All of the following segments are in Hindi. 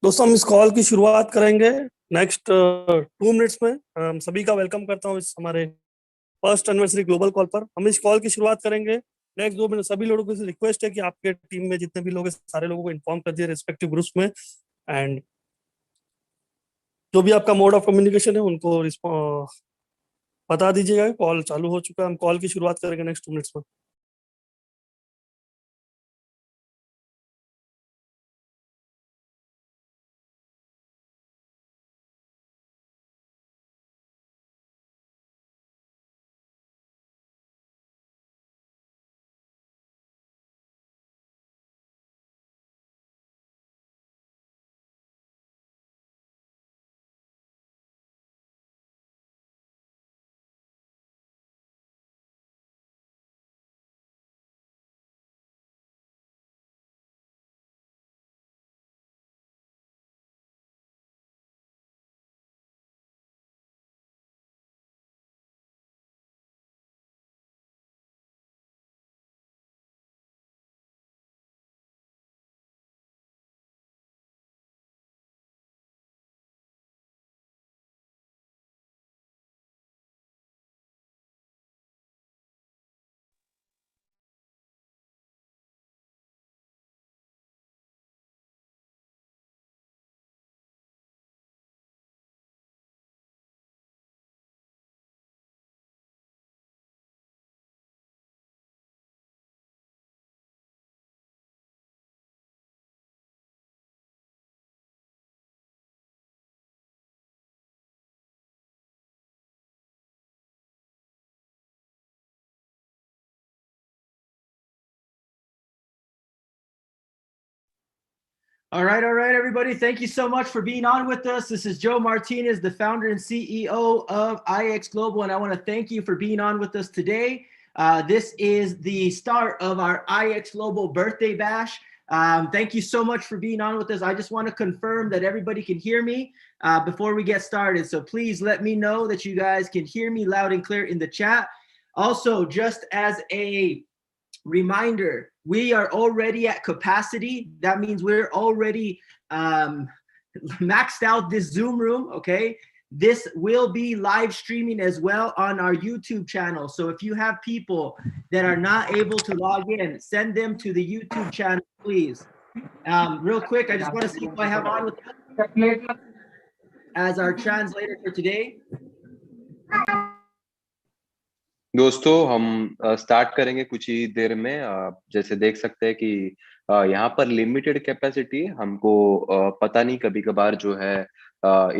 दोस्तों हम इस कॉल की शुरुआत करेंगे नेक्स्ट 2 मिनट्स में। सभी का वेलकम करता हूँ इस हमारे फर्स्ट एनिवर्सरी ग्लोबल कॉल पर। हम इस कॉल की शुरुआत करेंगे नेक्स्ट 2 मिनट। सभी लोगों से रिक्वेस्ट है कि आपके टीम में जितने भी लोग हैं सारे लोगों को इन्फॉर्म कर दिए रिस्पेक्टिव ग्रुप्स में। एंड जो भी आपका मोड ऑफ कम्युनिकेशन है उनको बता दीजिएगा। कॉल चालू हो चुका है, हम कॉल की शुरुआत करेंगे नेक्स्ट 2 मिनट्स में। All right, everybody. Thank you so much for being on with us. This is Joe Martinez, the founder and CEO of IX Global, and I want to thank you for being on with us today. This is the start of our IX Global birthday bash. Thank you so much for being on with us. I just want to confirm that everybody can hear me before we get started. So please let me know that you guys can hear me loud and clear in the chat. Also, just as a reminder, we are already at capacity. That means we're already maxed out this Zoom room, okay? This will be live streaming as well on our YouTube channel. So if you have people that are not able to log in, send them to the YouTube channel, please. Real quick, I just want to see who I have on with us as our translator for today. दोस्तों हम स्टार्ट करेंगे कुछ ही देर में। जैसे देख सकते हैं कि यहाँ पर लिमिटेड कैपेसिटी हमको पता नहीं, कभी कभार जो है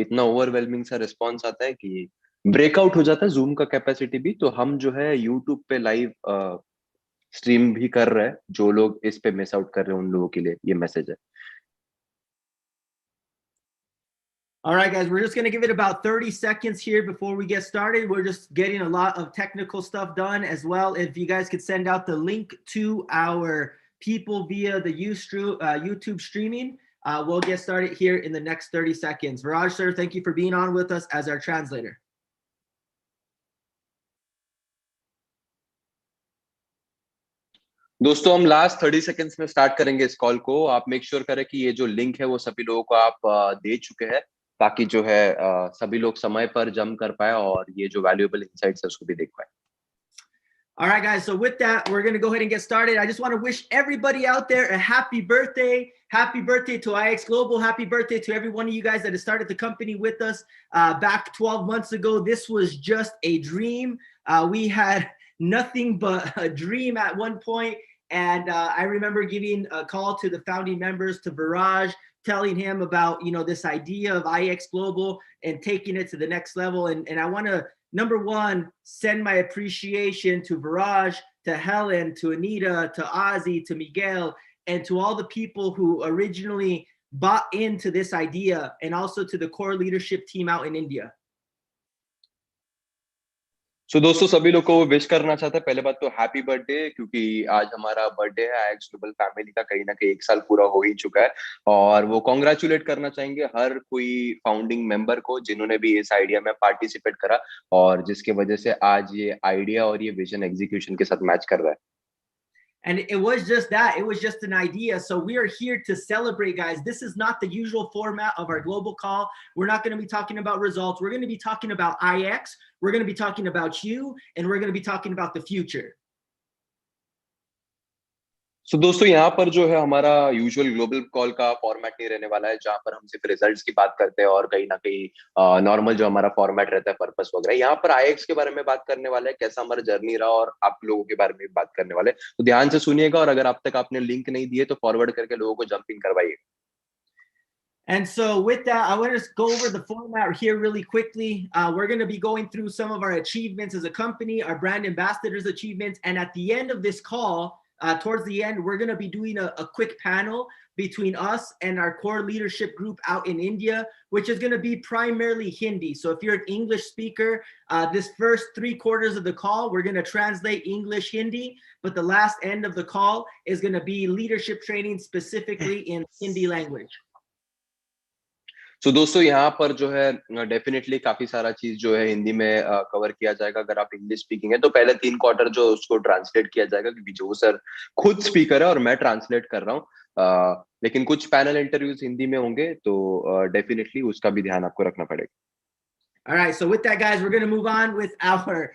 इतना ओवरवेलमिंग सा रिस्पॉन्स आता है कि ब्रेकआउट हो जाता है जूम का कैपेसिटी भी। तो हम जो है यूट्यूब पे लाइव स्ट्रीम भी कर रहे हैं। जो लोग इस पे मिस आउट कर रहे हैं उन लोगों के लिए ये मैसेज है। All right, guys, we're just going to give it about 30 seconds here before we get started. We're just getting a lot of technical stuff done as well. If you guys could send out the link to our people via the YouTube streaming, we'll get started here in the next 30 seconds. Viraj, sir, thank you for being on with us as our translator. दोस्तों हम लास्ट 30 सेकेंड्स में स्टार्ट करेंगे इस कॉल को। आप मेक श्योर करें कि ये जो लिंक है वो सभी लोगों को आप दे चुके हैं, ताकि जो है सभी लोग समय पर जम कर पाए और ये जो वैल्यूएबल इनसाइट्स है उसको भी देख पाए। All right, guys. So with that, we're going to go ahead and get started. I just want to wish everybody out there a happy birthday. Happy birthday to IX Global. Happy birthday to every one of you guys that has started the company with us back 12 months ago. This was just a dream. We had nothing but a dream at one point. And I remember giving a call to the founding members, to Viraj, telling him about, this idea of IX Global and taking it to the next level. And I want to, number one, send my appreciation to Viraj, to Helen, to Anita, to Ozzy, to Miguel, and to all the people who originally bought into this idea, and also to the core leadership team out in India. सो दोस्तों सभी लोग को विश करना चाहता है। पहले बात तो हैप्पी बर्थडे, क्योंकि आज हमारा बर्थडे है। आईएक्स ग्लोबल फैमिली का कहीं ना कहीं 1 साल पूरा हो ही चुका है, और वो कॉन्ग्रेचुलेट करना चाहेंगे हर कोई फाउंडिंग मेंबर को जिन्होंने भी इस आइडिया में पार्टिसिपेट करा, और जिसके वजह से आज ये आइडिया और ये विजन एग्जीक्यूशन के साथ मैच कर रहा है। And it was just that. It was just an idea. So we are here to celebrate, guys. This is not the usual format of our global call. We're not going to be talking about results. We're going to be talking about IX. We're going to be talking about you, and we're going to be talking about the future. सो दोस्तों यहाँ पर जो है हमारा यूजुअल ग्लोबल कॉल का फॉर्मेट नहीं रहने वाला है, जहाँ पर हम सिर्फ रिजल्ट्स की बात करते हैं और कहीं ना कहीं नॉर्मल जो हमारा फॉर्मेट रहता है पर्पस वगैरह। यहाँ पर आईएक्स के बारे में बात करने वाले हैं, कैसा हमारा जर्नी रहा, और आप लोगों के बारे में भी बात करने वाले हैं। तो ध्यान से सुनिएगा, और अगर अब तक आपने लिंक नहीं दिए तो फॉरवर्ड करके लोगों को जंपिंग करवाइए। And so with that, I want to go over the format here really quickly. We're going to be going through some of our achievements as a company, our brand ambassadors achievements. And at the end of this call, towards the end, we're going to be doing a quick panel between us and our core leadership group out in India, which is going to be primarily Hindi. So if you're an English speaker, this first 3/4 of the call, we're going to translate English, Hindi, but the last end of the call is going to be leadership training specifically in Hindi language. सो दोस्तों यहाँ पर जो है डेफिनेटली काफी सारा चीज जो है हिंदी में कवर किया जाएगा। अगर आप इंग्लिश स्पीकिंग है तो पहले 3 क्वार्टर जो उसको ट्रांसलेट किया जाएगा, क्योंकि जो सर खुद स्पीकर है और मैं ट्रांसलेट कर रहा हूँ। लेकिन कुछ पैनल इंटरव्यूज हिंदी में होंगे, तो डेफिनेटली उसका भी ध्यान आपको रखना पड़ेगा। All right, so with that, guys, we're going to move on with our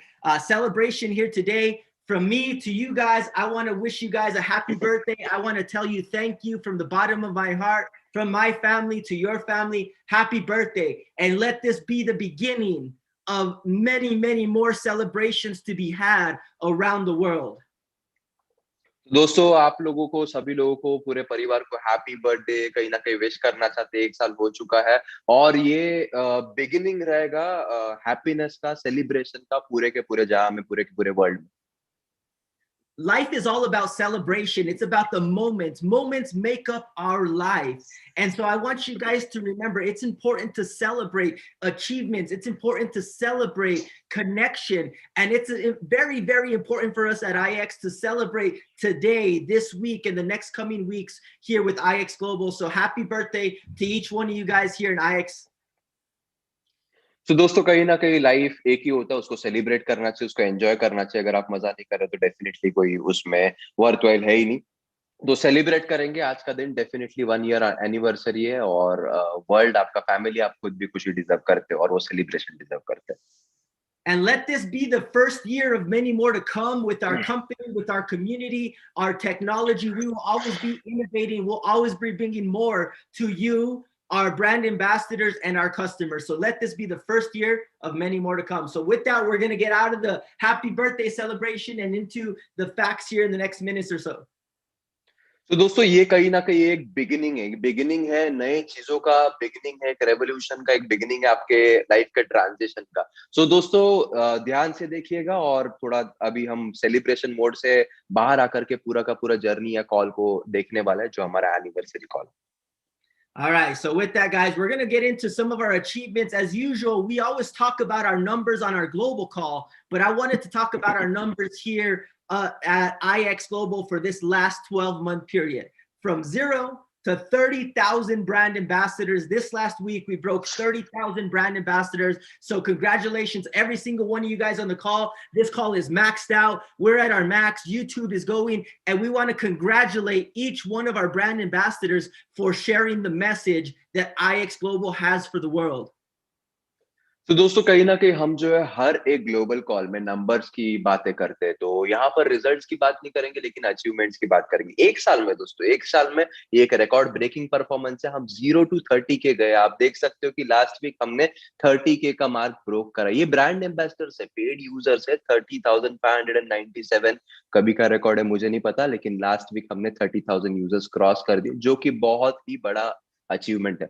celebration here today. From me to you guys, I want to wish you guys a happy birthday. I want to tell you thank you from the bottom of my heart, from my family to your family. Happy birthday. And let this be the beginning of many, many more celebrations to be had around the world. दोस्तों आप लोगों को, सभी लोगों को, पूरे परिवार को हैप्पी बर्थडे कहीं ना कहीं विश करना चाहते हैं। 1 साल हो चुका है और ये बिगिनिंग रहेगा हैप्पीनेस का, सेलिब्रेशन का, पूरे के पूरे जहां में, पूरे के पूरे वर्ल्ड में। Life is all about celebration. It's about the moments. Moments make up our life. And so I want you guys to remember, it's important to celebrate achievements. It's important to celebrate connection. And it's very, very important for us at IX to celebrate today, this week, and the next coming weeks here with IX Global. So happy birthday to each one of you guys here in IX. तो दोस्तों कहीं ना कहीं लाइफ एक ही होता है, उसको सेलिब्रेट करना चाहिए, उसको एंजॉय करना चाहिए। अगर आप मजा नहीं कर रहे तो डेफिनेटली कोई उसमें वर्थवाइल है ही नहीं। तो सेलिब्रेट करेंगे आज का दिन। डेफिनेटली 1 ईयर एनिवर्सरी है, और वर्ल्ड, आपका फैमिली, आप खुद भी खुशी डिजर्व करते हो और वो सेलिब्रेशन डिजर्व करते हैं। And let this be the first year of many more to come with our company, with our community, our technology. We will always be innovating. We'll always be bringing more to you, our brand ambassadors, and our customers. So let this be the first year of many more to come. So with that, we're going to get out of the happy birthday celebration and into the facts here in the next minutes or so. तो दोस्तों ये कहीं ना कहीं एक बिगिनिंग है नए चीजों का, बिगिनिंग है एक रेवोल्यूशन का, एक बिगिनिंग है आपके लाइफ के ट्रांजिशन का। सो दोस्तों ध्यान से देखिएगा, और थोड़ा अभी हम सेलिब्रेशन मोड से बाहर आकर के पूरा का पूरा जर्नी या कॉल को देखने वाला है, जो हमारा anniversary call. All right, so with that, guys, we're going to get into some of our achievements. As usual, we always talk about our numbers on our global call, but I wanted to talk about our numbers here at IX Global for this last 12-month period. From 0 to 30,000 brand ambassadors. This last week, we broke 30,000 brand ambassadors. So congratulations, every single one of you guys on the call. This call is maxed out. We're at our max. YouTube is going. And we want to congratulate each one of our brand ambassadors for sharing the message that IX Global has for the world. तो दोस्तों कहीं ना कहीं हम जो है हर एक ग्लोबल कॉल में नंबर्स की बातें करते हैं, तो यहाँ पर रिजल्ट्स की बात नहीं करेंगे, लेकिन अचीवमेंट्स की बात करेंगे। 1 साल में दोस्तों, 1 साल में ये एक रिकॉर्ड ब्रेकिंग परफॉर्मेंस है। हम 0 to 30 के गए। आप देख सकते हो कि लास्ट वीक हमने 30K का मार्क ब्रोक करा। ये ब्रांड एम्बेसडर से, पेड यूजर्स है 30,597। कभी का रिकॉर्ड है मुझे नहीं पता, लेकिन लास्ट वीक हमने 30,000 यूजर्स क्रॉस कर दिए, जो कि बहुत ही बड़ा अचीवमेंट है।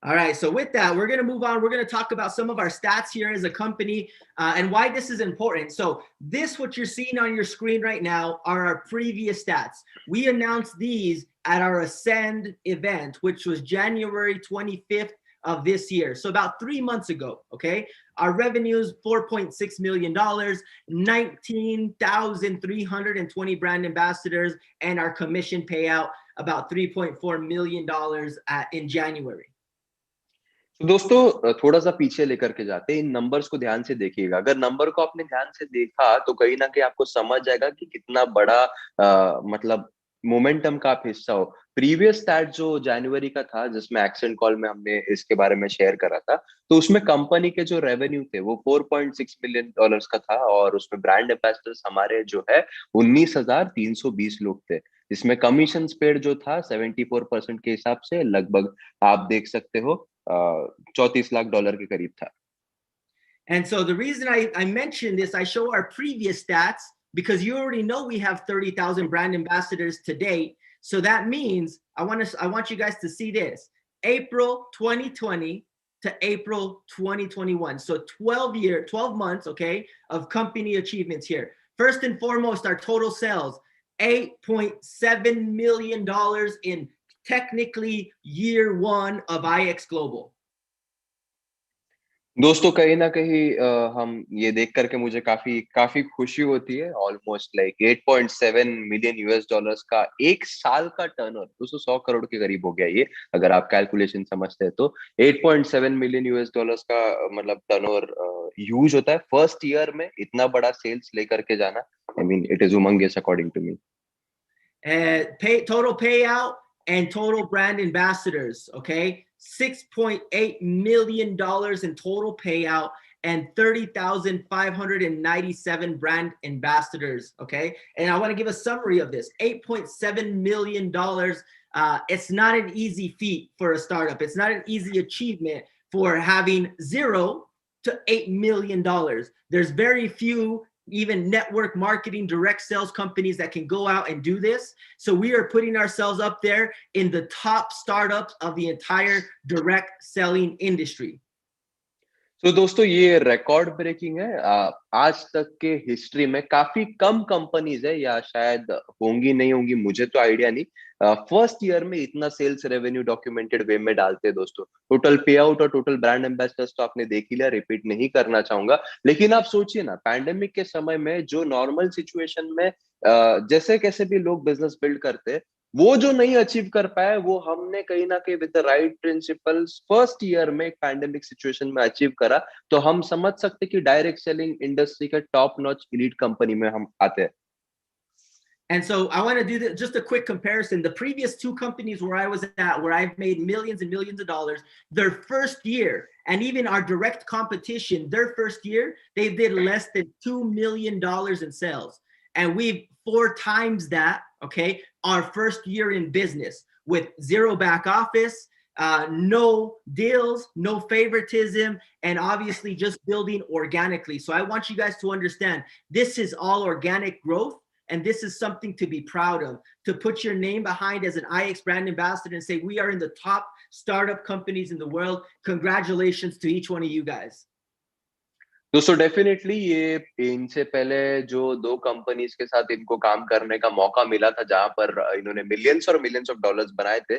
All right, so with that, we're going to move on. We're going to talk about some of our stats here as a company and why this is important. So this, what you're seeing on your screen right now, are our previous stats. We announced these at our Ascend event, which was January 25th of this year. So about 3 months ago, okay? Our revenues, $4.6 million, 19,320 brand ambassadors, and our commission payout, about $3.4 million in January. तो दोस्तों थोड़ा सा पीछे लेकर के जाते हैं, इन नंबर्स को ध्यान से देखिएगा। अगर नंबर को आपने ध्यान से देखा तो कहीं ना कहीं आपको समझ आएगा कि कितना बड़ा मतलब मोमेंटम का आप हिस्सा हो। प्रीवियस स्टैट जो जनवरी का था, जिसमें एक्सेंट कॉल में हमने इसके बारे में शेयर करा था, तो उसमें कंपनी के जो रेवेन्यू थे वो $4.6 मिलियन का था, और उसमें ब्रांड एम्बेसडर्स हमारे जो है 19,320 लोग थे, जिसमें कमीशन पेड जो था 74% के हिसाब से लगभग आप देख सकते हो $34 लाख के करीब था। And so the reason I mentioned this, I show our previous stats because you already know we have 30,000 brand ambassadors today. So that means I want you guys to see this. April 2020 to April 2021. So 12 months, okay, of company achievements here. First and foremost, our total sales, $8.7 million in technically year one of IX Global. दोस्तों कहीं ना कहीं हम ये देख करके मुझे काफी काफी खुशी होती है। ऑलमोस्ट लाइक $8.7 मिलियन का एक साल का टर्नओवर, दोस्तों 100 करोड़ के करीब हो गया ये, अगर आप कैलकुलेशन समझते हैं तो। $8.7 मिलियन का मतलब टर्नओवर ह्यूज होता है। फर्स्ट ईयर में इतना बड़ा सेल्स लेकर के जाना, I mean it is humongous according to me. Total payout and total brand ambassadors, okay? $6.8 million in total payout and 30,597 brand ambassadors, okay? And I want to give a summary of this. $8.7 million. It's not an easy feat for a startup. It's not an easy achievement for having $0 to $8 million. There's very few even network marketing direct sales companies that can go out and do this. So we are putting ourselves up there in the top startups of the entire direct selling industry. तो दोस्तों ये रिकॉर्ड ब्रेकिंग है। आज तक के हिस्ट्री में काफी कम कंपनीज है, या शायद होंगी नहीं होंगी, मुझे तो आइडिया नहीं, फर्स्ट ईयर में इतना सेल्स रेवेन्यू डॉक्यूमेंटेड वे में डालते हैं। दोस्तों टोटल पे आउट और टोटल ब्रांड एम्बेसडर्स तो आपने देख ही लिया, रिपीट नहीं करना चाहूंगा। लेकिन आप सोचिए ना, पैंडेमिक के समय में जो नॉर्मल सिचुएशन में जैसे कैसे भी लोग बिजनेस बिल्ड करते, वो जो नहीं अचीव कर पाए, वो हमने कहीं ना कहीं with the right principles first year में एक पैंडेमिक सिचुएशन में अचीव करा। तो हम समझ सकते कि डायरेक्ट सेलिंग इंडस्ट्री के टॉप नॉच एलीट कंपनी में हम आते हैं। And so I want to do just a quick comparison. The previous two companies where I was at, where I've made millions and millions of dollars, their first year, and even our direct competition, their first year, they did less than $2 million in sales. And we've 4 times that, okay, our first year in business with zero back office, no deals, no favoritism, and obviously just building organically. So I want you guys to understand, this is all organic growth. And this is something to be proud of, to put your name behind as an IX brand ambassador and say, we are in the top startup companies in the world. Congratulations to each one of you guys. दोस्तों डेफिनेटली ये इनसे पहले जो 2 कंपनीज के साथ इनको काम करने का मौका मिला था, जहां पर इन्होंने मिलियंस और मिलियंस ऑफ डॉलर्स बनाए थे,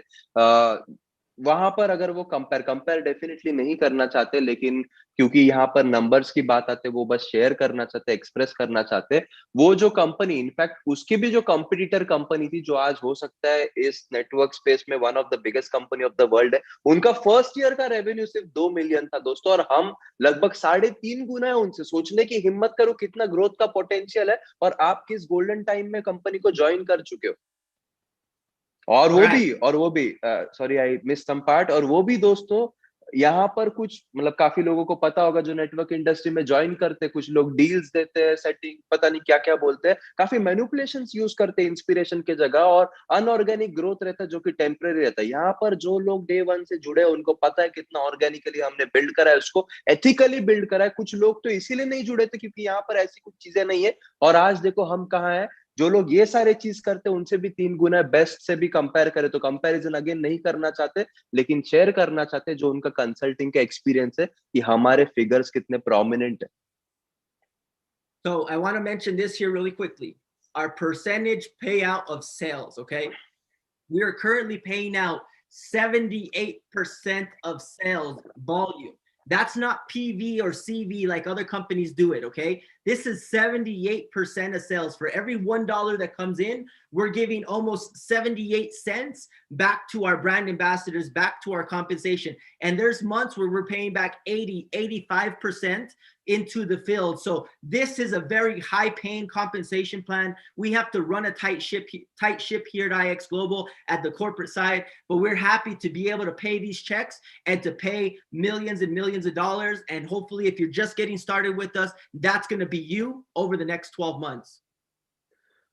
वहां पर अगर वो कंपेयर डेफिनेटली नहीं करना चाहते, लेकिन क्योंकि यहाँ पर नंबर्स की बात आते, वो बस शेयर करना चाहते, एक्सप्रेस करना चाहते। वो जो कंपनी, इनफैक्ट उसकी भी जो कंपटीटर कंपनी थी, जो आज हो सकता है इस नेटवर्क स्पेस में one of the biggest company of the world है, उनका फर्स्ट ईयर का रेवेन्यू सिर्फ 2 मिलियन था दोस्तों, और हम लगभग 3.5 गुना है उनसे। सोचने की हिम्मत करो कितना ग्रोथ का पोटेंशियल है, और आप किस गोल्डन टाइम में कंपनी को ज्वाइन कर चुके हो। और वो भी sorry I miss some part, और वो भी दोस्तों यहाँ पर कुछ मतलब काफी लोगों को पता होगा जो नेटवर्क इंडस्ट्री में ज्वाइन करते हैं, कुछ लोग डील्स देते हैं, सेटिंग पता नहीं क्या क्या बोलते हैं, काफी मैनिपुलेशंस यूज करते हैं इंस्पिरेशन के जगह, और अनऑर्गेनिक ग्रोथ रहता है जो कि टेम्पररी रहता है। यहाँ पर जो लोग डे 1 से जुड़े हैं, उनको पता है कितना ऑर्गेनिकली हमने बिल्ड करा है, उसको एथिकली बिल्ड करा है। कुछ लोग तो इसीलिए नहीं जुड़े थे क्योंकि यहाँ पर ऐसी कुछ चीजें नहीं है, और आज देखो हम कहाँ हैं। जो लोग ये सारे चीज करते हैं उनसे भी 3 गुना, बेस्ट से भी कंपेयर करें तो कंपैरिजन अगेन नहीं करना चाहते, लेकिन शेयर करना चाहते जो उनका कंसल्टिंग का एक्सपीरियंस है कि हमारे फिगर्स कितने प्रोमिनेंट है। So I want to mention this here really quickly. Our percentage payout of sales, okay? We are currently paying out 78% of sales volume. That's not PV or CV like other companies do it, okay? This is 78% of sales. For every $1 that comes in, we're giving almost 78 cents back to our brand ambassadors, back to our compensation. And there's months where we're paying back 80, 85% into the field. So this is a very high paying compensation plan. We have to run a tight ship here at IX Global at the corporate side, but we're happy to be able to pay these checks and to pay millions and millions of dollars. And hopefully if you're just getting started with us, that's going to be you over the next 12 months.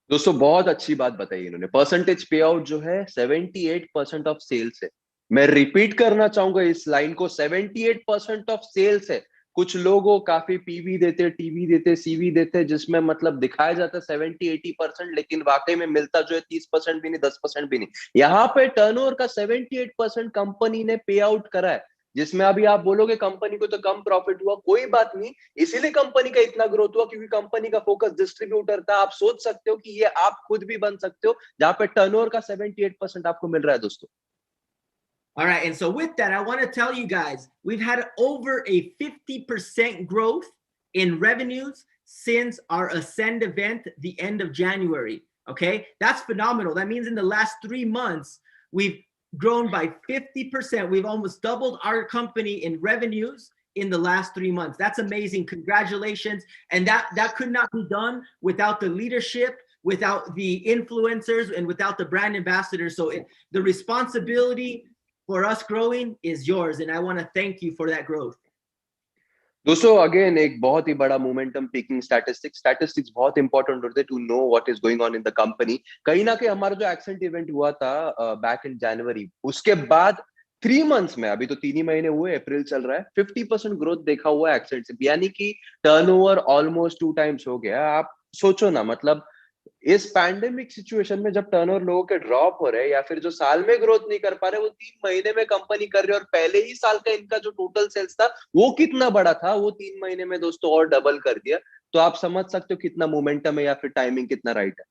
दोस्तों बहुत अच्छी बात बताई इन्होंने। परसेंटेज पे आउट जो है 78% ऑफ सेल्स है। मैं रिपीट करना चाहूंगा इस लाइन को, 78% ऑफ सेल्स है। कुछ लोगों काफी पीवी देते, टीवी देते, सीवी देते, जिसमें मतलब दिखाया जाता है 70-80%, लेकिन वाकई में मिलता जो है 30% भी नहीं, 10% भी नहीं। यहाँ पे टर्नओवर का 78% कंपनी ने पे आउट करा है, जिसमें अभी आप बोलोगे कंपनी को तो कम प्रॉफिट हुआ, कोई बात नहीं, इसीलिए कंपनी का इतना ग्रोथ हुआ क्योंकि कंपनी का फोकस डिस्ट्रीब्यूटर था। आप सोच सकते हो कि ये आप खुद भी बन सकते हो जहां पे टर्नओवर का 78% आपको मिल रहा है दोस्तों। All right, and so with that, I want to tell you guys, we've had over a 50% growth in revenues since our Ascend event, the end of January. Okay, that's phenomenal. That means in the last 3 months, we've grown by 50%. We've almost doubled our company in revenues in the last 3 months. That's amazing. Congratulations. And that could not be done without the leadership, without the influencers, and without the brand ambassadors. So the responsibility for us growing is yours, and I want to thank you for that growth. दोस्तों अगेन एक बहुत ही बड़ा मोमेंटम पिकिंग स्टैटिस्टिक्स बहुत इंपॉर्टेंट होते हैं to know what is going on in the company. कहीं ना कहीं हमारा जो एक्सेंट इवेंट हुआ था बैक इन जनवरी, उसके बाद 3 मंथ्स में, अभी तो 3 ही महीने हुए, अप्रैल चल रहा है, 50% ग्रोथ देखा हुआ है एक्सेंट से, यानी कि टर्नओवर ऑलमोस्ट 2 टाइम्स हो गया। आप सोचो ना, मतलब इस पैंडेमिक सिचुएशन में जब टर्नओवर लोगों के ड्रॉप हो रहे हैं या फिर जो साल में ग्रोथ नहीं कर पा रहे, वो 3 महीने में कंपनी कर रही है, और पहले ही साल का इनका जो टोटल सेल्स था वो कितना बड़ा था, वो 3 महीने में दोस्तों और डबल कर दिया। तो आप समझ सकते हो कितना मोमेंटम है या फिर टाइमिंग कितना राइट है।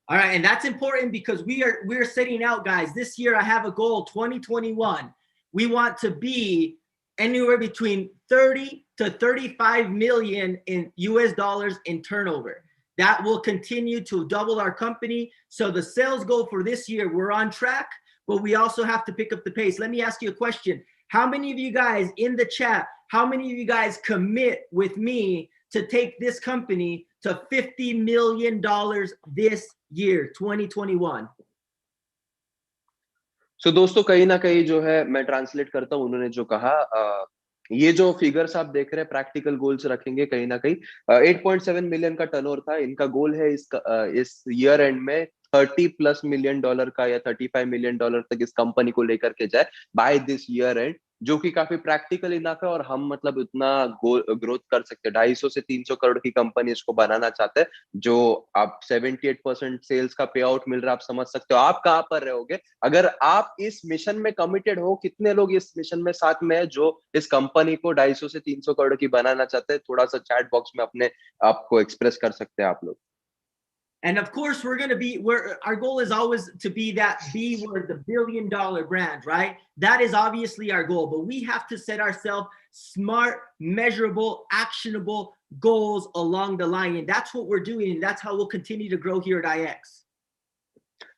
All right, and that's important because we're setting out, guys. This year I have a goal, 2021. We want to be anywhere between 30 to 35 million in US dollars in turnover. That will continue to double our company. So the sales goal for this year, we're on track, but we also have to pick up the pace. Let me ask you a question. How many of you guys in the chat, how many of you guys commit with me to take this company to $50 million this year, 2021? So दोस्तों कहीं ना कहीं जो है, मैं ट्रांसलेट करता हूँ, उन्होंने जो कहा, ये जो फिगर्स आप देख रहे हैं प्रैक्टिकल गोल्स रखेंगे कहीं ना कहीं। 8.7 मिलियन का टर्नओवर था, इनका गोल है इस ईयर एंड में $30+ मिलियन का या $35 मिलियन तक इस कंपनी को लेकर के जाए बाय दिस ईयर एंड, जो कि काफी प्रैक्टिकल इनफ है। और हम मतलब इतना ग्रोथ कर सकते हैं, 250 से 300 करोड़ की कंपनी इसको बनाना चाहते हैं। जो आप 78% सेल्स का पे आउट मिल रहा है, आप समझ सकते हो आप कहां पर रहोगे अगर आप इस मिशन में कमिटेड हो। कितने लोग इस मिशन में साथ में है जो इस कंपनी को 250 से 300 करोड़ की बनाना चाहते हैं? थोड़ा सा चैट बॉक्स में अपने आपको एक्सप्रेस कर सकते हैं आप लोग। And of course, we're going to be where our goal is always to be that B word, the $1 billion brand, right? That is obviously our goal, but we have to set ourselves smart, measurable, actionable goals along the line. And that's what we're doing. And that's how we'll continue to grow here at IX.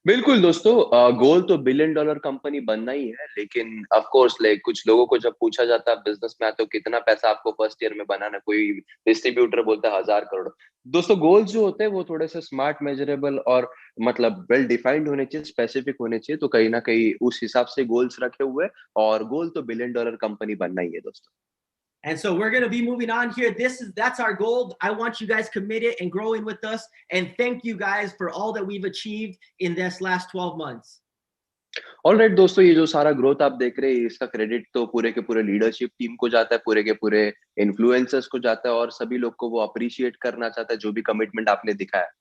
बिल्कुल दोस्तों, गोल तो $1 बिलियन कंपनी बनना ही है, लेकिन ऑफ कोर्स लाइक कुछ लोगों को जब पूछा जाता है बिजनेस में तो कितना पैसा आपको फर्स्ट ईयर में बनाना, कोई डिस्ट्रीब्यूटर बोलता है 1000 करोड़। दोस्तों गोल्स जो होते हैं वो थोड़े से स्मार्ट, मेजरेबल और मतलब वेल डिफाइंड होने चाहिए, स्पेसिफिक होने चाहिए। तो कहीं ना कहीं उस हिसाब से गोल्स रखे हुए, और गोल तो $1 बिलियन कंपनी बनना ही है दोस्तों। And so we're going to be moving on here. That's our goal. I want you guys committed and growing with us. And thank you guys for all that we've achieved in this last 12 months. Alright दोस्तों, ये जो सारा ग्रोथ आप देख रहे हैं, इसका क्रेडिट तो पूरे के पूरे लीडरशिप टीम को जाता है, पूरे के पूरे इन्फ्लुएंसर्स को जाता है, और सभी लोग को वो अप्रिशिएट करना चाहता है जो भी कमिटमेंट आपने दिखाया।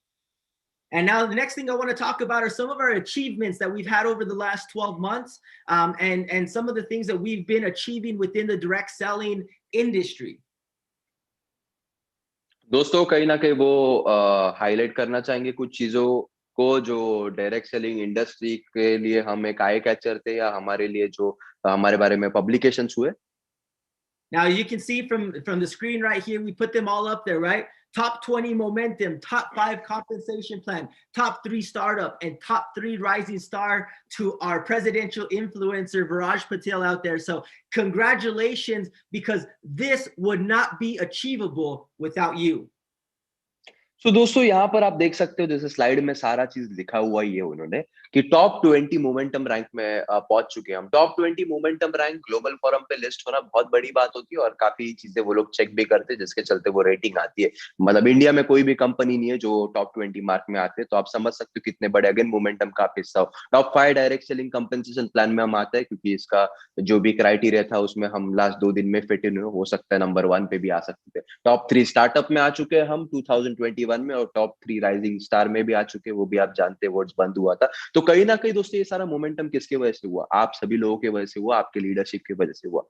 And now the next thing I want to talk about are some of our achievements that we've had over the last 12 months, and some of the things that we've been achieving within the direct selling industry. दोस्तों कहीं ना कहीं वो हाईलाइट करना चाहेंगे कुछ चीजों को जो डायरेक्ट सेलिंग इंडस्ट्री के लिए हम एक आई कैचर थे, या हमारे लिए जो हमारे बारे में पब्लिकेशंस हुए। Now you can see from the screen right here, we put them all up there, right? top 20 momentum, top 5 compensation plan, top 3 startup, and top 3 rising star to our presidential influencer, Viraj Patel out there. So congratulations, because this would not be achievable without you. तो दोस्तों यहाँ पर आप देख सकते हो जैसे स्लाइड में सारा चीज लिखा हुआ ही है उन्होंने कि टॉप 20 मोमेंटम रैंक में पहुंच चुके हैं हम। Top 20 momentum rank global forum पे लिस्ट होना बहुत बड़ी बात होती है और काफी चीजें वो लोग चेक भी करते हैं जिसके चलते वो रेटिंग आती है। मतलब इंडिया में कोई भी कंपनी नहीं है जो टॉप 20 मार्क में आते हैं, तो आप समझ सकते हो कितने बड़े अगेन मोमेंटम का आप हिस्सा हो। Top 5 direct selling compensation plan में हम आते हैं क्योंकि इसका जो भी क्राइटेरिया था उसमें हम लास्ट 2 दिन में फिट इन हो सकता है नंबर 1 पे भी आ सकते थे। टॉप 3 स्टार्टअप में आ चुके हैं हम 2021 में और टॉप 3 राइजिंग स्टार में भी आ चुके हैं, वो भी आप जानते हैं वर्ड्स बंद हुआ था। तो कहीं ना कहीं दोस्तों ये सारा मोमेंटम किसकी वजह से हुआ? आप सभी लोगों की वजह से हुआ, आपके लीडरशिप की वजह से हुआ।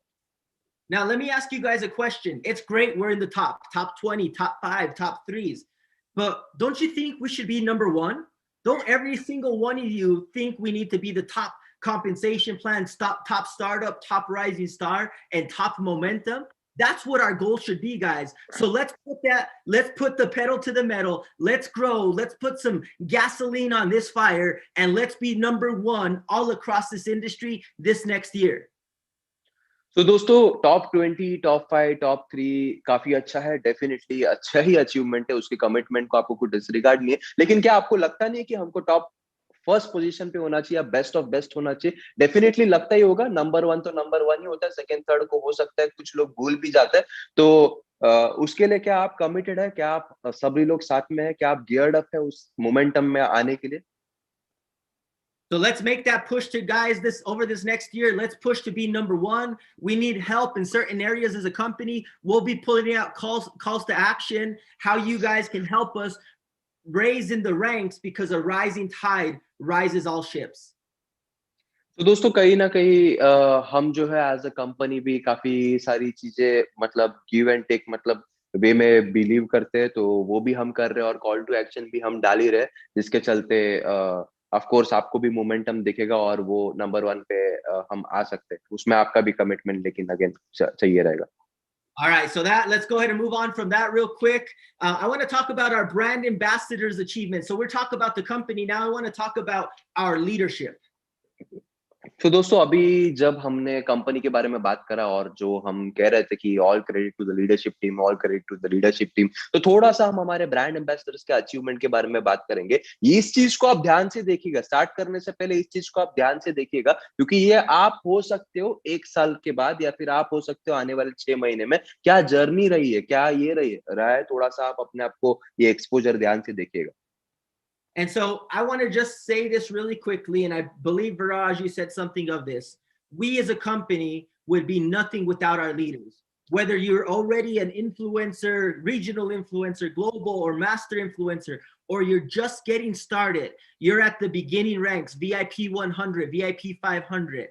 Now, let me ask you guys a question. It's great we're in the top 20, top 5, top 3s. But don't you think we should be number 1? Don't every single one of you think we need to be the top compensation plan, top startup, top rising star, and top momentum? That's what our goal should be, guys. So let's put the pedal to the metal. Let's grow. Let's put some gasoline on this fire, and let's be number 1 all across this industry this next year. तो दोस्तों टॉप 20, टॉप 5, टॉप 3 काफी अच्छा है, डेफिनेटली अच्छा ही अचीवमेंट है, उसके कमिटमेंट को आपको कुछ डिसरिगार्ड नहीं है। लेकिन क्या आपको लगता नहीं है कि हमको टॉप फर्स्ट पोजीशन पे होना चाहिए या बेस्ट ऑफ बेस्ट होना चाहिए? डेफिनेटली लगता ही होगा। नंबर 1 तो नंबर 1 ही होता है, सेकंड थर्ड को हो सकता है कुछ लोग भूल भी जाते हैं। तो उसके लिए क्या आप कमिटेड है? क्या आप सभी लोग साथ में है? क्या आप गियर्ड अप है उस मोमेंटम में आने के लिए? So let's make that push to guys over this next year. Let's push to be number 1. We need help in certain areas as a company. We'll be putting out calls to action, how you guys can help us raise in the ranks, because a rising tide rises all ships. तो दोस्तों कहीं ना कहीं हम जो है एज अ कंपनी भी काफी सारी चीजें मतलब गिव एंड टेक मतलब वे में बिलीव करते हैं, तो वो भी हम कर रहे हैं और कॉल टू एक्शन भी हम डाल ही रहे हैं, जिसके चलते ऑफ कोर्स आपको भी मोमेंटम दिखेगा और वो नंबर 1 पे हम आ सकते हैं। उसमें आपका भी कमिटमेंट लेकिन अगेन चाहिए रहेगा। All right, so let's go ahead and move on from that real quick. I want to talk about our brand ambassadors achievement. So we're talking about the company. Now I want to talk about our leadership. तो दोस्तों अभी जब हमने कंपनी के बारे में बात करा और जो हम कह रहे थे कि all credit to the leadership team, all credit to the leadership team, तो थोड़ा सा हम हमारे ब्रांड एम्बेसडर्स के अचीवमेंट के बारे में बात करेंगे। इस चीज को आप ध्यान से देखिएगा, स्टार्ट करने से पहले इस चीज को आप ध्यान से देखिएगा, क्योंकि ये आप हो सकते हो 1 साल के बाद या फिर आप हो सकते हो आने वाले 6 महीने में। क्या जर्नी रही है, क्या ये रहा है, थोड़ा सा आप अपने आप को ये एक्सपोजर ध्यान से देखिएगा। And so I want to just say this really quickly, and I believe Viraj, you said something of this. We as a company would be nothing without our leaders. Whether you're already an influencer, regional influencer, global or master influencer, or you're just getting started, you're at the beginning ranks, VIP 100, VIP 500.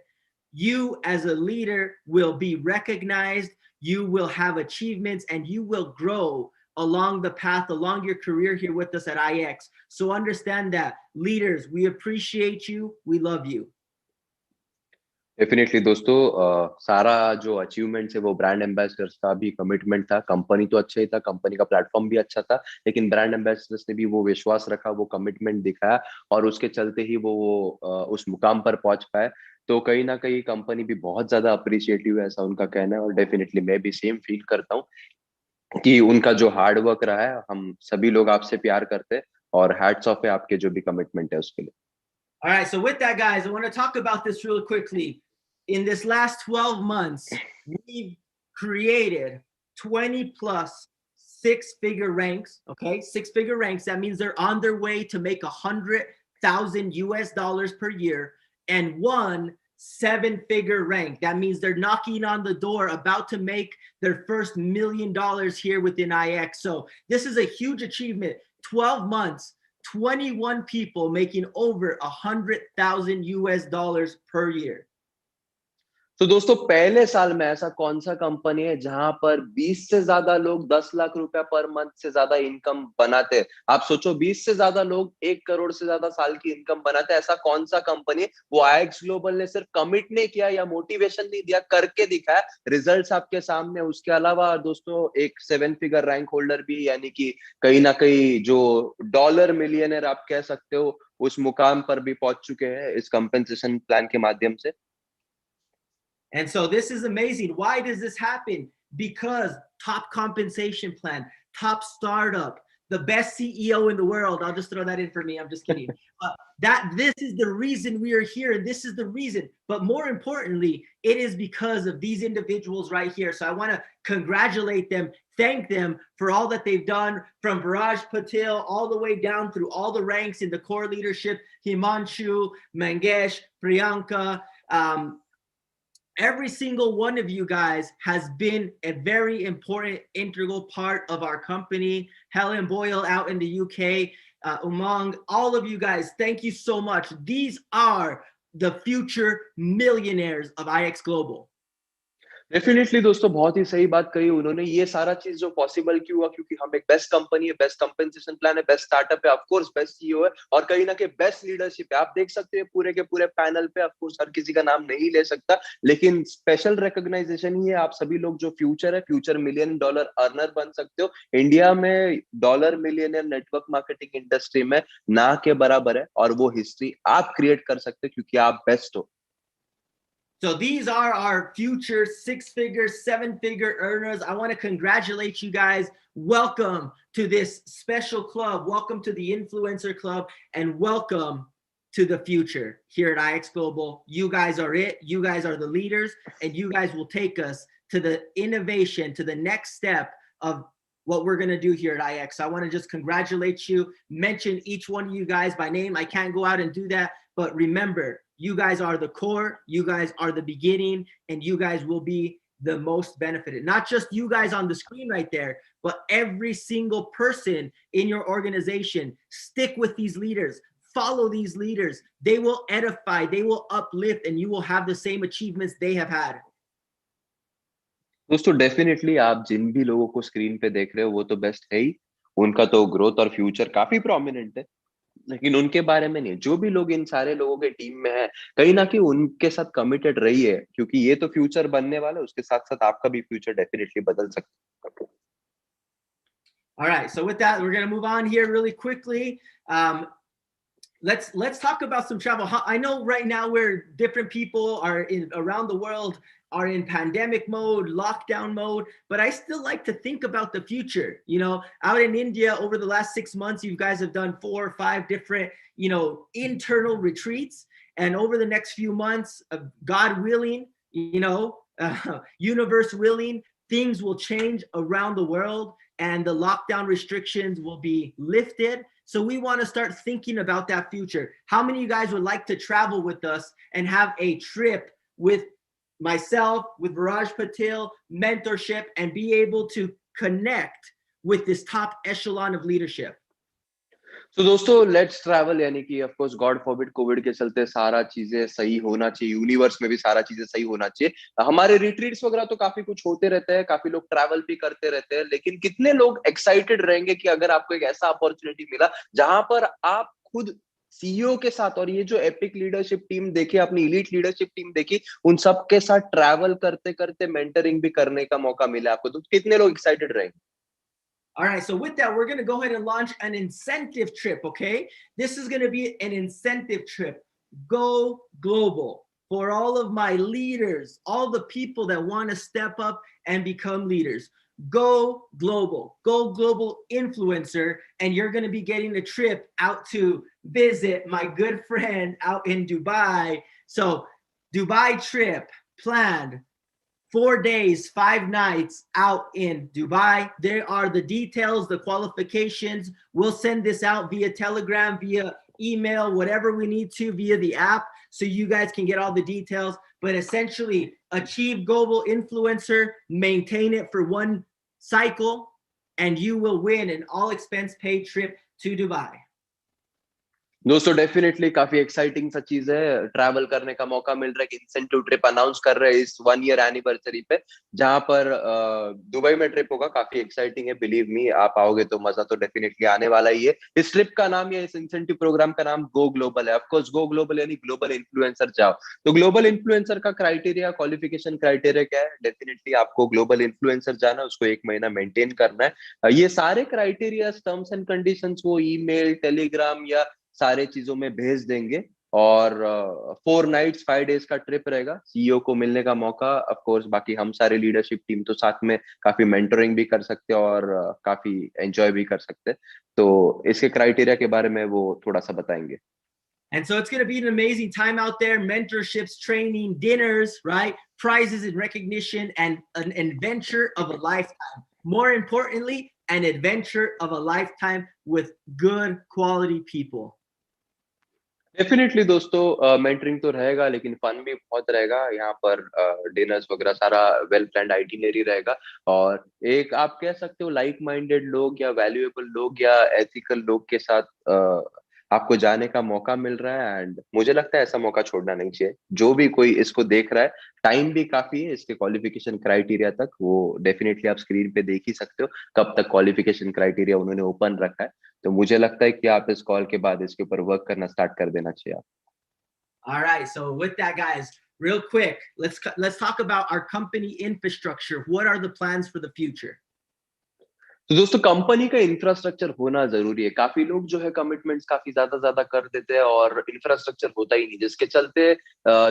You as a leader will be recognized, you will have achievements, and you will grow along the path, along your career here with us at IX. So understand that, leaders, we appreciate you, we love you. Definitely दोस्तों सारा जो अचीवमेंट्स है वो ब्रांड एम्बेसडर्स का भी कमिटमेंट था। कंपनी तो अच्छा ही था, कंपनी का प्लेटफॉर्म भी अच्छा था, लेकिन ब्रांड एम्बेसडर्स ने भी वो विश्वास रखा, वो कमिटमेंट दिखाया और उसके चलते ही वो उस मुकाम पर पहुंच पाए। तो कहीं ना कहीं कंपनी भी बहुत ज्यादा अप्रिशिएटिव है, ऐसा उनका कहना है और डेफिनेटली मैं भी सेम फील करता हूँ कि उनका जो हार्ड वर्क रहा है, हम सभी लोग आपसे प्यार करते हैं और हैट्स ऑफ है आपके जो भी कमिटमेंट है उसके लिए। All right, so with that, guys, I want to talk about this real quickly. In this last 12 months, we've created 20 plus 6-figure ranks. Okay, 6-figure ranks. That means they're on their way to make $100,000 US per year, and 1 7-figure rank. That means they're knocking on the door, about to make their first $1 million here within IX. So this is a huge achievement. 12 months, 21 people making over $100,000 US per year. तो दोस्तों पहले साल में ऐसा कौन सा कंपनी है जहां पर 20 से ज्यादा लोग 10 लाख रुपया पर मंथ से ज्यादा इनकम बनाते हैं? आप सोचो 20 से ज्यादा लोग 1 करोड़ से ज्यादा साल की इनकम बनाते हैं, ऐसा कौन सा कंपनी है? वो आईएक्स ग्लोबल ने सिर्फ कमिट नहीं किया या मोटिवेशन नहीं दिया, करके दिखाया, रिजल्ट्स आपके सामने। उसके अलावा दोस्तों एक 7 फिगर रैंक होल्डर भी, यानी कि कहीं ना कहीं जो डॉलर मिलियनर आप कह सकते हो, उस मुकाम पर भी पहुंच चुके हैं इस कंपेंसेशन प्लान के माध्यम से। And so this is amazing. Why does this happen? Because top compensation plan, top startup, the best CEO in the world. I'll just throw that in for me. I'm just kidding. This is the reason we are here, and this is the reason. But more importantly, it is because of these individuals right here. So I want to congratulate them, thank them for all that they've done, from Viraj Patel all the way down through all the ranks in the core leadership, Himanshu, Mangesh, Priyanka. Every single one of you guys has been a very important integral part of our company. Helen Boyle out in the UK, Umang, all of you guys, thank you so much. These are the future millionaires of IX Global. Definitely दोस्तों, बहुत ही सही बात कही उन्होंने। ये सारा चीज जो पॉसिबल क्यों हुआ, क्योंकि हम एक बेस्ट कंपनी है, बेस्ट कंपेंसेशन प्लान है, बेस्ट स्टार्टअप है, ऑफ कोर्स बेस्ट सीईओ है, और कहीं ना कहीं बेस्ट लीडरशिप है। आप देख सकते हैं पूरे के पूरे पैनल पे, ऑफ कोर्स हर किसी का नाम नहीं ले सकता, लेकिन स्पेशल रिकॉग्नाइजेशन ही है। आप सभी लोग जो फ्यूचर है, फ्यूचर मिलियन डॉलर अर्नर बन सकते हो। इंडिया में dollar millionaire network marketing industry में ना के बराबर है, और वो हिस्ट्री आप क्रिएट कर सकते हो क्योंकि आप बेस्ट हो। So these are our future 6-figure, 7-figure earners. I want to congratulate you guys. Welcome to this special club. Welcome to the Influencer Club, and welcome to the future here at IX Global. You guys are it. You guys are the leaders, and you guys will take us to the innovation, to the next step of what we're going to do here at IX. So I want to just congratulate you, mention each one of you guys by name. I can't go out and do that, but remember, you guys are the core, you guys are the beginning, and you guys will be the most benefited. Not just you guys on the screen right there, but every single person in your organization. Stick with these leaders, follow these leaders. They will edify, they will uplift, and you will have the same achievements they have had. दोस्तों डेफिनेटली आप जिन भी लोगों को स्क्रीन पे देख रहे हो, वो तो बेस्ट है ही, उनका तो ग्रोथ और फ्यूचर काफी प्रोमिनेंट है, लेकिन उनके बारे में नहीं। जो भी लोग इन सारे लोगों के टीम में है, कहीं ना कहीं उनके साथ कमिटेड रही है, क्योंकि ये तो फ्यूचर बनने वाला है, उसके साथ साथ आपका भी फ्यूचर डेफिनेटली बदल सकता है। All right, so with that, we're going to move on here really quickly. Let's talk about some travel. I know right now where different people are in around the world are in pandemic mode, lockdown mode, but I still like to think about the future. You know, out in India over the last 6 months, you guys have done 4 or 5 different, internal retreats. And over the next few months, God willing, universe willing, things will change around the world and the lockdown restrictions will be lifted. So we want to start thinking about that future. How many of you guys would like to travel with us and have a trip with myself, with Viraj Patel, mentorship, and be able to connect with this top echelon of leadership? तो दोस्तों लेट्स ट्रैवल, यानी कि of course God forbid Covid के चलते सारा चीजें सही होना चाहिए, यूनिवर्स में भी सारा चीजें सही होना चाहिए। हमारे रिट्रीट्स वगैरह तो काफी कुछ होते रहते हैं, काफी लोग ट्रैवल भी करते रहते हैं, लेकिन कितने लोग एक्साइटेड रहेंगे कि अगर आपको एक ऐसा अपॉर्चुनिटी मिला जहां पर आप खुद सीईओ के साथ, और ये जो एपिक लीडरशिप टीम देखी, अपनी इलीट लीडरशिप टीम देखी, उन सब के साथ ट्रैवल करते करते मेंटरिंग भी करने का मौका मिला आपको, तो कितने लोग एक्साइटेड रहेंगे? All right, so with that, we're going to go ahead and launch an incentive trip, okay? This is going to be an incentive trip. Go global for all of my leaders, all the people that want to step up and become leaders. Go global influencer, and you're going to be getting a trip out to visit my good friend out in Dubai. So Dubai trip planned. 4 days, 5 nights out in Dubai. There are the details, the qualifications. We'll send this out via Telegram, via email, whatever we need to, via the app, so you guys can get all the details. But essentially, achieve global influencer, maintain it for 1 cycle, and you will win an all expense paid trip to Dubai. दोस्तों डेफिनेटली काफी एक्साइटिंग सा चीज है, ट्रैवल करने का मौका मिल रहा है कि इंसेंटिव ट्रिप अनाउंस कर रहे हैं इस 1 ईयर एनिवर्सरी पे, जहां पर दुबई में ट्रिप होगा। काफी एक्साइटिंग है, बिलीव मी, आप आओगे तो मजा तो डेफिनेटली आने वाला ही है। इस ट्रिप का नाम या इस इंसेंटिव प्रोग्राम का नाम गो ग्लोबल है। ऑफकोर्स गो ग्लोबल यानी ग्लोबल इन्फ्लुएंसर जाओ। तो ग्लोबल इन्फ्लुएंसर का क्राइटेरिया, क्वालिफिकेशन क्राइटेरिया क्या है? डेफिनेटली आपको ग्लोबल इन्फ्लुएंसर जाना, उसको 1 महीना मेंटेन करना है। ये सारे क्राइटेरिया, टर्म्स एंड कंडीशंस वो ईमेल, टेलीग्राम या सारे चीजों में भेज देंगे। और 4 नाइट्स 5 डेज का ट्रिप रहेगा। सीईओ को मिलने का मौका, ऑफ कोर्स बाकी हम सारे लीडरशिप टीम तो साथ में काफी मेंटरिंग भी कर सकते हैं और काफी एंजॉय भी कर सकते हैं। तो इसके क्राइटेरिया के बारे में वो थोड़ा सा बताएंगे। And so it's going to be an amazing time out there, mentorships, training, dinners, right? Prizes and recognition, and an adventure of a lifetime. More importantly, an adventure of a lifetime with good quality people. Definitely दोस्तों, मेंटरिंग तो रहेगा लेकिन फन भी बहुत रहेगा। यहाँ पर डिनर्स वगैरह सारा वेल प्लान्ड आइटिनरी रहेगा। और एक आप कह सकते हो लाइक माइंडेड लोग या वैल्यूएबल लोग या एथिकल लोग के साथ आपको जाने का मौका मिल रहा है। एंड मुझे लगता है ऐसा मौका छोड़ना नहीं चाहिए। जो भी कोई इसको देख रहा है, टाइम भी काफी है इसके क्वालिफिकेशन क्राइटेरिया तक, वो डेफिनेटली आप स्क्रीन पे देख ही सकते हो कब तक क्वालिफिकेशन क्राइटेरिया उन्होंने ओपन रखा है। तो मुझे लगता है कि आप इस कॉल के बाद इसके ऊपर वर्क करना स्टार्ट कर देना चाहिए। All right. So with that, guys, real quick, let's talk about our company infrastructure. What are the plans for the future? तो दोस्तों कंपनी का इंफ्रास्ट्रक्चर होना जरूरी है। काफी लोग जो है कमिटमेंट्स काफी ज्यादा कर देते हैं और इंफ्रास्ट्रक्चर होता ही नहीं, जिसके चलते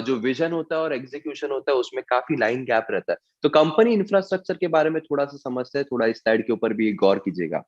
जो विजन होता है और एग्जीक्यूशन होता है उसमें काफी लाइन गैप रहता है। तो कंपनी इंफ्रास्ट्रक्चर के बारे में थोड़ा सा समझते हैं, थोड़ा इस स्लाइड के ऊपर भी गौर कीजिएगा।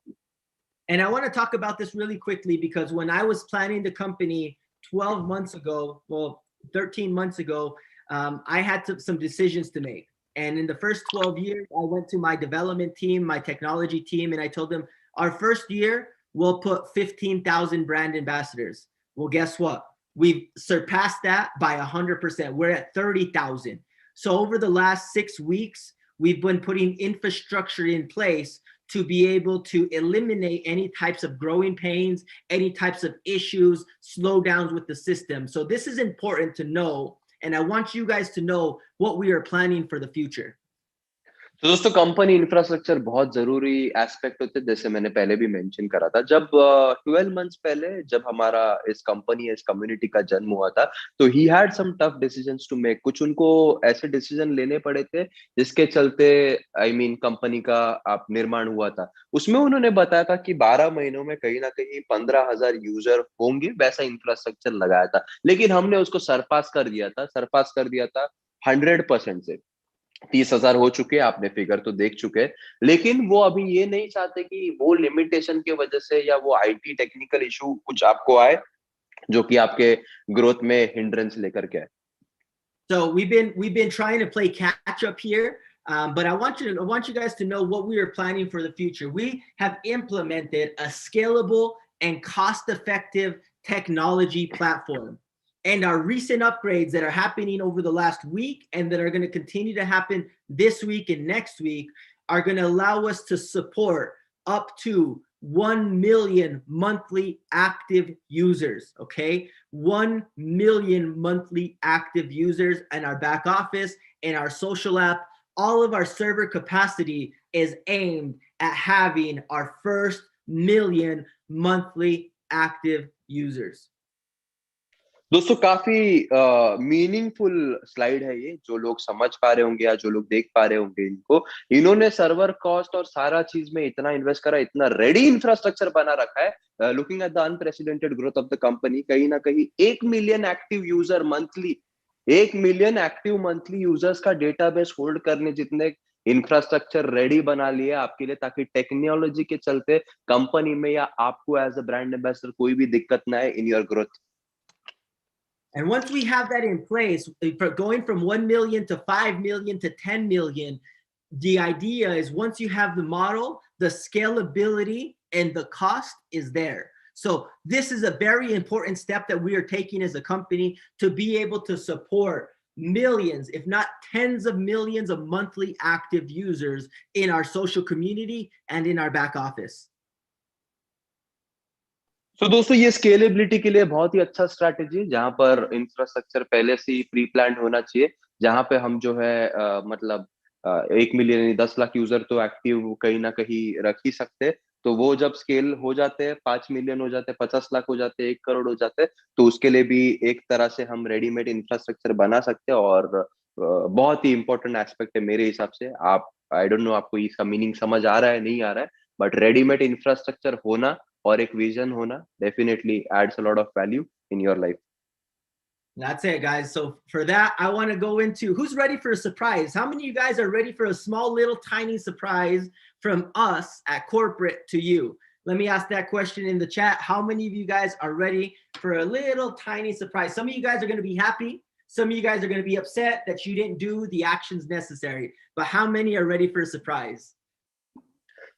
And I want to talk about this really quickly because when I was planning the company 12 months ago, well, 13 months ago, I had some decisions to make. And in the first 12 years, I went to my development team, my technology team, and I told them, our first year, we'll put 15,000 brand ambassadors. Well, guess what? We've surpassed that by 100%. We're at 30,000. So over the last 6 weeks, we've been putting infrastructure in place to be able to eliminate any types of growing pains, any types of issues, slowdowns with the system. So this is important to know, and I want you guys to know what we are planning for the future. तो दोस्तों कंपनी इंफ्रास्ट्रक्चर बहुत जरूरी एस्पेक्ट होते हैं, जैसे मैंने पहले भी मेंशन करा था। जब 12 मंथ्स पहले जब हमारा इस कंपनी इस कम्युनिटी का जन्म हुआ था, तो he had some tough decisions to make. कुछ उनको ऐसे डिसीजन लेने पड़े थे जिसके चलते कंपनी का आप निर्माण हुआ था। उसमें उन्होंने बताया था कि 12 महीनों में कहीं ना कहीं 15,000 यूजर होंगे, वैसा इंफ्रास्ट्रक्चर लगाया था। लेकिन हमने उसको सरपास कर दिया था 100% से। 30,000 हो चुके हैं, आपने फिगर तो देख चुके हैं। लेकिन वो अभी ये नहीं चाहते कि वो लिमिटेशन की वजह से या वो आईटी टेक्निकल इशू कुछ आपको आए जो कि आपके ग्रोथ में हिंड्रेंस लेकर के आए। So we've been trying to play catch up here, but I want you guys to know what we are planning for the future. We have implemented a scalable and cost-effective technology platform, and our recent upgrades that are happening over the last week and that are going to continue to happen this week and next week are going to allow us to support up to 1 million monthly active users. Okay, 1 million monthly active users in our back office, in our social app. All of our server capacity is aimed at having our first 1 million monthly active users. दोस्तों काफी मीनिंगफुल स्लाइड है ये, जो लोग समझ पा रहे होंगे या जो लोग देख पा रहे होंगे इनको। इन्होंने सर्वर कॉस्ट और सारा चीज में इतना इन्वेस्ट करा, इतना रेडी इंफ्रास्ट्रक्चर बना रखा है। Looking at the unprecedented growth of the company, कहीं ना कहीं 1 million active user monthly, 1 million active monthly users का डेटाबेस होल्ड करने जितने इंफ्रास्ट्रक्चर रेडी बना लिया आपके लिए, ताकि टेक्नोलॉजी के चलते कंपनी में या आपको एज अ ब्रांड एम्बेसडर कोई भी दिक्कत ना आए in your growth. And once we have that in place, going from 1 million to 5 million to 10 million, the idea is once you have the model, the scalability and the cost is there. So this is a very important step that we are taking as a company to be able to support millions, if not tens of millions of monthly active users in our social community and in our back office. तो दोस्तों ये स्केलेबिलिटी के लिए बहुत ही अच्छा स्ट्रैटेजी है, जहां पर इंफ्रास्ट्रक्चर पहले से ही प्री प्लान होना चाहिए, जहां पे हम जो है मतलब 1 मिलियन यानी 10 लाख यूजर तो एक्टिव कहीं ना कहीं रख ही सकते हैं। तो वो जब स्केल हो जाते हैं, 5 मिलियन हो जाते हैं, 50 लाख हो जाते हैं, 1 करोड़ हो जाते हैं, तो उसके लिए भी एक तरह से हम रेडीमेड इंफ्रास्ट्रक्चर बना सकते हैं। और बहुत ही इंपॉर्टेंट एस्पेक्ट है मेरे हिसाब से। आप, आई डोंट नो आपको इसका मीनिंग समझ आ रहा है नहीं आ रहा है, बट रेडीमेड इंफ्रास्ट्रक्चर होना और एक विजन होना definitely adds a lot of value in your life. That's it, guys. So for that, I want to go into who's ready for a surprise. How many of you guys are ready for a small, little, tiny surprise from us at corporate to you? Let me ask that question in the chat. How many of you guys are ready for a little, tiny surprise? Some of you guys are going to be happy. Some of you guys are going to be upset that you didn't do the actions necessary. But how many are ready for a surprise?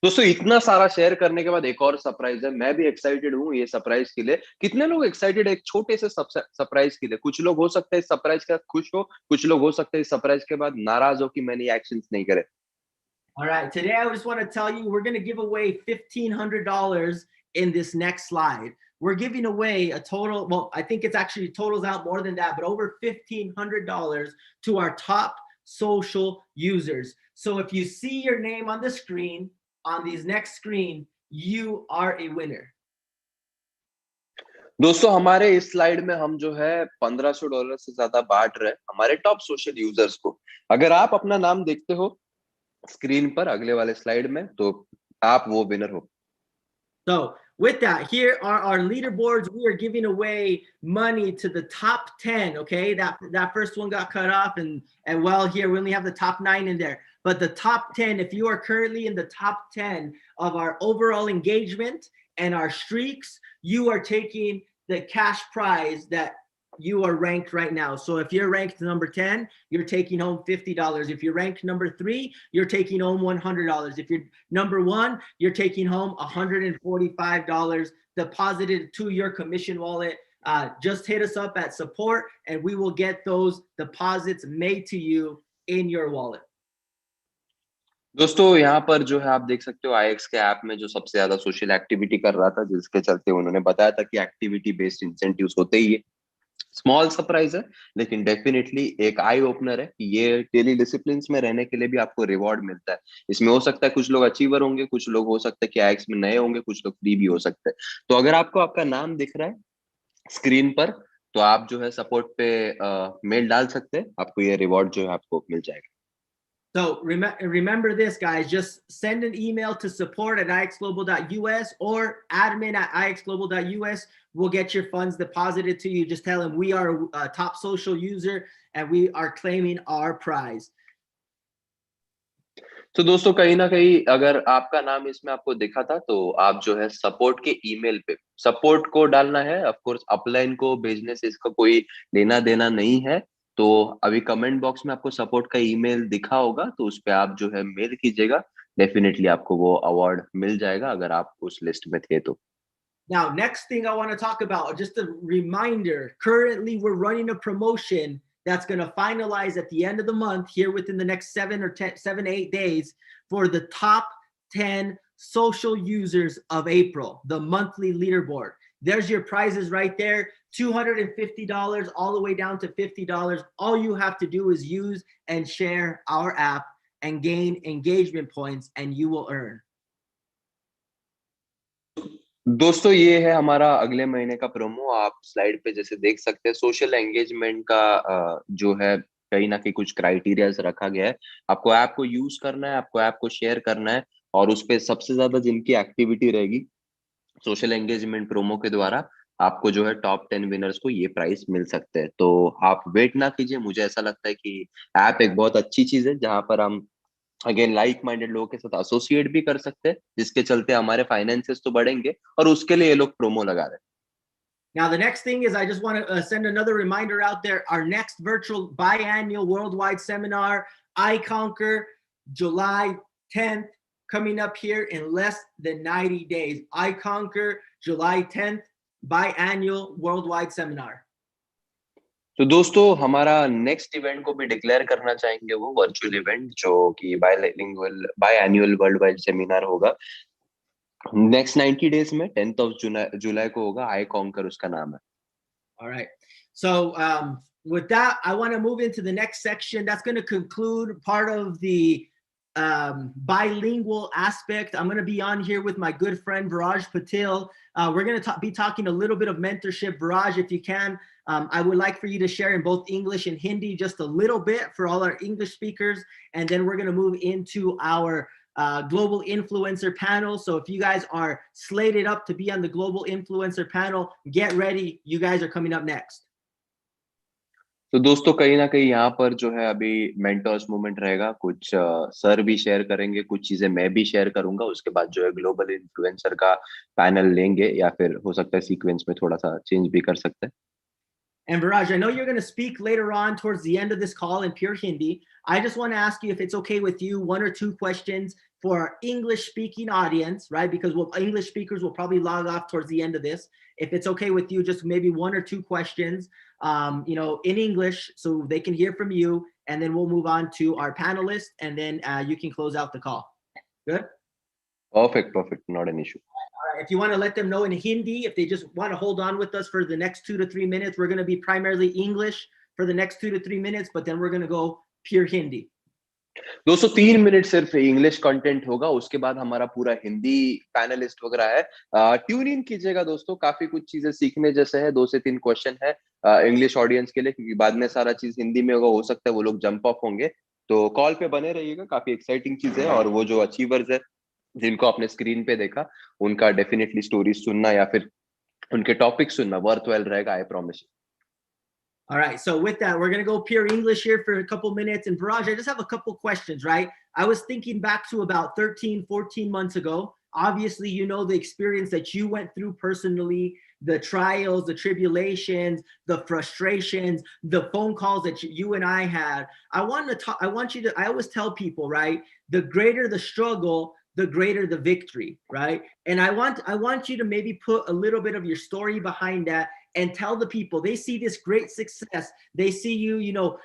दोस्तों इतना सारा शेयर करने के बाद एक और सरप्राइज है। मैं भी एक्साइटेड हूँ ये सरप्राइज के लिए। कितने लोग एक्साइटेड है एक छोटे से सरप्राइज के लिए? कुछ लोग हो सकते हैं सरप्राइज के बाद खुश हो, कुछ लोग हो सकते हैं सरप्राइज के बाद नाराज हो कि मैंने एक्शंस नहीं करे। All right, today I just want to tell you we're going to give away $1,500 in this next slide. We're giving away a total, well, I think it's actually totals out more than that, but over $1,500 to our top social users. So if you see your name on the screen, on these next screen, you are a winner. दोस्तों हमारे इस स्लाइड में हम जो है $1500 से ज्यादा बांट रहे हैं हमारे टॉप सोशल यूजर्स को। अगर आप अपना नाम देखते हो स्क्रीन पर अगले वाले स्लाइड में, तो आप वो विनर हो। So with that, here are our leaderboards. We are giving away money to the top 10. Okay, that first one got cut off, and well, here we only have the top 9 in there. But the top 10, if you are currently in the top 10 of our overall engagement and our streaks, you are taking the cash prize that you are ranked right now. So if you're ranked number 10, you're taking home $50. If you're ranked number 3, you're taking home $100. If you're number 1, you're taking home $145 deposited to your commission wallet. Just hit us up at support and we will get those deposits made to you in your wallet. दोस्तों यहाँ पर जो है आप देख सकते हो आईएक्स के ऐप में जो सबसे ज्यादा सोशल एक्टिविटी कर रहा था, जिसके चलते उन्होंने बताया था कि एक्टिविटी बेस्ड इंसेंटिव्स होते ही है। स्मॉल सरप्राइज है लेकिन डेफिनेटली एक आई ओपनर है कि ये डेली डिसिप्लिन में रहने के लिए भी आपको रिवॉर्ड मिलता है। इसमें हो सकता है कुछ लोग अचीवर होंगे, कुछ लोग हो सकता है कि आईएक्स में नए होंगे, कुछ लोग फ्री भी हो सकते हैं। तो अगर आपको आपका नाम दिख रहा है स्क्रीन पर, तो आप जो है सपोर्ट पे मेल डाल सकते हैं, आपको ये रिवॉर्ड जो है आपको मिल जाएगा। So remember this, guys. Just send an email to support@ixglobal.us or admin@ixglobal.us. We'll get your funds deposited to you. Just tell them we are a top social user and we are claiming our prize. तो दोस्तों कहीं ना कहीं अगर आपका नाम इसमें आपको दिखा था, तो आप जो है सपोर्ट के ईमेल पे सपोर्ट को डालना है। ऑफ कोर्स अपलाइन को भेजने से इसका कोई लेना देना नहीं है। तो अभी कमेंट बॉक्स में आपको सपोर्ट का ईमेल दिखा होगा, तो उस पे आप जो है मेल कीजिएगा। डेफिनेटली आपको वो अवार्ड मिल जाएगा अगर आप उस लिस्ट में थे तो। Now, next thing I want to talk about, just a reminder, currently we're running a promotion that's going to finalize at the end of the month here within the next 7 to 8 days for the top 10 social users of April, the monthly leaderboard. There's your prizes right there, $250 all the way down to $50. All you have to do is use and share our app and gain engagement points and you will earn. दोस्तों ये है हमारा अगले महीने का प्रोमो। आप स्लाइड पे जैसे देख सकते हैं सोशल एंगेजमेंट का जो है कहीं ना कहीं कुछ क्राइटेरियाज रखा गया है। आपको ऐप को यूज करना है, आपको ऐप को शेयर करना है, और उस पे सबसे ज्यादा जिनकी एक्टिविटी रहेगी सोशल एंगेजमेंट प्रोमो के द्वारा, आपको जो है टॉप 10 विनर्स को ये प्राइस मिल सकते हैं। तो आप वेट ना कीजिए। मुझे ऐसा लगता है कि ऐप एक बहुत अच्छी चीज है जहां पर हम अगेन लाइक माइंडेड लोगों के साथ एसोसिएट भी कर सकते हैं, जिसके चलते हमारे फाइनेंसेस तो बढ़ेंगे, और उसके लिए ये लोग प्रोमो लगा रहे हैं। Now, the next thing is I just want to send another reminder out there. Our next virtual biannual worldwide seminar, iConquer, July 10th, coming up here in less than 90 days. iConquer, July 10th, biannual worldwide seminar. तो दोस्तों हमारा नेक्स्ट इवेंट को भी डिक्लेयर करना चाहेंगे, वो वर्चुअल इवेंट जो कि by annual world wide seminar होगा। नेक्स्ट 90 डेज में 10th of जुलाई को होगा. आई कॉन्कर उसका नाम है. All right. So with that, I want to move into the next section. That's going to conclude part of the bilingual aspect. I'm going to be on here with my good friend Viraj Patil. We're going to be talking a little bit of mentorship. Viraj, if you can, I would like for you to share in both English and Hindi just a little bit for all our English speakers. And then we're going to move into our global influencer panel. So if you guys are slated up to be on the global influencer panel, get ready. You guys are coming up next. तो दोस्तों कहीं ना कहीं यहाँ पर जो है अभी मेंटर्स मूवमेंट रहेगा. कुछ सर भी शेयर करेंगे, कुछ चीजें मैं भी शेयर करूंगा. उसके बाद जो है ग्लोबल इन्फ्लुएंसर का पैनल लेंगे, या फिर हो सकता है सीक्वेंस में थोड़ा सा चेंज भी कर सकते हैं. And Viraj, I know you're going to speak later on towards the end of this call in pure Hindi. I just want to ask you if it's okay with you, 1 or 2 questions for our English speaking audience, right? Because English speakers will probably log off towards the end of this. If it's okay with you, just maybe 1 or 2 questions, in English so they can hear from you. And then we'll move on to our panelists, and then you can close out the call. Good? Perfect. Not an issue. If you want to let them know in Hindi, if they just want to hold on with us for the next 2 to 3 minutes, we're going to be primarily English for the next 2 to 3 minutes, but then we're going to go pure Hindi. दोस्तों 3 मिनट सिर्फ इंग्लिश कंटेंट होगा, उसके बाद हमारा पूरा हिंदी पैनलिस्ट वगैरह है. ट्यून इन कीजिएगा दोस्तों, काफी कुछ चीजें सीखने जैसे है. 2 से 3 क्वेश्चन है इंग्लिश ऑडियंस के लिए, क्योंकि बाद में सारा चीज हिंदी में होगा. हो सकता है वो लोग जंप ऑफ होंगे, तो कॉल पे बने रहिएगा. काफी एक्साइटिंग चीज है. और वो जो अचीवर्स है जिनको आपने स्क्रीन पे देखा, उनका डेफिनेटली स्टोरीज सुनना या फिर उनके टॉपिक सुनना वर्थवेल रहेगा, I promise. All right. So with that, we're going to go pure English here for a couple minutes. And Viraj, I just have a couple questions, right? I was thinking back to about 13, 14 months ago. Obviously, you know the experience that you went through personally, the trials, the tribulations, the frustrations, the phone calls that you and I had. I always tell people, right? The greater the struggle, the greater the victory, right? And I want you to maybe put a little bit of your story behind that and tell the people. They see this great success. They see you,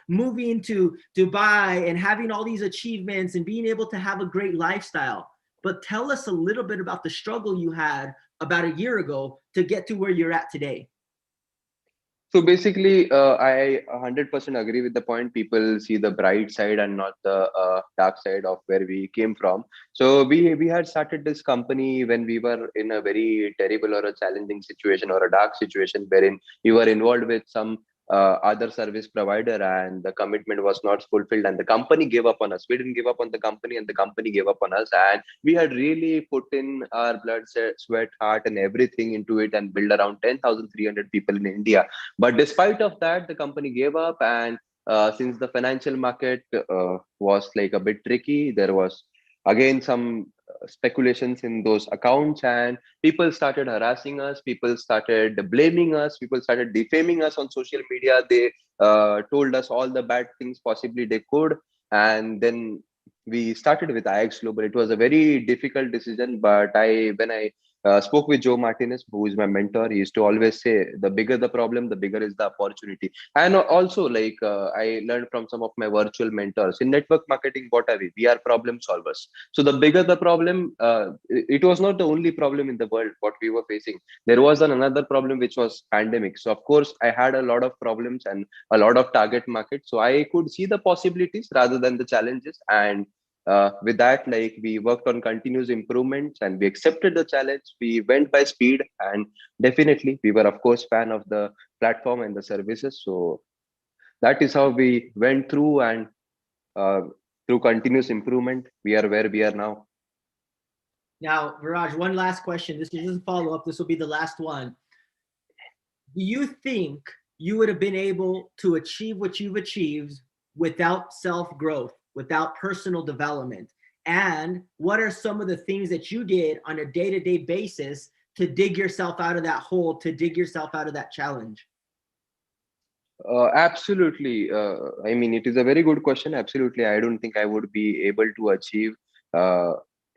moving to Dubai and having all these achievements and being able to have a great lifestyle. But tell us a little bit about the struggle you had about a year ago to get to where you're at today. So basically, I 100% agree with the point. People see the bright side and not the dark side of where we came from. So we had started this company when we were in a very terrible or a challenging situation or a dark situation, wherein we were involved with some other service provider, and the commitment was not fulfilled, and the company gave up on us. We didn't give up on the company, and the company gave up on us. And we had really put in our blood, sweat, heart, and everything into it, and build around 10,300 people in India. But despite of that, the company gave up. And since the financial market was like a bit tricky, there was again some speculations in those accounts, and people started harassing us, people started blaming us, people started defaming us on social media. They told us all the bad things possibly they could. And then we started with IX Global. It was a very difficult decision, but when I spoke with Joe Martinez, who is my mentor, he used to always say, the bigger the problem, the bigger is the opportunity. And also, like, I learned from some of my virtual mentors in network marketing. What are we? We are problem solvers. So the bigger the problem, it was not the only problem in the world what we were facing. There was another problem, which was pandemic. So of course, I had a lot of problems and a lot of target market. So I could see the possibilities rather than the challenges. And with that, like, we worked on continuous improvements, and we accepted the challenge. We went by speed, and definitely we were of course fan of the platform and the services. So that is how we went through, and through continuous improvement, we are where we are now. Now, Viraj, one last question. This is just a follow-up. This will be the last one. Do you think you would have been able to achieve what you've achieved without self-growth, without personal development? And what are some of the things that you did on a day-to-day basis to dig yourself out of that hole, to dig yourself out of that challenge? Absolutely. I mean, it is a very good question. Absolutely. I don't think I would be able to achieve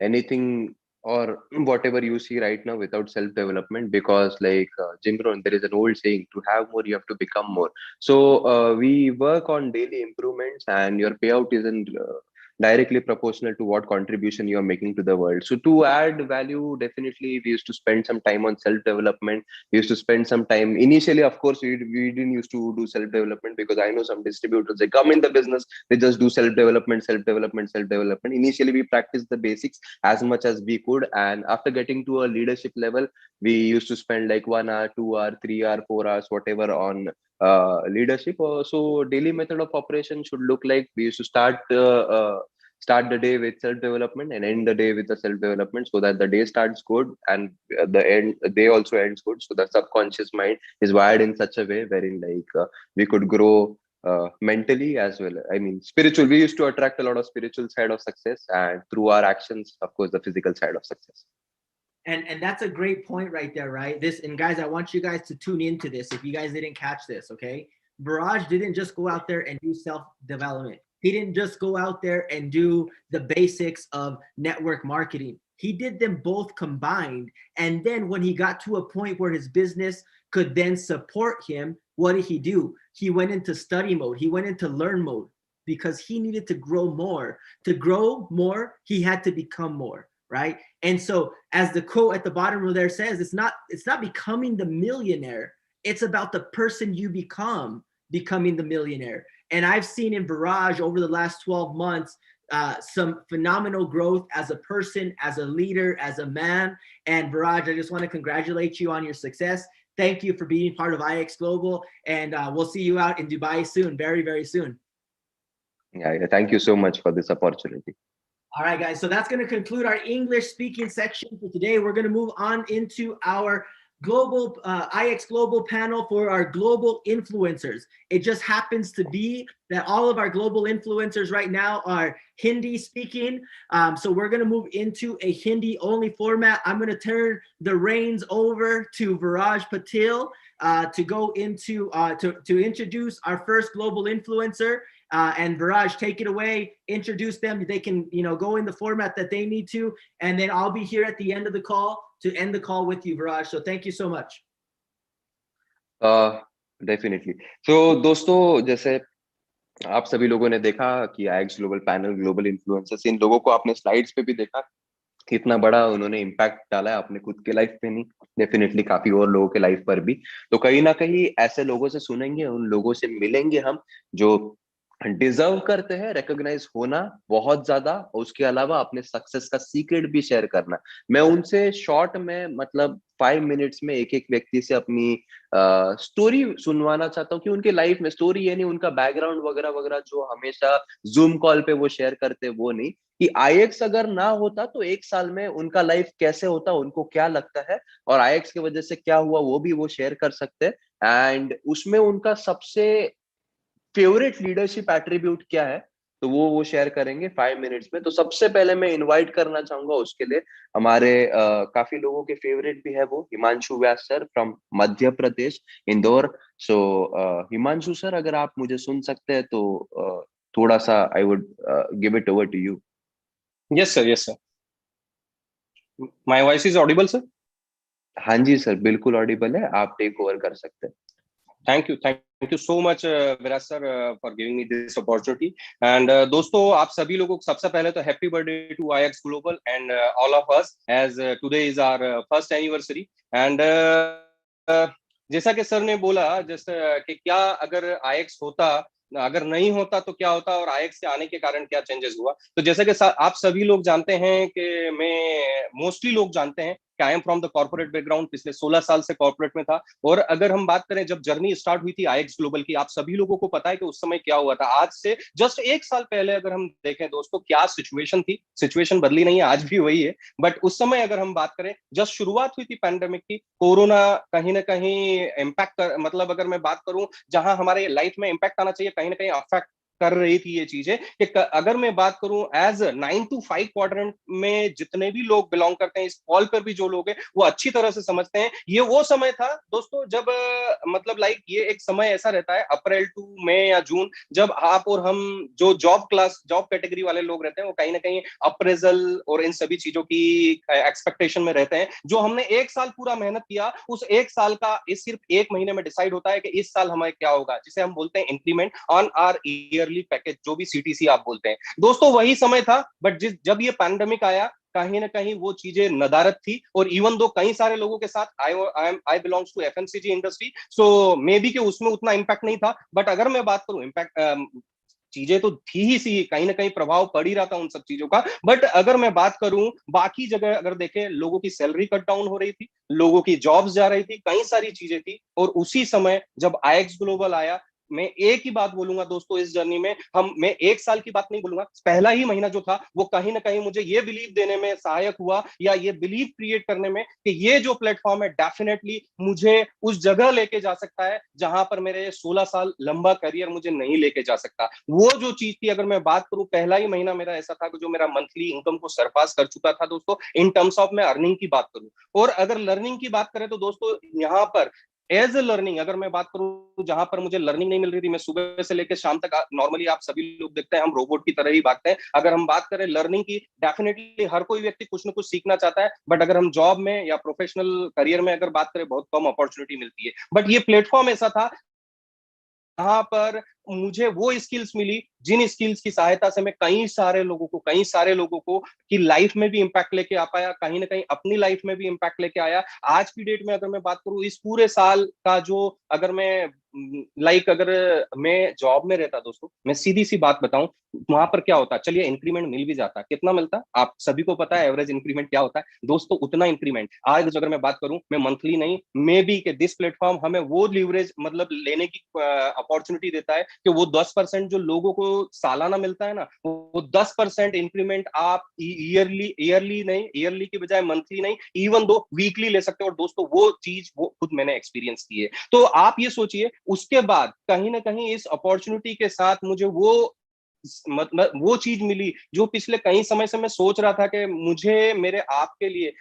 anything or whatever you see right now without self-development, because like Jim Rohn, there is an old saying, to have more, you have to become more. So we work on daily improvements, and your payout isn't directly proportional to what contribution you are making to the world. So to add value, definitely we used to spend some time on self development. We used to spend some time initially, of course, we didn't used to do self development, because I know some distributors, they come in the business, they just do self development, self development, self development. Initially we practiced the basics as much as we could, and after getting to a leadership level, we used to spend like 1 hour, 2 hour, 3 hour, 4 hours, whatever, on leadership. So daily method of operation should look like, we used to start the day with self development and end the day with the self development, so that the day starts good and the day also ends good. So the subconscious mind is wired in such a way wherein we could grow mentally as well. I mean, spiritual. We used to attract a lot of spiritual side of success, and through our actions, of course, the physical side of success. And that's a great point right there, right? This, and guys, I want you guys to tune into this if you guys didn't catch this, okay? Viraj didn't just go out there and do self-development. He didn't just go out there and do the basics of network marketing. He did them both combined. And then when he got to a point where his business could then support him, what did he do? He went into study mode. He went into learn mode, because he needed to grow more. To grow more, he had to become more. Right. And so, as the quote at the bottom of there says, it's not becoming the millionaire. It's about the person you becoming the millionaire. And I've seen in Viraj over the last 12 months, some phenomenal growth as a person, as a leader, as a man. And Viraj, I just want to congratulate you on your success. Thank you for being part of IX Global. And we'll see you out in Dubai soon, very, very soon. Yeah, thank you so much for this opportunity. All right, guys. So that's going to conclude our English speaking section for today. We're going to move on into our global IX Global panel for our global influencers. It just happens to be that all of our global influencers right now are Hindi speaking. So we're going to move into a Hindi only format. I'm going to turn the reins over to Viraj Patil to go into to introduce our first global influencer. And Viraj, take it away, introduce them. They can, go in the format that they need to, and then I'll be here at the end of the call to end the call with you, Viraj. So thank you so much. Definitely. So दोस्तों, जैसे आप सभी लोगों ने देखा कि आईएक्स ग्लोबल पैनल ग्लोबल इन्फ्लुएंसर्स, इन लोगों को आपने स्लाइड्स पे भी देखा कितना बड़ा उन्होंने इम्पैक्ट डाला है अपने खुद के लाइफ पे नहीं, डेफिनेटली काफी और लोगों के लाइफ पर भी. तो कहीं ना कहीं ऐसे लोगों से सुनेंगे, उन लोगों से मिलेंगे हम जो डिजर्व करते हैं रिकॉग्नाइज होना बहुत ज्यादा, और उसके अलावा अपने सक्सेस का सीक्रेट भी शेयर करना. मैं उनसे शॉर्ट में, मतलब 5 मिनट्स में एक व्यक्ति से अपनी स्टोरी सुनवाना चाहता हूँ कि उनके लाइफ में स्टोरी, यानी उनका बैकग्राउंड वगैरह वगैरह जो हमेशा जूम कॉल पे वो शेयर करते, वो नहीं, कि आईएक्स अगर ना होता तो 1 साल में उनका लाइफ कैसे होता, उनको क्या लगता है, और आईएक्स की वजह से क्या हुआ, वो भी वो शेयर कर सकते हैं. एंड उसमें उनका सबसे फेवरेट लीडरशिप एट्रीब्यूट क्या है, तो वो शेयर करेंगे 5 मिनट्स में. तो सबसे पहले मैं इनवाइट करना चाहूंगा उसके लिए हमारे काफी लोगों के फेवरेट भी है वो Himanshu Vyas sir from Madhya Pradesh, Indore. So Himanshu sir, अगर आप मुझे सुन सकते हैं तो थोड़ा सा I would give it over to you. Yes sir. My voice is audible sir? हाँ जी सर, बिल्कुल ऑडिबल है, आप टेक ओवर कर सकते हैं. Thank you so much, Viraj sir, for giving me this opportunity. And दोस्तों, आप सभी लोगों को सबसे पहले तो happy birthday to IX Global and all of us, as today is our first anniversary. And जैसा कि सर ने बोला, जैसे कि क्या अगर IX होता, अगर नहीं होता तो क्या होता, और IX के आने के कारण क्या चेंजेस हुआ. तो जैसे कि आप सभी लोग जानते हैं कि मोस्टली लोग जानते हैं कि I am from the corporate background, पिछले 16 साल से कॉर्पोरेट में था. और अगर हम बात करें जब जर्नी स्टार्ट हुई थी आईएक्स ग्लोबल की, आप सभी लोगों को पता है कि उस समय क्या हुआ था. आज से जस्ट 1 साल पहले अगर हम देखें दोस्तों, क्या सिचुएशन थी. सिचुएशन बदली नहीं है, आज भी वही है. बट उस समय अगर हम बात करें, जस्ट शुरुआत हुई थी पैंडेमिक की, कोरोना कहीं ना कहीं इम्पैक्ट मतलब अगर मैं बात करूं, जहां हमारे लाइफ में इम्पैक्ट आना चाहिए, कहीं ना कहीं अफेक्ट कर रही थी ये चीजें. कि अगर मैं बात करूं एज 9 to 5 क्वाड्रेंट में जितने भी लोग बिलोंग करते हैं, इस कॉल पर भी जो लोग हैं वो अच्छी तरह से समझते हैं. ये वो समय था दोस्तों जब मतलब लाइक ये एक समय ऐसा रहता है अप्रैल टू मई या जून, जब आप और हम जो जॉब कैटेगरी वाले लोग रहते हैं, वो कहीं ना कहीं अप्रेजल और इन सभी चीजों की एक्सपेक्टेशन में रहते हैं. जो हमने 1 साल पूरा मेहनत किया, उस 1 साल का इस सिर्फ 1 महीने में डिसाइड होता है कि इस साल हमें क्या होगा, जिसे हम बोलते हैं increment on our year yearly package, जो भी CTC आप बोलते हैं दोस्तों, वही समय था। बट जब ये पैंडेमिक आया, कहीं ना कहीं वो चीजें नदारत थी। और इवन दो कई सारे लोगों के साथ, I belongs to FMCG industry, so maybe कि उसमें उतना इम्पैक्ट नहीं था। बट अगर मैं बात करूं इम्पैक्ट, चीजें तो थी ही सी, कहीं ना कहीं प्रभाव पड़ ही रहा था उन सब चीजों का। बट अगर मैं बात करूं बाकी जगह, अगर देखें, लोगों की सैलरी कट डाउन हो रही थी, लोगों की जॉब्स जा रही थी, कई सारी चीजें थी। और उसी समय जब IX ग्लोबल आया, मैं एक ही बात बोलूंगा दोस्तों, इस जर्नी में मैं एक साल की बात नहीं बोलूंगा, पहला ही महीना जो था वो कहीं ना कहीं मुझे ये बिलीव देने में सहायक हुआ, या ये बिलीव क्रिएट करने में, कि ये जो प्लेटफॉर्म है डेफिनेटली मुझे उस जगह लेके जा सकता है जहां पर मेरे 16 साल लंबा करियर मुझे नहीं लेके जा सकता। वो जो चीज थी, अगर मैं बात करूं, पहला ही महीना मेरा ऐसा था कि जो मेरा मंथली इनकम को सरपास कर चुका था दोस्तों, इन टर्म्स ऑफ मैं अर्निंग की बात करूं। और अगर लर्निंग की बात करें तो दोस्तों, यहाँ पर एज ए लर्निंग अगर मैं बात करूं, जहां पर मुझे लर्निंग नहीं मिल रही थी, मैं सुबह से लेकर शाम तक, नॉर्मली आप सभी लोग देखते हैं हम रोबोट की तरह ही भागते हैं। अगर हम बात करें लर्निंग की, डेफिनेटली हर कोई व्यक्ति कुछ ना कुछ सीखना चाहता है। बट अगर हम जॉब में या प्रोफेशनल करियर में अगर बात करें, बहुत कम अपॉर्चुनिटी मिलती है। बट ये प्लेटफॉर्म ऐसा था जहां पर मुझे वो स्किल्स मिली, जिन स्किल्स की सहायता से मैं कई सारे लोगों को की लाइफ में भी इंपैक्ट लेके आ पाया, कहीं ना कहीं अपनी लाइफ में भी इंपैक्ट लेके आया। आज की डेट में अगर मैं बात करूं, इस पूरे साल का जो, अगर मैं अगर मैं जॉब में रहता दोस्तों, मैं सीधी सी बात बताऊं, वहां पर क्या होता, चलिए इंक्रीमेंट मिल भी जाता, कितना मिलता आप सभी को पता है, एवरेज इंक्रीमेंट क्या होता है दोस्तों, उतना इंक्रीमेंट। आज अगर मैं बात करूं, मैं मंथली नहीं, मे बी के दिस प्लेटफॉर्म हमें वो लीवरेज मतलब लेने की अपॉर्चुनिटी देता है कि वो 10% जो लोगों को सालाना मिलता है ना, वो 10% इंक्रीमेंट आप ईयरली की बजाय मंथली नहीं, इवन दो वीकली ले सकते हो। और दोस्तों वो चीज वो खुद मैंने एक्सपीरियंस की है। तो आप ये सोचिए, उसके बाद कहीं ना कहीं इस अपॉर्चुनिटी के साथ मुझे मतलब वो चीज मिली जो पिछले कई समय से मैं सोच रहा था कि मुझे मेरे आप के लिए,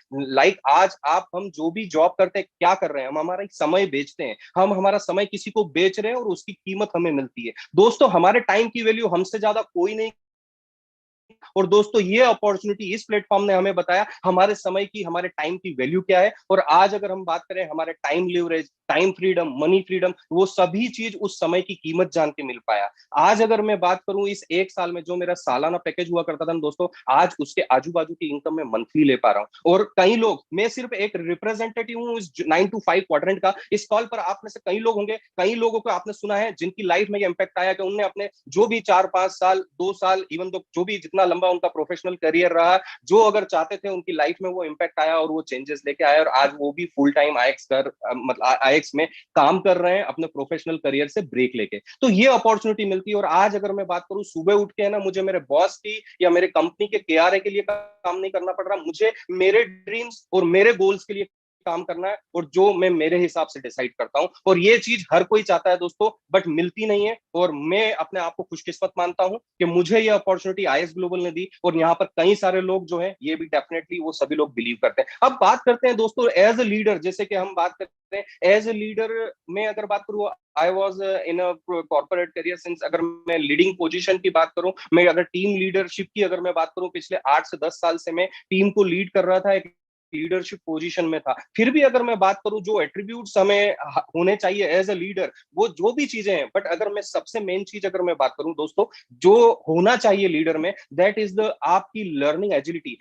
आज हम जो भी जॉब करते हैं, क्या कर रहे हैं, हम हमारा एक समय बेचते हैं, हम हमारा समय किसी को बेच रहे हैं और उसकी कीमत हमें मिलती है। दोस्तों हमारे टाइम की वैल्यू हमसे ज्यादा कोई नहीं। और दोस्तों ये अपॉर्चुनिटी इस प्लेटफॉर्म ने हमें बताया हमारे समय की, हमारे टाइम की वैल्यू क्या है। और आज अगर हम बात करें हमारे time leverage, time freedom, money freedom, वो सभी चीज उस समय की कीमत जान के मिल पाया। आज अगर मैं बात करूं, इस एक साल में जो मेरा सालाना पैकेज हुआ करता था दोस्तों, आज उसके आजू बाजू की इनकम में मंथली ले पा रहा हूं। और कई लोग, मैं सिर्फ एक रिप्रेजेंटेटिव हूं इस 9 to 5 क्वाड्रेंट का। इस कॉल पर आप में से कई लोग होंगे, कई लोगों को आपने सुना है जिनकी लाइफ में ये इंपैक्ट आया कि उनने अपने जो भी 4-5 साल, 2 साल, इवन तो जो भी जितना लंबा उनका प्रोफेशनल करियर रहा, जो अगर चाहते थे उनकी लाइफ में वो इंपैक्ट आया और वो चेंजेस लेके आया। और आज वो भी फुल टाइम IX में काम कर रहे हैं, अपने प्रोफेशनल करियर से ब्रेक लेके। तो ये अपॉर्चुनिटी मिलती है। और आज अगर मैं बात करूं, सुबह उठ के ना मुझे मेरे बॉस की या मेरे कंपनी के KRA के लिए काम नहीं करना पड़ रहा, मुझे मेरे ड्रीम्स और मेरे गोल्स के लिए काम करना है, और जो मैं मेरे हिसाब से डिसाइड करता हूं। और ये चीज हर कोई चाहता है दोस्तों, बट मिलती नहीं है। और मैं अपने आप को खुशकिस्मत मानता हूं कि मुझे ये अपॉर्चुनिटी IX ग्लोबल ने दी। और यहाँ पर कई सारे लोग जो है, ये भी डेफिनेटली वो सभी लोग बिलीव करते हैं। अब बात करते हैं दोस्तों एज ए लीडर, जैसे कि हम बात करते हैं एज ए लीडर में अगर बात करूं, I was in a corporate career since, अगर मैं लीडिंग पोजीशन की बात करूं, मैं अगर टीम लीडरशिप की अगर मैं बात करूं, पिछले 8 से 10 साल से मैं टीम को लीड कर रहा था, एक लीडरशिप पोजीशन में था। फिर भी अगर मैं बात करूं, जो एट्रीब्यूट्स हमें होने चाहिए एज अ लीडर, वो जो भी चीजें हैं, बट अगर मैं सबसे मेन चीज अगर मैं बात करूं दोस्तों, जो होना चाहिए लीडर में, दैट इज द आपकी लर्निंग एजिलिटी।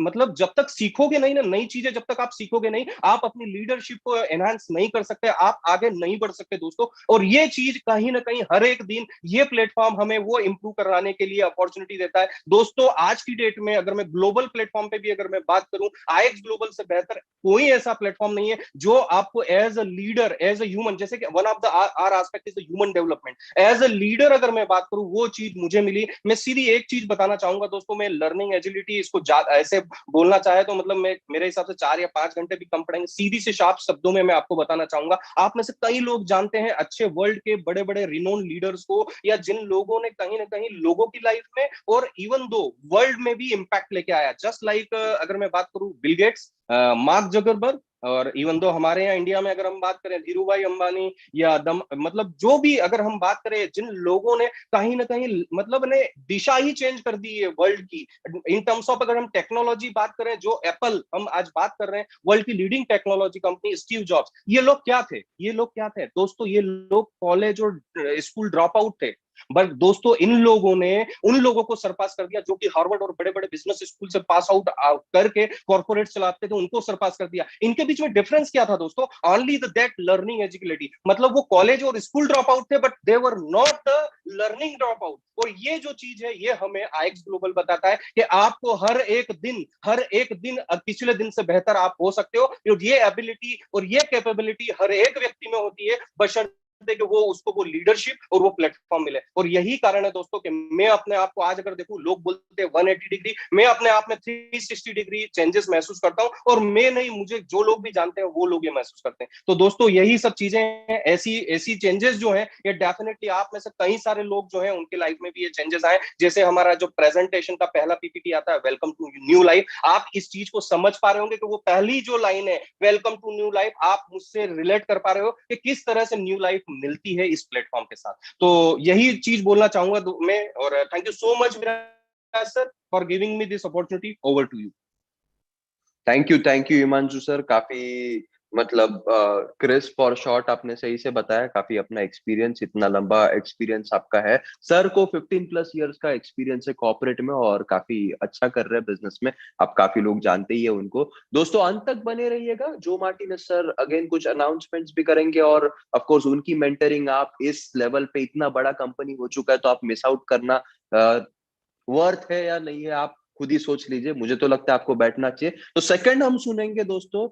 मतलब जब तक सीखोगे नहीं ना नई चीजें, जब तक आप सीखोगे नहीं, आप अपनी लीडरशिप को एनहांस नहीं कर सकते, आप आगे नहीं बढ़ सकते दोस्तों। और ये चीज कहीं ना कहीं हर एक दिन ये प्लेटफॉर्म हमें वो इंप्रूव कराने के लिए अपॉर्चुनिटी देता है दोस्तों। आज की डेट में अगर मैं ग्लोबल प्लेटफॉर्म पे भी अगर मैं बात करूं, IX ग्लोबल से बेहतर कोई ऐसा प्लेटफॉर्म नहीं है जो आपको as a leader, as a human, जैसे कि one of the are aspect is the human development, as a leader अगर मैं बात करूं, वो चीज मुझे मिली। मैं सीधी एक चीज बताना चाहूंगा दोस्तों, मैं लर्निंग एजिलिटी इसको ऐसे बोलना चाहे तो मतलब मैं मेरे हिसाब से 4 या 5 घंटे भी कम पड़ेंगे। सीधी से शार्प शब्दों में मैं आपको बताना चाहूंगा, आप में से कई लोग जानते हैं अच्छे वर्ल्ड के बड़े बड़े रिनोन लीडर्स को, या जिन लोगों ने कहीं ना कहीं लोगों की लाइफ में और इवन दो वर्ल्ड में भी इंपैक्ट लेके आया। जस्ट लाइक अगर मैं बात करूं, बिल गेट्स, मार्क जकरबर्ग, और इवन दो हमारे यहाँ इंडिया में अगर हम बात करें, धीरू भाई अंबानी, या मतलब जो भी अगर हम बात करें, जिन लोगों ने कहीं ना कहीं मतलब ने दिशा ही चेंज कर दी है वर्ल्ड की। इन टर्म्स ऑफ अगर हम टेक्नोलॉजी बात करें, जो एप्पल हम आज बात कर रहे हैं, वर्ल्ड की leading technology company, Steve jobs, ये लोग क्या थे दोस्तों, ये लोग कॉलेज और स्कूल ड्रॉप आउट थे। बट दोस्तों इन लोगों ने उन लोगों को सरपास कर दिया जो कि हार्वर्ड और बड़े बड़े बिजनेस स्कूल से पास आउट करके कॉर्पोरेट चलाते थे, उनको सरपास कर दिया। इनके बीच में डिफरेंस क्या था दोस्तों? ओनली दैट लर्निंग एजिलिटी, मतलब वो कॉलेज और स्कूल ड्रॉप आउट थे but they were not learning drop out. और ये जो चीज है ये हमें आईएक्स ग्लोबल बताता है कि आपको हर एक दिन पिछले दिन से बेहतर आप हो सकते हो। ये एबिलिटी और ये कैपेबिलिटी हर एक व्यक्ति में होती है, बशर्ते कि वो उसको वो लीडरशिप और वो प्लेटफॉर्म मिले। और यही कारण है दोस्तों कि मैं अपने आप को आज अगर देखूं, लोग बोलते हैं 180 डिग्री, मैं अपने आप में 360 डिग्री चेंजेस महसूस करता हूं। और मैं नहीं, मुझे जो लोग भी जानते हैं वो लोग ये महसूस करते हैं। तो दोस्तों यही सब चीजें हैं, ऐसी चेंजेस जो है ये डेफिनेटली आप में से कई सारे लोग जो है उनके लाइफ में भी ये चेंजेस आए। जैसे हमारा जो प्रेजेंटेशन का पहला पीपीटी आता है, वेलकम टू न्यू लाइफ, आप इस चीज को समझ पा रहे होंगे कि वो पहली जो लाइन है वेलकम टू न्यू लाइफ, आप मुझसे रिलेट कर पा रहे हो कि किस तरह से न्यू लाइफ मिलती है इस प्लेटफॉर्म के साथ। तो यही चीज बोलना चाहूंगा मैं। और thank you so much Viraj sir for giving me this opportunity. Over to you. Thank you Himanshu sir, काफी मतलब क्रिस्प और शॉर्ट आपने सही से बताया। काफी अपना एक्सपीरियंस, इतना लंबा एक्सपीरियंस आपका है। सर को 15+ इयर्स का एक्सपीरियंस है कॉर्पोरेट में और काफी अच्छा कर रहे हैं बिजनेस में, आप काफी लोग जानते ही है उनको। दोस्तों अंत तक बने रहिएगा, जो मार्टिनेज सर अगेन कुछ अनाउंसमेंट्स भी करेंगे और ऑफ कोर्स उनकी मेंटरिंग, आप इस लेवल पे इतना बड़ा कंपनी हो चुका है तो आप मिस आउट करना वर्थ है या नहीं है आप खुद ही सोच लीजिए। मुझे तो लगता है आपको बैठना चाहिए। तो सेकंड हम सुनेंगे दोस्तों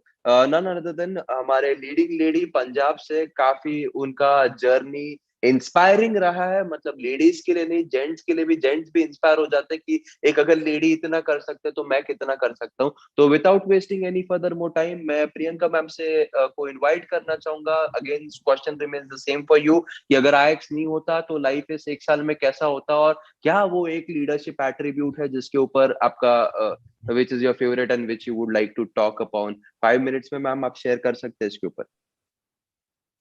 नन अदर देन हमारे लीडिंग लेडी पंजाब से। काफी उनका जर्नी इंस्पायरिंग रहा है, मतलब लेडीज के लिए नहीं, जेंट्स के लिए भी। जेंट्स भी इंस्पायर हो जाते हैं कि एक अगर लेडी इतना कर सकते तो मैं कितना कर सकता हूँ। तो without wasting any further more time, मैं प्रियंका मैम से को इनवाइट करना चाहूंगा। Again question remains the same for you कि अगर आईएक्स नहीं होता तो लाइफ इस 1 साल में कैसा होता, और क्या वो एक लीडरशिप एट्रीब्यूट है जिसके ऊपर आपका which is your favourite and which you would like to talk upon. 5 minutes में मैम आप शेयर कर सकते हैं इसके ऊपर।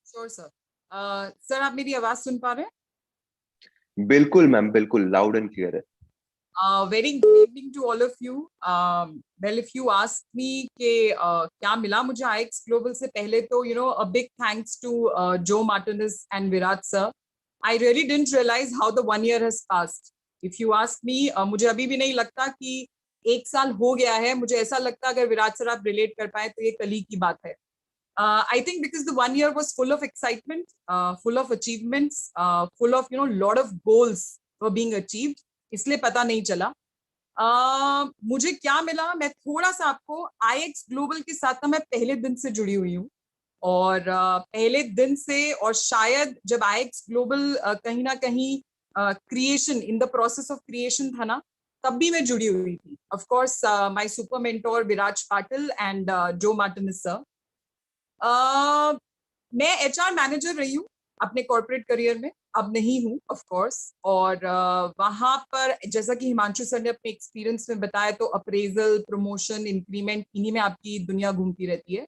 Sure sir. सर आप मेरी आवाज सुन पा रहे हैं? बिल्कुल मैम, बिल्कुल लाउड एंड क्लियर है। Very good evening to all of you. Well if you ask me कि क्या मिला मुझे आईएक्स ग्लोबल से, पहले तो a big thanks to Jo Martinez and Viraj sir. I really didn't realise how the 1 year has passed. If you ask me, मुझे अभी भी नहीं लगता कि 1 साल हो गया है। मुझे ऐसा लगता है अगर विराज सर आप रिलेट कर पाए तो ये कल ही की बात है। I think because the 1 year was full of excitement, full of achievements, full of lot of goals were being achieved. इसलिए पता नहीं चला। मुझे क्या मिला, मैं थोड़ा सा आपको आईएक्स ग्लोबल के साथ ना मैं पहले दिन से जुड़ी हुई हूँ। और पहले दिन से, और शायद जब आईएक्स ग्लोबल कहीं ना कहीं creation, in the process of creation था ना, तब भी मैं जुड़ी हुई थी। Of course my super mentor Viraj Patil and जो मार्टिनेज सर। मैं एचआर मैनेजर रही हूँ अपने कॉर्पोरेट करियर में, अब नहीं हूँ ऑफ कोर्स। और वहां पर जैसा कि हिमांशु सर ने अपने एक्सपीरियंस में बताया, तो अप्रेजल, प्रमोशन, इंक्रीमेंट, इन्हीं में आपकी दुनिया घूमती रहती है।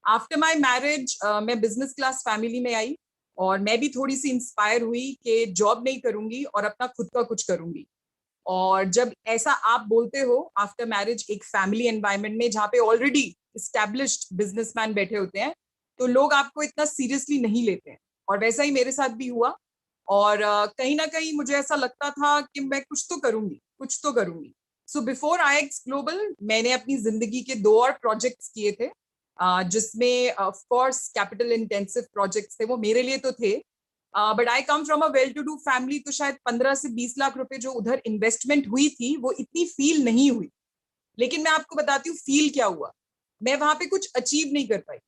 आफ्टर माय मैरिज मैं बिजनेस क्लास फैमिली में आई और मैं भी थोड़ी सी इंस्पायर हुई कि जॉब नहीं करूंगी और अपना खुद का कुछ करूंगी। और जब ऐसा आप बोलते हो आफ्टर मैरिज एक फैमिली एनवायरनमेंट में जहाँ पे ऑलरेडी इस्टेब्लिश्ड बिजनेसमैन बैठे होते हैं, तो लोग आपको इतना सीरियसली नहीं लेते हैं। और वैसा ही मेरे साथ भी हुआ। और कहीं ना कहीं मुझे ऐसा लगता था कि मैं कुछ तो करूंगी, कुछ तो करूंगी। सो बिफोर आईएक्स ग्लोबल मैंने अपनी जिंदगी के 2 और प्रोजेक्ट्स किए थे, जिसमें of course capital intensive projects थे, वो मेरे लिए तो थे। But I come from a well to do family, तो शायद 15 से 20 लाख रुपए जो उधर इन्वेस्टमेंट हुई थी वो इतनी फील नहीं हुई। लेकिन मैं आपको बताती हूँ फील क्या हुआ। मैं वहां पे कुछ अचीव नहीं कर पाई।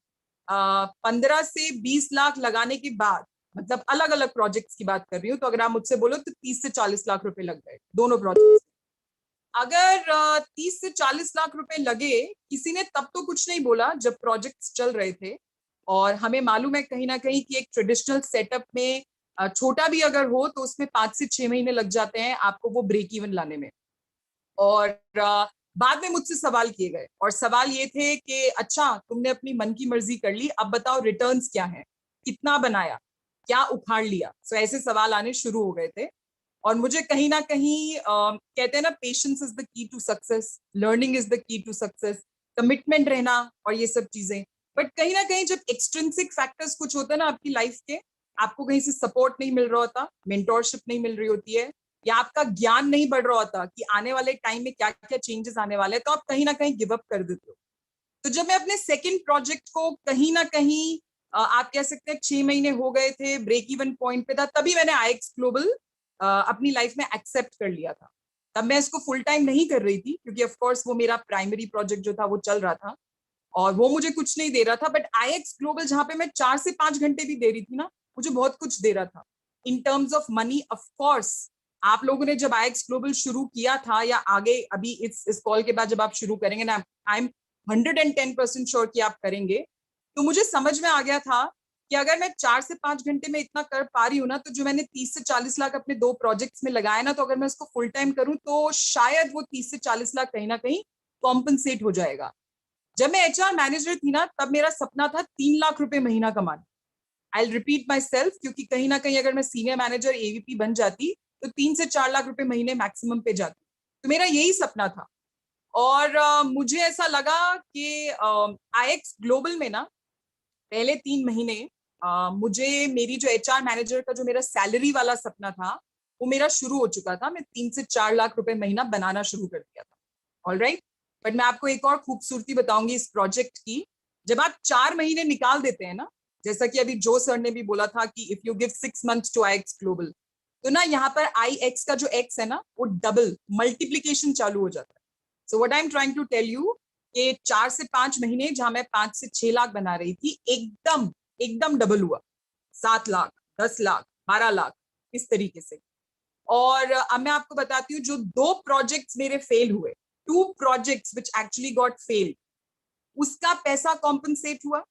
15 से 20 लाख लगाने के बाद, मतलब अलग अलग प्रोजेक्ट्स की बात कर रही हूँ, तो अगर आप मुझसे बोलो तो 30 से 40 लाख रुपए लग गए दोनों प्रोजेक्ट्स। अगर 30 से 40 लाख रुपए लगे, किसी ने तब तो कुछ नहीं बोला जब प्रोजेक्ट्स चल रहे थे। और हमें मालूम है कहीं ना कहीं कि एक ट्रेडिशनल सेटअप में छोटा भी अगर हो तो उसमें 5 से 6 महीने लग जाते हैं आपको वो ब्रेक इवन लाने में। और बाद में मुझसे सवाल किए गए, और सवाल ये थे कि अच्छा तुमने अपनी मन की मर्जी कर ली, अब बताओ रिटर्न्स क्या हैं, कितना बनाया, क्या उखाड़ लिया। सो ऐसे सवाल आने शुरू हो गए थे। और मुझे कहीं ना कहीं कहते हैं ना, patience is the key to success, learning is the key to success, commitment रहना और ये सब चीजें। बट कहीं ना कहीं जब एक्सट्रिंसिक फैक्टर्स कुछ होते हैं ना आपकी लाइफ के, आपको कहीं से सपोर्ट नहीं मिल रहा होता, मेंटोरशिप नहीं मिल रही होती है, या आपका ज्ञान नहीं बढ़ रहा होता कि आने वाले टाइम में क्या क्या चेंजेस आने वाले हैं, तो आप कहीं ना कहीं गिव अप कर देते हो। तो जब मैं अपने सेकंड प्रोजेक्ट को कहीं ना कहीं आप कह सकते हैं 6 महीने हो गए थे, ब्रेक इवन पॉइंट पे था, तभी मैंने IX ग्लोबल अपनी लाइफ में एक्सेप्ट कर लिया था। तब मैं इसको फुल टाइम नहीं कर रही थी, क्योंकि ऑफ कोर्स वो मेरा प्राइमरी प्रोजेक्ट जो था वो चल रहा था और वो मुझे कुछ नहीं दे रहा था। बट IX ग्लोबल जहां पे मैं 4 से 5 घंटे भी दे रही थी ना, मुझे बहुत कुछ दे रहा था in terms of money. Of course आप लोगों ने जब IX ग्लोबल शुरू किया था, या आगे अभी इस कॉल के बाद जब आप शुरू करेंगे ना, आई एम 110% श्योर कि आप करेंगे, तो मुझे समझ में आ गया था कि अगर मैं 4 से 5 घंटे में इतना कर पा रही हूँ ना, तो जो मैंने 30 से 40 लाख अपने 2 प्रोजेक्ट्स में लगाए ना, तो अगर मैं इसको फुल टाइम करूं तो शायद वो 30 से 40 लाख कहीं ना कहीं कॉम्पनसेट हो जाएगा। जब मैं HR मैनेजर थी ना, तब मेरा सपना था 3 लाख रुपए महीना कमाना। आई रिपीट माई सेल्फ, क्योंकि कहीं ना कहीं अगर मैं सीनियर मैनेजर AVP बन जाती तो 3 से 4 लाख रुपए महीने मैक्सिमम पे जाती। तो मेरा यही सपना था। और मुझे ऐसा लगा कि IX ग्लोबल में ना पहले 3 महीने मुझे मेरी जो HR मैनेजर का जो मेरा सैलरी वाला सपना था वो मेरा शुरू हो चुका था। मैं 3 से 4 लाख रुपए महीना बनाना शुरू कर दिया था। ऑलराइट, बट मैं आपको एक और खूबसूरती बताऊंगी इस प्रोजेक्ट की। जब आप 4 महीने निकाल देते हैं ना, जैसा कि अभी जो सर ने भी बोला था कि if you give 6 months to IX global, तो ना यहाँ पर IX का जो X है ना, वो डबल मल्टीप्लीकेशन चालू हो जाता है। So what I am trying to tell you कि 4 से 5 महीने जहां मैं 5 से 6 लाख बना रही थी, एकदम एकदम डबल हुआ। 7 लाख, 10 लाख, 12 लाख, इस तरीके से। और अब मैं आपको बताती हूँ, जो 2 प्रोजेक्ट्स मेरे फेल हुए, 2 projects which actually got fail, उसका पैसा कॉम्पनसेट हुआ।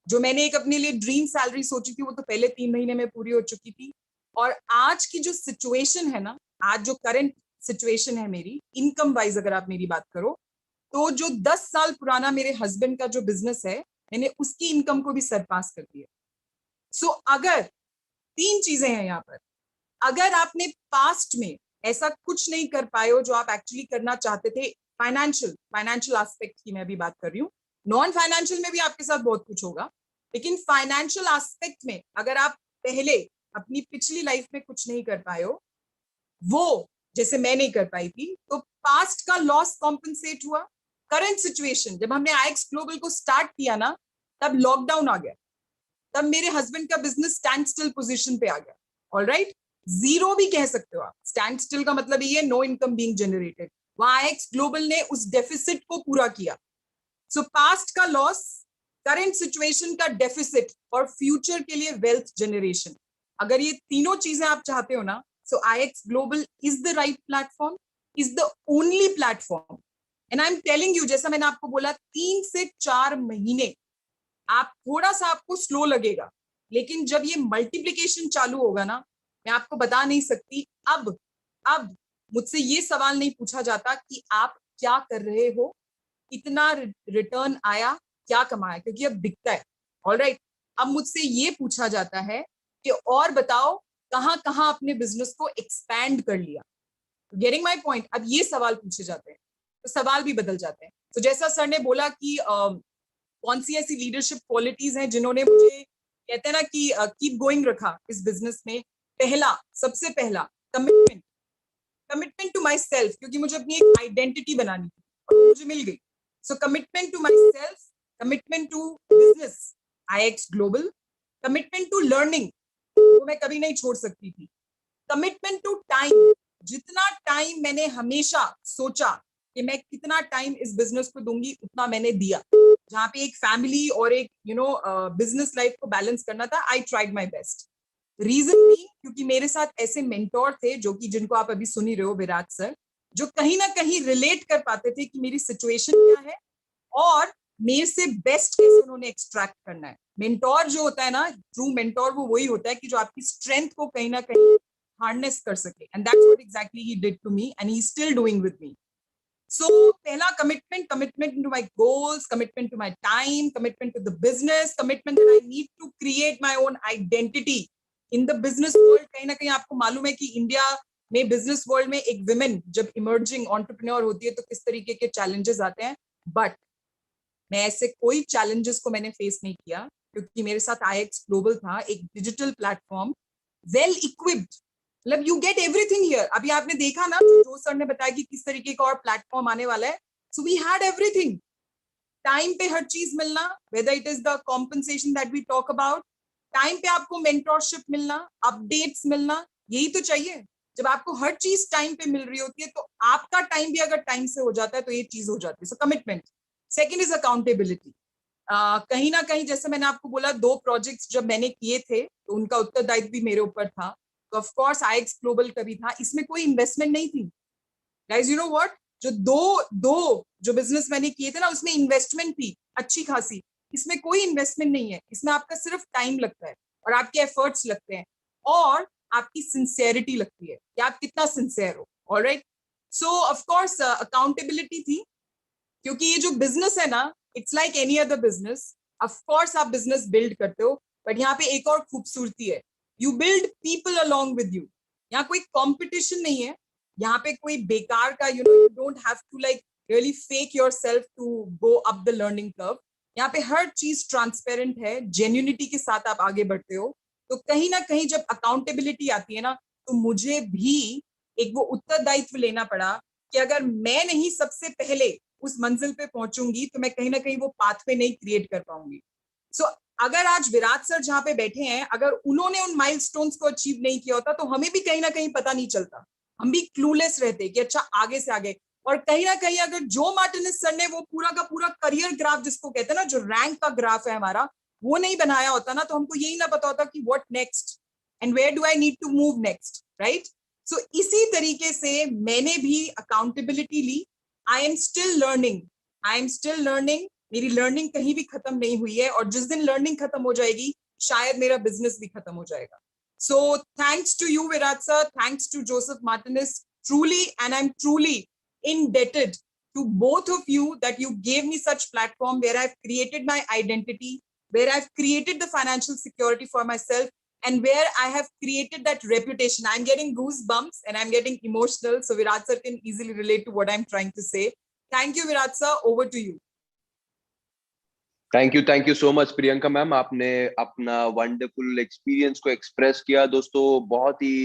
जो मैंने एक अपने लिए ड्रीम सैलरी सोची थी, वो तो पहले 3 महीने में पूरी हो चुकी थी। और आज की जो सिचुएशन है ना, आज जो करंट सिचुएशन है मेरी इनकम वाइज, अगर आप मेरी बात करो, तो जो 10 साल पुराना मेरे हस्बैंड का जो बिजनेस है, मैंने उसकी इनकम को भी सरपास कर दिया। सो अगर 3 चीजें हैं यहाँ पर, अगर आपने पास्ट में ऐसा कुछ नहीं कर पाए हो जो आप एक्चुअली करना चाहते थे, फाइनेंशियल एस्पेक्ट की मैं भी बात कर रही हूँ, नॉन फाइनेंशियल में भी आपके साथ बहुत कुछ होगा, लेकिन फाइनेंशियल एस्पेक्ट में अगर आप पहले अपनी पिछली लाइफ में कुछ नहीं कर पाए हो, वो जैसे मैं नहीं कर पाई थी, तो पास्ट का लॉस कॉम्पनसेट हुआ। करंट सिचुएशन, जब हमने IX ग्लोबल को स्टार्ट किया ना, तब लॉकडाउन आ गया, तब मेरे हस्बैंड का बिजनेस स्टैंड स्टिल पोजीशन पे आ गया। ऑलराइट, जीरो भी कह सकते हो आप। स्टैंड स्टिल का मतलब ये नो इनकम बीइंग जनरेटेड। वहां IX ग्लोबल ने उस डेफिसिट को पूरा किया। सो पास्ट का लॉस, करंट सिचुएशन का डेफिसिट, और फ्यूचर के लिए वेल्थ जनरेशन, अगर ये तीनों चीजें आप चाहते हो ना, so IX Global is the right platform, is the only platform. And I'm telling you, जैसा मैंने आपको बोला, 3 से 4 महीने आप थोड़ा सा आपको स्लो लगेगा, लेकिन जब ये मल्टीप्लिकेशन चालू होगा ना, मैं आपको बता नहीं सकती। अब मुझसे ये सवाल नहीं पूछा जाता कि आप क्या कर रहे हो, इतना रिटर्न आया, क्या कमाया, क्योंकि अब दिखता है। ऑलराइट, अब मुझसे ये पूछा जाता है कि और बताओ कहां कहां अपने बिजनेस को एक्सपैंड कर लिया। Getting my point? अब ये सवाल पूछे जाते हैं, तो सवाल भी बदल जाते हैं। तो जैसा सर ने बोला कि कौन सी ऐसी लीडरशिप क्वालिटीज हैं जिन्होंने मुझे, कहते हैं ना कि कीप गोइंग रखा इस बिजनेस में। सबसे पहला कमिटमेंट टू माई सेल्फ, क्योंकि मुझे अपनी एक आइडेंटिटी बनानी थी और वो मुझे मिल गई। So commitment to myself, commitment to business IX global, commitment to learning, वो मैं कभी नहीं छोड़ सकती थी, कमिटमेंट टू टाइम, जितना टाइम मैंने हमेशा सोचा कि मैं कितना टाइम इस बिजनेस को दूंगी, उतना मैंने दिया। जहां पे एक फैमिली और एक बिजनेस लाइफ को बैलेंस करना था, I tried my best. Reason भी क्योंकि मेरे साथ ऐसे मेंटोर थे, जो कि जिनको आप अभी सुन ही रहे हो, विराट सर, जो कहीं ना कहीं रिलेट कर पाते थे कि मेरी सिचुएशन क्या है और मेरे से बेस्ट कैसे उन्होंने एक्सट्रैक्ट करना है। मेंटोर जो होता है ना, ट्रू मेंटोर वो वही होता है कि जो आपकी स्ट्रेंथ को कहीं ना कहीं हार्नेस कर सके, and that's what exactly he did to me and he is still doing with me. So पहला commitment to my goals, commitment to my time, commitment to the business, commitment that I need to create my own identity in the business world. कहीं ना कहीं आपको मालूम है कि इंडिया में बिजनेस वर्ल्ड में एक विमेन जब इमर्जिंग एंटरप्रेन्योर होती है तो किस तरीके के चैलेंजेस आते हैं, बट मैं ऐसे कोई चैलेंजेस को मैंने फेस नहीं किया क्योंकि मेरे साथ IX ग्लोबल था, एक डिजिटल प्लेटफॉर्म, वेल इक्विप्ड, मतलब यू गेट एवरीथिंग हियर। अभी आपने देखा ना जो सर ने बताया कि किस तरीके का और प्लेटफॉर्म आने वाला है, so we had everything, time पे हर चीज मिलना, whether it is the compensation that we talk about, time पे आपको मेंटोरशिप मिलना, अपडेट्स मिलना, यही तो चाहिए। जब आपको हर चीज टाइम पे मिल रही होती है तो आपका टाइम भी अगर टाइम से हो जाता है तो ये चीज हो जाती है। सो कमिटमेंट। Second is accountability. कहीं ना कहीं जैसे मैंने आपको बोला, 2 प्रोजेक्ट्स जब मैंने किए थे तो उनका उत्तरदायित्व भी मेरे ऊपर था। तो ऑफ कोर्स IX ग्लोबल का भी था, इसमें कोई इन्वेस्टमेंट नहीं थी गाइस। यू नो व्हाट, जो दो जो बिजनेस मैंने किए थे ना, उसमें इन्वेस्टमेंट थी अच्छी खासी। इसमें कोई इन्वेस्टमेंट नहीं है, इसमें आपका सिर्फ टाइम लगता है और आपके एफर्ट्स लगते हैं और आपकी सिंसेरिटी लगती है कि आप कितना सिंसेयर हो। Alright, so of course accountability थी, क्योंकि ये जो बिजनेस है ना, it's like any other business. Of course आप बिजनेस बिल्ड करते हो, बट यहाँ पे एक और खूबसूरती है, you build people along with you. यहाँ कोई कंपटीशन नहीं है, यहाँ पे कोई बेकार का you don't have to like really fake yourself to go up the learning curve. यहाँ पे हर चीज ट्रांसपेरेंट है, जेन्युइनिटी के साथ आप आगे बढ़ते हो। तो कहीं ना कहीं जब अकाउंटेबिलिटी आती है ना, तो मुझे भी एक वो उत्तरदायित्व लेना पड़ा कि अगर मैं नहीं सबसे पहले उस मंजिल पे पहुंचूंगी तो मैं कहीं ना कहीं वो पाथवे नहीं क्रिएट कर पाऊंगी। सो अगर आज विराट सर जहां पे बैठे हैं, अगर उन्होंने उन माइलस्टोन्स को अचीव नहीं किया होता तो हमें भी कहीं ना कहीं पता नहीं चलता, हम भी क्लूलेस रहते कि अच्छा आगे से आगे। और कहीं ना कहीं अगर जो मार्टिनेज सर ने वो पूरा का पूरा करियर ग्राफ जिसको कहते हैं ना, जो रैंक का ग्राफ है हमारा, वो नहीं बनाया होता ना, तो हमको यही ना पता होता कि what next and where do I need to move next, right. So इसी तरीके से मैंने भी अकाउंटेबिलिटी ली। I am still learning, I am still learning, मेरी लर्निंग कहीं भी खत्म नहीं हुई है, और जिस दिन लर्निंग खत्म हो जाएगी शायद मेरा बिजनेस भी खत्म हो जाएगा। So thanks to you, Virat sir, thanks to Joseph Martinez, truly, and I'm truly indebted to both of you that you gave me such platform where I've created my identity, where I've created the financial security for myself, and where I have created that reputation. I'm getting goosebumps and I'm getting emotional. So Virat sir can easily relate to what I'm trying to say. Thank you, Virat sir. Over to you. Thank you so much Priyanka ma'am, आपने अपना वंडरफुल एक्सपीरियंस को एक्सप्रेस किया। दोस्तों बहुत ही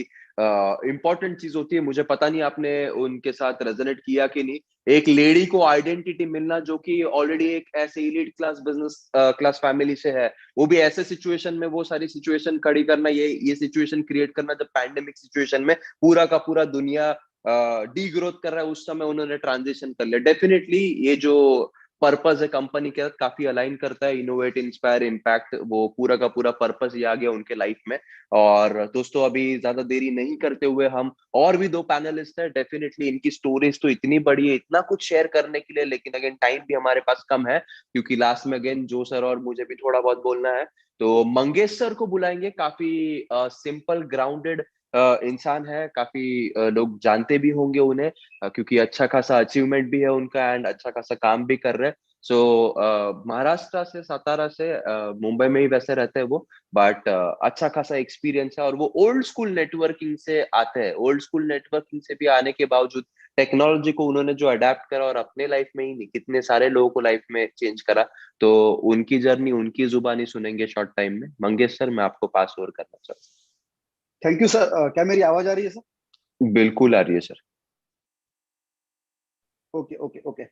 इम्पोर्टेंट चीज होती है, मुझे पता नहीं आपने उनके साथ रेजोनेट किया कि नहीं, एक लेडी को आइडेंटिटी मिलना जो कि ऑलरेडी एक ऐसे elite class business class family से है, वो भी ऐसे सिचुएशन में वो सारी सिचुएशन खड़ी करना, ये सिचुएशन क्रिएट करना जब पैंडेमिक सिचुएशन में पूरा का पूरा दुनिया डी ग्रोथ कर रहा है, उस समय उन्होंने ट्रांजिशन कर लिया। डेफिनेटली ये जो पर्पस है कंपनी के साथ काफी अलाइन करता है, इनोवेट, इंस्पायर, इम्पैक्ट, वो पूरा का पूरा पर्पस ही आ गया उनके लाइफ में। और दोस्तों अभी ज्यादा देरी नहीं करते हुए, हम और भी 2 पैनलिस्ट हैं, डेफिनेटली इनकी स्टोरीज तो इतनी बड़ी है, इतना कुछ शेयर करने के लिए, लेकिन अगेन टाइम भी हमारे पास कम है, क्योंकि लास्ट में अगेन जो सर और मुझे भी थोड़ा बहुत बोलना है। तो मंगेश सर को बुलाएंगे, काफी सिंपल ग्राउंडेड इंसान है, काफी लोग जानते भी होंगे उन्हें, क्योंकि अच्छा खासा अचीवमेंट भी है उनका एंड अच्छा खासा काम भी कर रहे हैं। सो महाराष्ट्र से, सातारा से, मुंबई में ही वैसे रहते हैं वो, बट अच्छा खासा एक्सपीरियंस है, और वो ओल्ड स्कूल नेटवर्किंग से आते हैं। ओल्ड स्कूल नेटवर्किंग से भी आने के बावजूद टेक्नोलॉजी को उन्होंने जो अडेप्ट करा, और अपने लाइफ में ही नहीं कितने सारे लोगों को लाइफ में चेंज करा, तो उनकी जर्नी उनकी जुबानी सुनेंगे शॉर्ट टाइम में। मंगेश सर, मैं आपको पास ओवर करना चाहता हूँ। Thank you sir. क्या मेरी आवाज आ रही है सर? बिल्कुल आ रही है सर। Okay okay okay.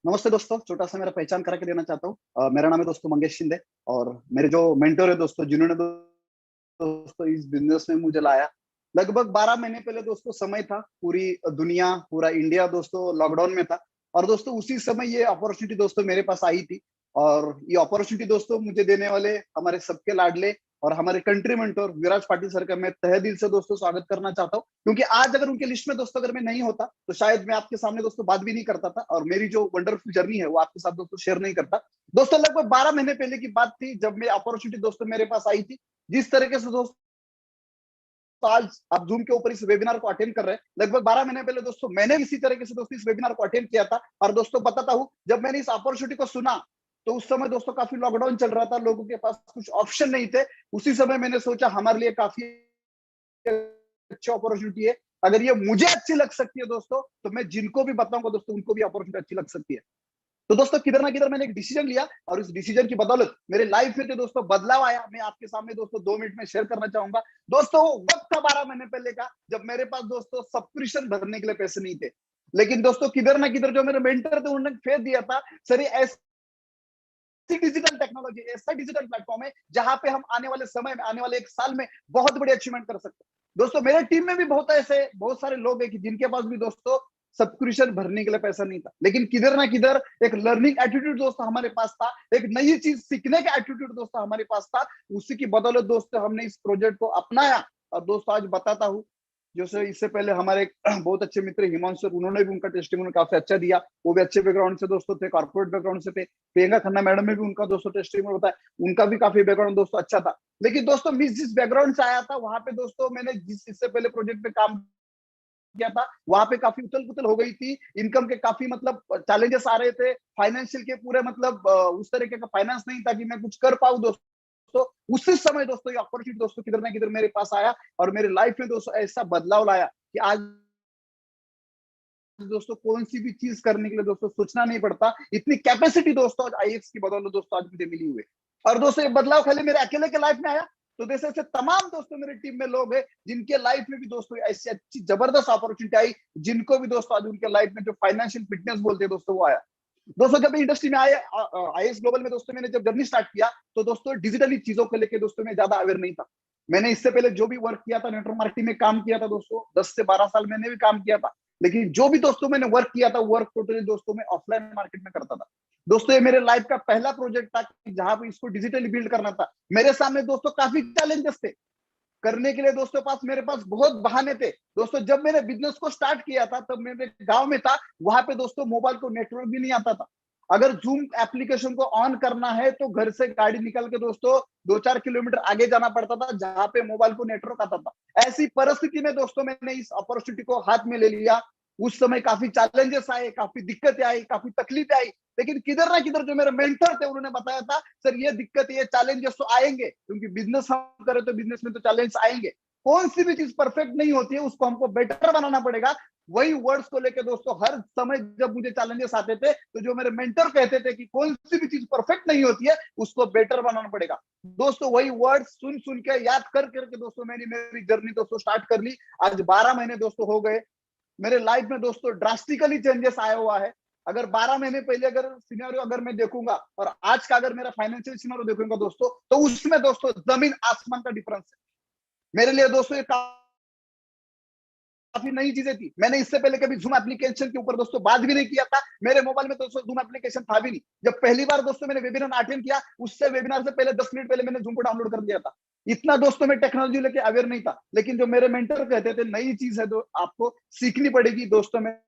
नमस्ते दोस्तों, छोटा सा मेरा पहचान करा के देना चाहता हूँ। मेरा नाम है दोस्तों मंगेश शिंदे, और मेरे जो मेंटर है दोस्तों, जिन्होंने दोस्तों इस बिजनेस में मुझे लाया, लगभग 12 महीने पहले दोस्तों समय था, पूरी दुनिया, पूरा इंडिया दोस्तों लॉकडाउन में था, और दोस्तों उसी समय ये अपॉर्चुनिटी दोस्तों मेरे पास आई थी। और ये अपॉर्चुनिटी दोस्तों मुझे देने वाले हमारे सबके लाडले और हमारे कंट्री मेंटर विराज पाटिल सर का मैं तहे दिल से दोस्तों स्वागत करना चाहता हूँ, क्योंकि आज अगर उनके लिस्ट में दोस्तों अगर मैं नहीं होता तो शायद मैं आपके सामने दोस्तों बात भी नहीं करता था, और मेरी जो वंडरफुल जर्नी है वो आपके साथ दोस्तों शेयर नहीं करता। दोस्तों लगभग 12 महीने पहले की बात थी जब मैं अपॉर्चुनिटी दोस्तों मेरे पास आई थी। जिस तरीके से दोस्तों आज आप जूम के ऊपर इस वेबिनार को अटेंड कर रहे हैं, लगभग 12 महीने पहले दोस्तों मैंने इसी तरीके से दोस्तों इस वेबिनार को अटेंड किया था। और दोस्तों बताता हूँ, जब मैंने इस अपॉर्चुनिटी को सुना तो उस समय दोस्तों काफी लॉकडाउन चल रहा था, लोगों के पास कुछ ऑप्शन नहीं थे। उसी समय मैंने सोचा हमारे लिए काफी अच्छी अपॉर्चुनिटी है, अगर ये मुझे अच्छी लग सकती है दोस्तों, तो मैं जिनको भी बताऊंगा दोस्तों उनको भी अपॉर्चुनिटी अच्छी लग सकती है। तो दोस्तों किधर ना किधर मैंने एक डिसीजन लिया और इस डिसीजन की बदौलत मेरे लाइफ में जो दोस्तों बदलाव आया, मैं आपके सामने दोस्तों 2 मिनट में शेयर करना चाहूंगा। दोस्तों वक्त था 12 महीने पहले का, जब मेरे पास दोस्तों सब्सक्रिप्शन भरने के लिए पैसे नहीं थे। लेकिन दोस्तों किधर ना किधर जो मेरे मेंटर थे उन्होंने फेथ दिया था, सर ये ऐसी डिजिटल टेक्नोलॉजी, ऐसा डिजिटल प्लेटफॉर्म है जहां पे हम आने वाले समय में, आने वाले 1 साल में बहुत बड़ी अचीवमेंट कर सकते हैं। दोस्तों मेरे टीम में भी बहुत सारे लोग हैं कि जिनके पास भी दोस्तों सब्सक्रिप्शन भरने के लिए पैसा नहीं था, लेकिन किधर ना किधर एक लर्निंग एटीट्यूड दोस्तों हमारे पास था, एक नई चीज सीखने का एटीट्यूड दोस्तों हमारे पास था। उसी की बदौलत दोस्तों हमने इस प्रोजेक्ट को अपनाया। और दोस्तों आज बताता हूँ, जैसे इससे पहले हमारे एक बहुत अच्छे मित्र हिमांशु, उन्होंने भी उनका टेस्टिमोनियल काफी अच्छा दिया। वो भी अच्छे बैकग्राउंड से दोस्तों थे, कॉर्पोरेट बैकग्राउंड से थे। प्रियंका खन्ना मैडम में भी उनका दोस्तों टेस्टिमोनियल होता है, उनका भी काफी बैकग्राउंड दोस्तों अच्छा था। लेकिन दोस्तों मैं जिस बैकग्राउंड से आया था वहां पे दोस्तों मैंने जिस इससे पहले प्रोजेक्ट पे काम किया था वहां पे काफी उथल पुथल हो गई थी, इनकम के काफी मतलब चैलेंजेस आ रहे थे, फाइनेंशियल के पूरे मतलब उस तरीके का फाइनेंस नहीं था कि मैं कुछ कर पाऊं दोस्तों। उसी समय दोस्तों ये अपॉर्चुनिटी दोस्तों किधर ना किधर मेरे पास आया और मेरे लाइफ में दोस्तों ऐसा बदलाव लाया कि आज दोस्तों कौन सी भी चीज करने के लिए दोस्तों सोचना नहीं पड़ता। इतनी कैपेसिटी दोस्तों आज IEX की बदौलत दोस्तों आज मुझे मिली हुई है। और दोस्तों ये बदलाव खाली मेरे अकेले के लाइफ में आया, तो जैसे ऐसे तमाम दोस्तों मेरे टीम में लोग हैं जिनके लाइफ में भी दोस्तों ऐसी अच्छी जबरदस्त अपॉर्चुनिटी आई, जिनको भी दोस्तों आज उनके लाइफ में जो फाइनेंशियल फिटनेस बोलते हैं दोस्तों वो आया। दोस्तों जब इंडस्ट्री में आए IEX ग्लोबल में दोस्तों मैंने जब जर्नी स्टार्ट किया तो दोस्तों डिजिटली चीजों को लेकर दोस्तों मैं ज्यादा अवेयर नहीं था। मैंने इससे पहले जो भी वर्क किया था नेटवर्क मार्केटिंग में काम किया था दोस्तों, 10 से 12 साल मैंने भी काम किया था। लेकिन जो भी दोस्तों मैंने वर्क किया था वर्क टोटली दोस्तों मैं ऑफलाइन मार्केट में करता था। दोस्तों ये मेरे लाइफ का पहला प्रोजेक्ट था जहां पे इसको डिजिटली बिल्ड करना था। मेरे सामने दोस्तों काफी चैलेंजेस थे करने के लिए, दोस्तों मेरे पास बहुत बहाने थे। दोस्तों जब मैंने बिजनेस को स्टार्ट किया था तब मेरे गांव में था, वहां पे दोस्तों मोबाइल को नेटवर्क भी नहीं आता था। अगर जूम एप्लीकेशन को ऑन करना है तो घर से गाड़ी निकल के दोस्तों 2-4 किलोमीटर आगे जाना पड़ता था जहां पे मोबाइल को नेटवर्क आता था। ऐसी परिस्थिति में दोस्तों मैंने इस अपॉर्चुनिटी को हाथ में ले लिया। उस समय काफी चैलेंजेस आए, काफी दिक्कतें आई, काफी तकलीफें आई, लेकिन किधर ना किधर जो मेरे मेंटर थे उन्होंने बताया था सर ये दिक्कत, ये चैलेंजेस तो आएंगे, क्योंकि बिजनेस हम करें तो बिजनेस में तो चैलेंज आएंगे। कौन सी भी चीज परफेक्ट नहीं होती है, उसको हमको बेटर बनाना पड़ेगा। वही वर्ड्स को लेकर दोस्तों हर समय जब मुझे चैलेंजेस आते थे तो जो मेरे मेंटर कहते थे कि कौन सी भी चीज परफेक्ट नहीं होती है उसको बेटर बनाना पड़ेगा, दोस्तों वही वर्ड्स सुन सुन के याद कर करके दोस्तों मैंने मेरी जर्नी दोस्तों स्टार्ट कर ली। आज 12 महीने दोस्तों हो गए, मेरे लाइफ में दोस्तों ड्रास्टिकली चेंजेस आया हुआ है। अगर 12 महीने पहले अगर सिनेरियो अगर मैं देखूंगा और आज का अगर मेरा फाइनेंशियल सिनेरियो देखूंगा दोस्तों, तो उसमें दोस्तों जमीन आसमान का डिफरेंस है। मेरे लिए दोस्तों ये काफी नई चीजें थी। मैंने इससे पहले कभी जूम एप्लीकेशन के ऊपर दोस्तों बात भी नहीं किया था। मेरे मोबाइल में दोस्तों जूम एप्लीकेशन था भी नहीं। जब पहली बार दोस्तों मैंने वेबिनार अटेंड किया, उससे वेबिनार से पहले 10 मिनट पहले मैंने जूम को डाउनलोड कर लिया था। इतना दोस्तों मैं टेक्नोलॉजी लेके अवेयर नहीं था। लेकिन जो मेरे मेंटर कहते थे नई चीज है तो आपको सीखनी पड़ेगी, दोस्तों मैंने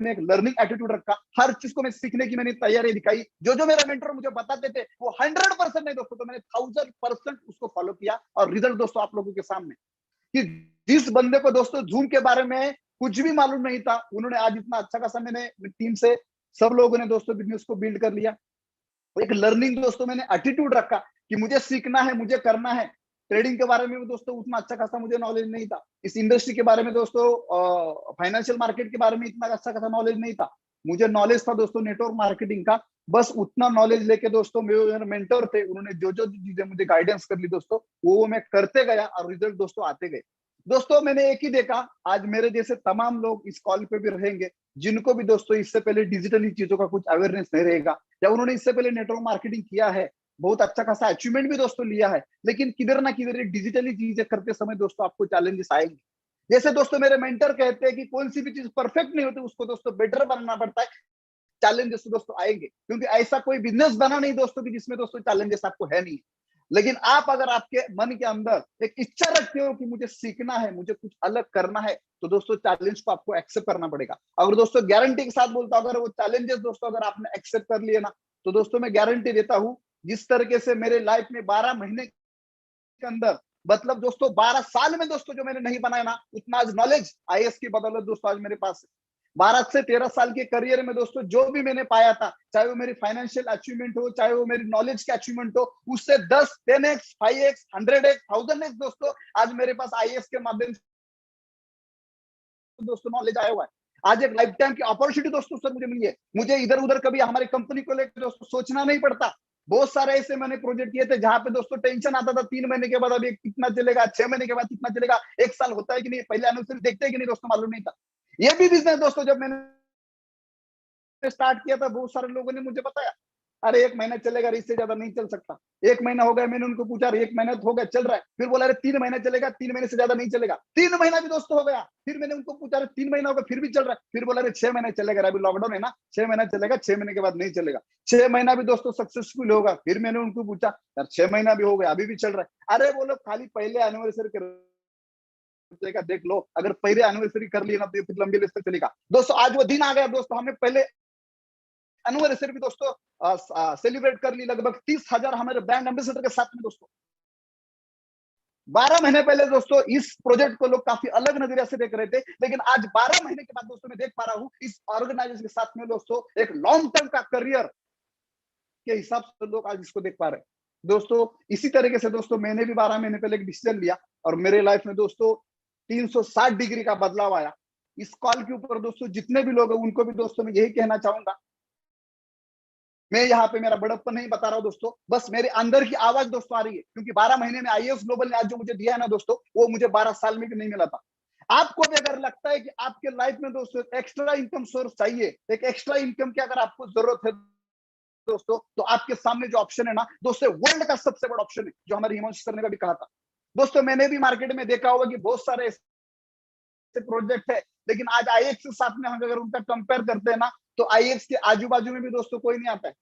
एक लर्निंग एटीट्यूड रखा। हर चीज को मैं सीखने की मैंने तैयारी दिखाई। जो मेरा मेंटर मुझे बताते थे वो 100% नहीं दोस्तों, तो मैंने 1000% उसको फॉलो किया और रिजल्ट दोस्तों आप लोगों के सामने कि जिस बंदे को दोस्तों जूम के बारे में कुछ भी मालूम नहीं था, उन्होंने आज इतना अच्छा खासा, मैंने टीम से सब लोगों ने दोस्तों बिजनेस को बिल्ड कर लिया। एक लर्निंग दोस्तों मैंने एटीट्यूड रखा कि मुझे सीखना है, मुझे करना है। ट्रेडिंग के बारे में दोस्तों उतना अच्छा खासा मुझे नॉलेज नहीं था। इस इंडस्ट्री के बारे में दोस्तों फाइनेंशियल मार्केट के बारे में इतना अच्छा खासा नॉलेज नहीं था। मुझे नॉलेज था दोस्तों नेटवर्क मार्केटिंग का। बस उतना नॉलेज लेके दोस्तों मेरे मेंटर थे, उन्होंने जो चीजें मुझे गाइडेंस कर ली दोस्तों वो मैं करते गया और रिजल्ट दोस्तों आते गए। दोस्तों मैंने एक ही देखा, आज मेरे जैसे तमाम लोग इस कॉल पे भी रहेंगे जिनको भी दोस्तों इससे पहले डिजिटली चीजों का कुछ अवेयरनेस नहीं रहेगा, या उन्होंने इससे पहले नेटवर्क मार्केटिंग किया है, बहुत अच्छा खासा अचीवमेंट भी दोस्तों लिया है, लेकिन किधर ना किधर डिजिटली चीजें करते समय दोस्तों आपको चैलेंजेस आएंगे। जैसे दोस्तों मेरे मेंटर कहते हैं कि कौन सी भी चीज परफेक्ट नहीं होती, उसको दोस्तों बेटर बनाना पड़ता है। चैलेंजेस दोस्तों आएंगे, क्योंकि ऐसा कोई बिजनेस बना नहीं दोस्तों कि जिसमें दोस्तों चैलेंजेस आपको है नहीं। लेकिन आप अगर आपके मन के अंदर एक इच्छा रखते हो कि मुझे सीखना है, मुझे कुछ अलग करना है, तो दोस्तों चैलेंज को आपको एक्सेप्ट करना पड़ेगा। अगर दोस्तों गारंटी के साथ बोलता हूं, अगर वो चैलेंजेस दोस्तों अगर आपने एक्सेप्ट कर लिए ना, तो दोस्तों मैं गारंटी देता हूं जिस तरीके से मेरे लाइफ में 12 महीने के अंदर, मतलब दोस्तों 12 साल में दोस्तों जो मैंने नहीं बनाया ना, उतना आज नॉलेज IAS की बदौलत दोस्तों आज मेरे पास है। 12 से 13 साल के करियर में दोस्तों जो भी मैंने पाया था, चाहे वो मेरी फाइनेंशियल अचीवमेंट हो, चाहे वो मेरी नॉलेज की अचीवमेंट हो, उससे 10, 10x, 5x, 100x, 1000x दोस्तों आज मेरे पास IAS के माध्यम से दोस्तों नॉलेज आया हुआ है। आज एक लाइफ टाइम की अपॉर्चुनिटी दोस्तों सर मुझे मिली है। मुझे इधर उधर कभी हमारी कंपनी को लेकर दोस्तों सोचना नहीं पड़ता। बहुत सारे ऐसे मैंने प्रोजेक्ट किए थे जहां पे दोस्तों टेंशन आता था 3 महीने के बाद अभी कितना चलेगा, 6 महीने के बाद कितना चलेगा, 1 साल होता है कि नहीं, पहले एनिवर्सरी देखते हैं कि नहीं दोस्तों, मालूम नहीं था। ये भी बिजनेस दोस्तों जब मैंने स्टार्ट किया था बहुत सारे लोगों ने मुझे बताया, अरे 1 महीना चलेगा, इससे ज्यादा नहीं चल सकता। 1 महीना हो गया, मैंने उनको पूछा, अरे 1 महीना हो गया चल रहा है, फिर बोला अरे 3 महीने चलेगा, 3 महीने से ज्यादा नहीं चलेगा। 3 महीना भी दोस्तों हो गया, फिर मैंने उनको पूछा, अरे 3 महीना हो गया फिर भी चल रहा है, फिर बोला अरे 6 महीने चलेगा, अभी लॉकडाउन है ना, 6 महीना चलेगा, 6 महीने के बाद नहीं चलेगा। 6 महीना भी दोस्तों सक्सेसफुल होगा, फिर मैंने उनको पूछा यार 6 महीना भी हो गया अभी भी चल रहा है, अरे बोलो खाली पहले एनिवर्सरी कर देख लो, अगर पहले एनिवर्सरी कर लिया ना तो फिर लंबी लिस्ट में चलेगा। दोस्तों आज वो दिन आ गया दोस्तों, हमने पहले एनिवर्सरी भी दोस्तों सेलिब्रेट कर ली, लगभग 30,000 हमारे ब्रांड एम्बेसडर के साथ में दोस्तों। 12 महीने पहले दोस्तों इस प्रोजेक्ट को लोग काफी अलग नजरिया से देख रहे थे, लेकिन आज 12 महीने के बाद दोस्तों मैं देख पा रहा हूँ इस ऑर्गेनाइजेशन के साथ में दोस्तों एक लॉन्ग टर्म का करियर के हिसाब से लोग आज इसको देख पा रहे हैं दोस्तों। इसी तरीके से दोस्तों मैंने भी 12 महीने पहले एक डिसीजन लिया और मेरे लाइफ में दोस्तों 360 डिग्री का बदलाव आया। इस कॉल के ऊपर दोस्तों जितने भी लोग हैं उनको भी दोस्तों मैं यही कहना चाहूंगा, मैं यहाँ पे मेरा बड़प्पन नहीं बता रहा हूँ दोस्तों, बस मेरे अंदर की आवाज दोस्तों आ रही है, क्योंकि 12 महीने में आईएएस ग्लोबल ने आज जो मुझे दिया है ना दोस्तों, वो मुझे 12 साल में भी नहीं मिला था। आपको भी अगर लगता है कि आपके लाइफ में दोस्तों एक्स्ट्रा इनकम सोर्स चाहिए, एक एक्स्ट्रा इनकम की अगर आपको जरूरत है दोस्तों, तो आपके सामने जो ऑप्शन है ना दोस्तों, वर्ल्ड का सबसे बड़ा ऑप्शन है, जो हमारे हिमांशु सर ने भी कहा था। दोस्तों मैंने भी मार्केट में देखा होगा कि बहुत सारे ऐसे प्रोजेक्ट है, लेकिन आज आईएक्स के साथ में हम अगर उनका कंपेयर करते हैं ना, तो आईएक्स के आजू बाजू में भी दोस्तों कोई नहीं आता है,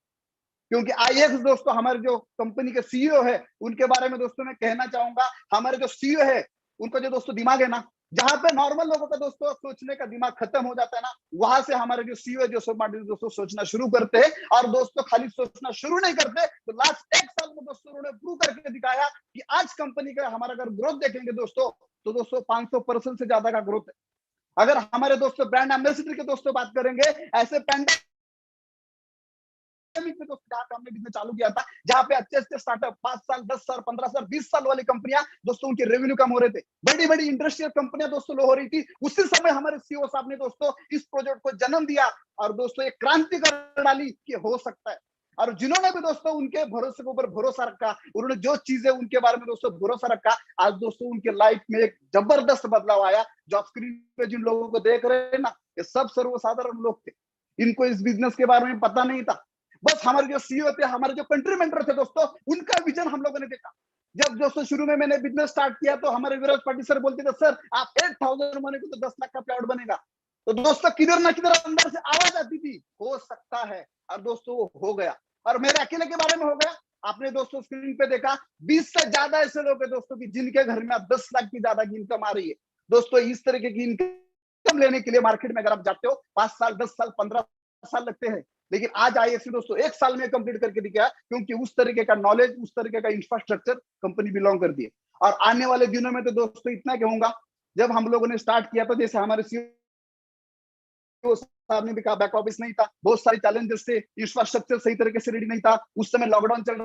क्योंकि आईएक्स दोस्तों हमारे जो कंपनी के सीईओ है उनके बारे में दोस्तों मैं कहना चाहूंगा, हमारे जो सीईओ है उनका जो दोस्तों दिमाग है ना, जहां पे नॉर्मल लोगों का दोस्तों सोचने का दिमाग खत्म हो जाता है ना, वहां से हमारे जो सीईओ है जोसेफ मार्टिन दोस्तों सोचना शुरू करते हैं। और दोस्तों खाली सोचना शुरू नहीं करते, तो लास्ट 1 साल में दोस्तों उन्होंने प्रूव करके दिखाया कि आज कंपनी का हमारा अगर ग्रोथ देखेंगे दोस्तों, तो दोस्तों 500% से ज्यादा का ग्रोथ है। अगर हमारे दोस्तों ब्रांड एम्बेसडर के दोस्तों बात करेंगे, ऐसे पैंडेमिक में दोस्तों जहां पे हमने बिजनेस चालू किया था, जहां पे अच्छे अच्छे स्टार्टअप 5 साल 10 साल 15 साल 20 साल वाली कंपनियां दोस्तों उनके रेवेन्यू कम हो रहे थे, बड़ी बड़ी इंडस्ट्रियल कंपनियां दोस्तों लो हो रही थी, उसी समय हमारे सीईओ साहब ने दोस्तों इस प्रोजेक्ट को जन्म दिया और दोस्तों एक क्रांति कर डाली कि हो सकता है। और जिन्होंने भी दोस्तों उनके भरोसे के ऊपर भरोसा रखा, उन्होंने जो चीजें उनके बारे में दोस्तों भरोसा रखा, आज दोस्तों उनके लाइफ में एक जबरदस्त बदलाव आया। जो आप स्क्रीन पे जिन लोगों को देख रहे हैं ना, ये सब सर्वसाधारण लोग थे, इनको इस बिजनेस के बारे में पता नहीं था। बस हमारे जो सीईओ थे, हमारे जो कंट्री मेंटर थे दोस्तों, उनका विजन हम लोगों ने देखा। जब दोस्तों शुरू में मैंने बिजनेस स्टार्ट किया तो हमारे विराज पाटिल सर बोलते थे, सर आप 8,000 महीने को तो 10 लाख का प्लॉट बनेगा। तो दोस्तों किधर ना किधर अंदर से आवाज आती थी, हो सकता है, और दोस्तों वो हो गया। और मेरे अकेले के बारे में हो गया। आपने दोस्तों स्क्रीन पे देखा 20 से ज्यादा ऐसे लोग हैं दोस्तों की जिनके घर में 10 लाख की ज्यादा की इनकम आ रही है। दोस्तों इस तरीके की इनकम लेने के लिए मार्केट में अगर आप जाते हो 5 साल 10 साल 15 साल लगते हैं, लेकिन आज आईएक्स दोस्तों 1 साल में कंप्लीट करके दिखाया, क्योंकि उस तरीके का नॉलेज, उस तरीके का इंफ्रास्ट्रक्चर कंपनी बिलोंग करती है। और आने वाले दिनों में तो दोस्तों इतना कहूंगा, जब हम लोगों ने स्टार्ट किया था, जैसे हमारे सीईओ साहब ने भी कहा, बैक ऑफिस नहीं था, बहुत सारे चैलेंजेस थे, इंफ्रास्ट्रक्चर सही तरीके से रेडी नहीं था, उस समय लॉकडाउन चल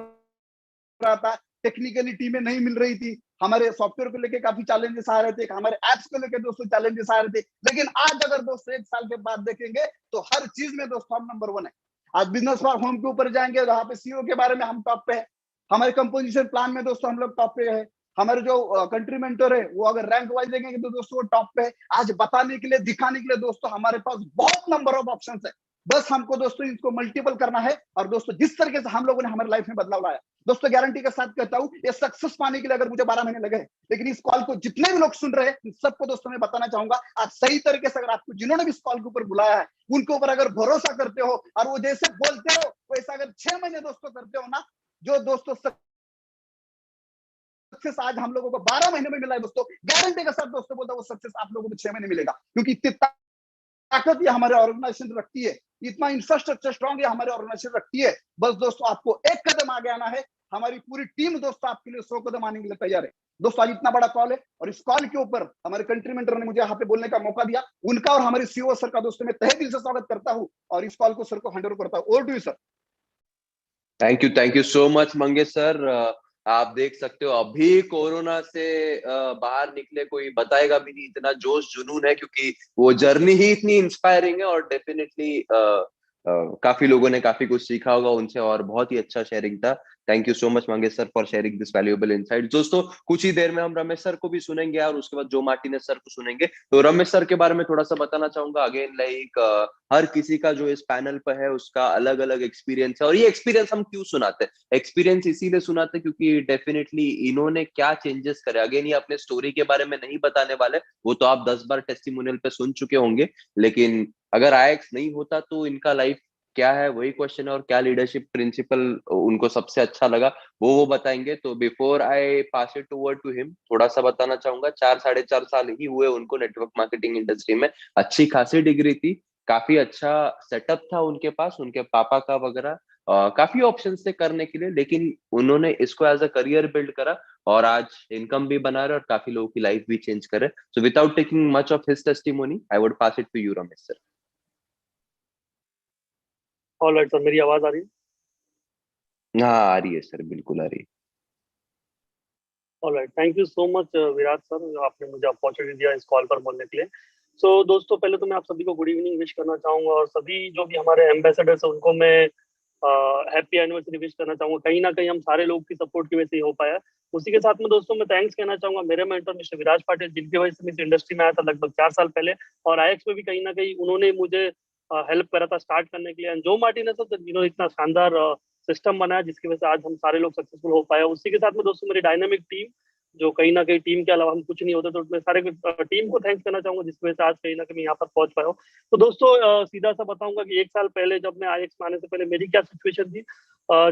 रहा था, टेक्निकली टीमें नहीं मिल रही थी, हमारे सॉफ्टवेयर को लेके काफी चैलेंजेस आ रहे थे, हमारे एप्स को लेके दोस्तों चैलेंजेस आ रहे थे। लेकिन आज अगर दोस्तों 1 साल के बाद देखेंगे तो हर चीज में दोस्तों हम नंबर 1 है। आज बिजनेस फॉर होम के ऊपर जाएंगे, वहां पे सीईओ के बारे में हम टॉप पे है, हमारे कंपोजिशन प्लान में दोस्तों हम लोग टॉप पे है, हमारे जो कंट्री मेंटर है वो अगर रैंक वाइज देखेंगे तो दोस्तों वो टॉप पे है। आज बताने के लिए, दिखाने के लिए दोस्तों हमारे पास बहुत नंबर ऑफ ऑप्शंस है, बस हमको दोस्तों इसको मल्टीपल करना है। और दोस्तों जिस तरीके से हम लोगों ने हमारे लाइफ में बदलाव लाया, दोस्तों गारंटी के साथ कहता हूं, ये सक्सेस पाने के लिए अगर मुझे 12 महीने लगे, लेकिन इस कॉल को जितने भी लोग सुन रहे हैं सबको दोस्तों मैं बताना चाहूंगा, आज सही तरीके से अगर आपको जिन्होंने भी इस कॉल के ऊपर बुलाया है उनके ऊपर अगर भरोसा करते हो और वो जैसे बोलते हो वैसा अगर 6 महीने दोस्तों करते हो ना, जो दोस्तों सक्सेस आज हम लोगों को 12 महीने में मिला है दोस्तों, गारंटी के साथ दोस्तों बोलता वो सक्सेस आप लोगों को 6 महीने मिलेगा, क्योंकि इतनी ताकत ये हमारे ऑर्गेनाइजेशन रखती है, इतना इंफ्रास्ट्रक्चर स्ट्रॉन्ग है हमारे ऑर्गेनाइजेशन रखती है। बस दोस्तों आपको एक कदम आगे आना है, हमारी पूरी टीम दोस्तों आपके लिए 100 कदम आने के लिए तैयार है। दोस्तों आज इतना बड़ा कॉल है और इस कॉल के ऊपर हमारे कंट्री मेंटर ने मुझे यहाँ पे बोलने का मौका दिया, उनका और हमारे सीईओ सर का दोस्तों मैं तहे दिल से स्वागत करता हूँ और इस कॉल को सर को हैंड ओवर करता हूँ। Over to you sir. Thank you so much Mangesh sir. आप देख सकते हो अभी कोरोना से बाहर निकले कोई बताएगा भी नहीं, इतना जोश जुनून है क्योंकि वो जर्नी ही इतनी इंस्पायरिंग है। और डेफिनेटली काफी लोगों ने काफी कुछ सीखा होगा उनसे, और बहुत ही अच्छा शेयरिंग था। Thank you so much Mangesh sir for sharing this valuable insight. दोस्तों कुछ ही देर में हम रमेश सर को भी सुनेंगे और उसके बाद जो मार्टिनेज सर को सुनेंगे। तो रमेश सर के बारे में थोड़ा सा बताना चाहूंगा। अगेन लाइक हर किसी का जो इस पैनल पर है उसका अलग अलग एक्सपीरियंस है, और ये एक्सपीरियंस हम क्यों सुनाते हैं? एक्सपीरियंस इसीलिए सुनाते हैं क्योंकि डेफिनेटली इन्होंने क्या चेंजेस करे। अगेन ये अपने स्टोरी के बारे में नहीं बताने वाले, वो तो आप 10 बार टेस्टिमोनियल पे सुन चुके होंगे। लेकिन अगर आईएक्स नहीं होता तो इनका लाइफ क्या है वही क्वेश्चन है, और क्या लीडरशिप प्रिंसिपल उनको सबसे अच्छा लगा वो बताएंगे। तो before I pass it over to him, थोड़ा सा बताना चाहूंगा। 4 साढ़े 4 साल ही हुए उनको नेटवर्क मार्केटिंग इंडस्ट्री में। अच्छी खासी डिग्री थी, काफी अच्छा सेटअप था उनके पास, उनके पापा का वगैरह। काफी ऑप्शन थे करने के लिए, लेकिन उन्होंने इसको एज अ करियर बिल्ड करा और आज इनकम भी बना रहे और काफी लोगों की लाइफ भी चेंज करे। So without taking much of his testimony I would pass it to you Ramesh sir. Alright sir, मेरी आवाज आ रही है? हाँ आ रही है सर, बिल्कुल आ रही है। Alright, thank you so much Virat sir, आपने मुझे अपॉर्चुनिटी दिया इस कॉल पर बोलने के लिए। सो दोस्तों, पहले तो मैं आप सभी को गुड इवनिंग विश करना चाहूंगा, और सभी जो भी हमारे एम्बेसडर्स हैं उनको मैं हैप्पी एनिवर्सरी विश करना चाहूंगा। कहीं ना कहीं हम सारे लोग की सपोर्ट की वजह से ही हो पाया। उसी के साथ में दोस्तों मैं थैंक्स कहना चाहूंगा मेरे मेंटर मिस्टर विराज पाटिल, जिनकी वजह से मैं इस इंडस्ट्री में आया था लगभग 4 साल पहले, और आईएक्स में भी कहीं ना कहीं उन्होंने मुझे हेल्प करा था स्टार्ट करने के लिए। एंड जो मार्टिनेज सर जिन्होंने इतना शानदार सिस्टम बनाया जिसकी वजह से आज हम सारे लोग सक्सेसफुल हो पाए। उसी के साथ में दोस्तों मेरी डायनामिक टीम, जो कहीं ना कहीं टीम के अलावा हम कुछ नहीं होते, तो मैं सारे टीम को थैंक्स करना चाहूंगा जिसकी वजह से आज कहीं ना कहीं यहाँ पर पहुंच पाया हूं। तो दोस्तों सीधा सा बताऊंगा कि 1 साल पहले जब मैं आईएक्स में आने से पहले मेरी क्या सिचुएशन थी।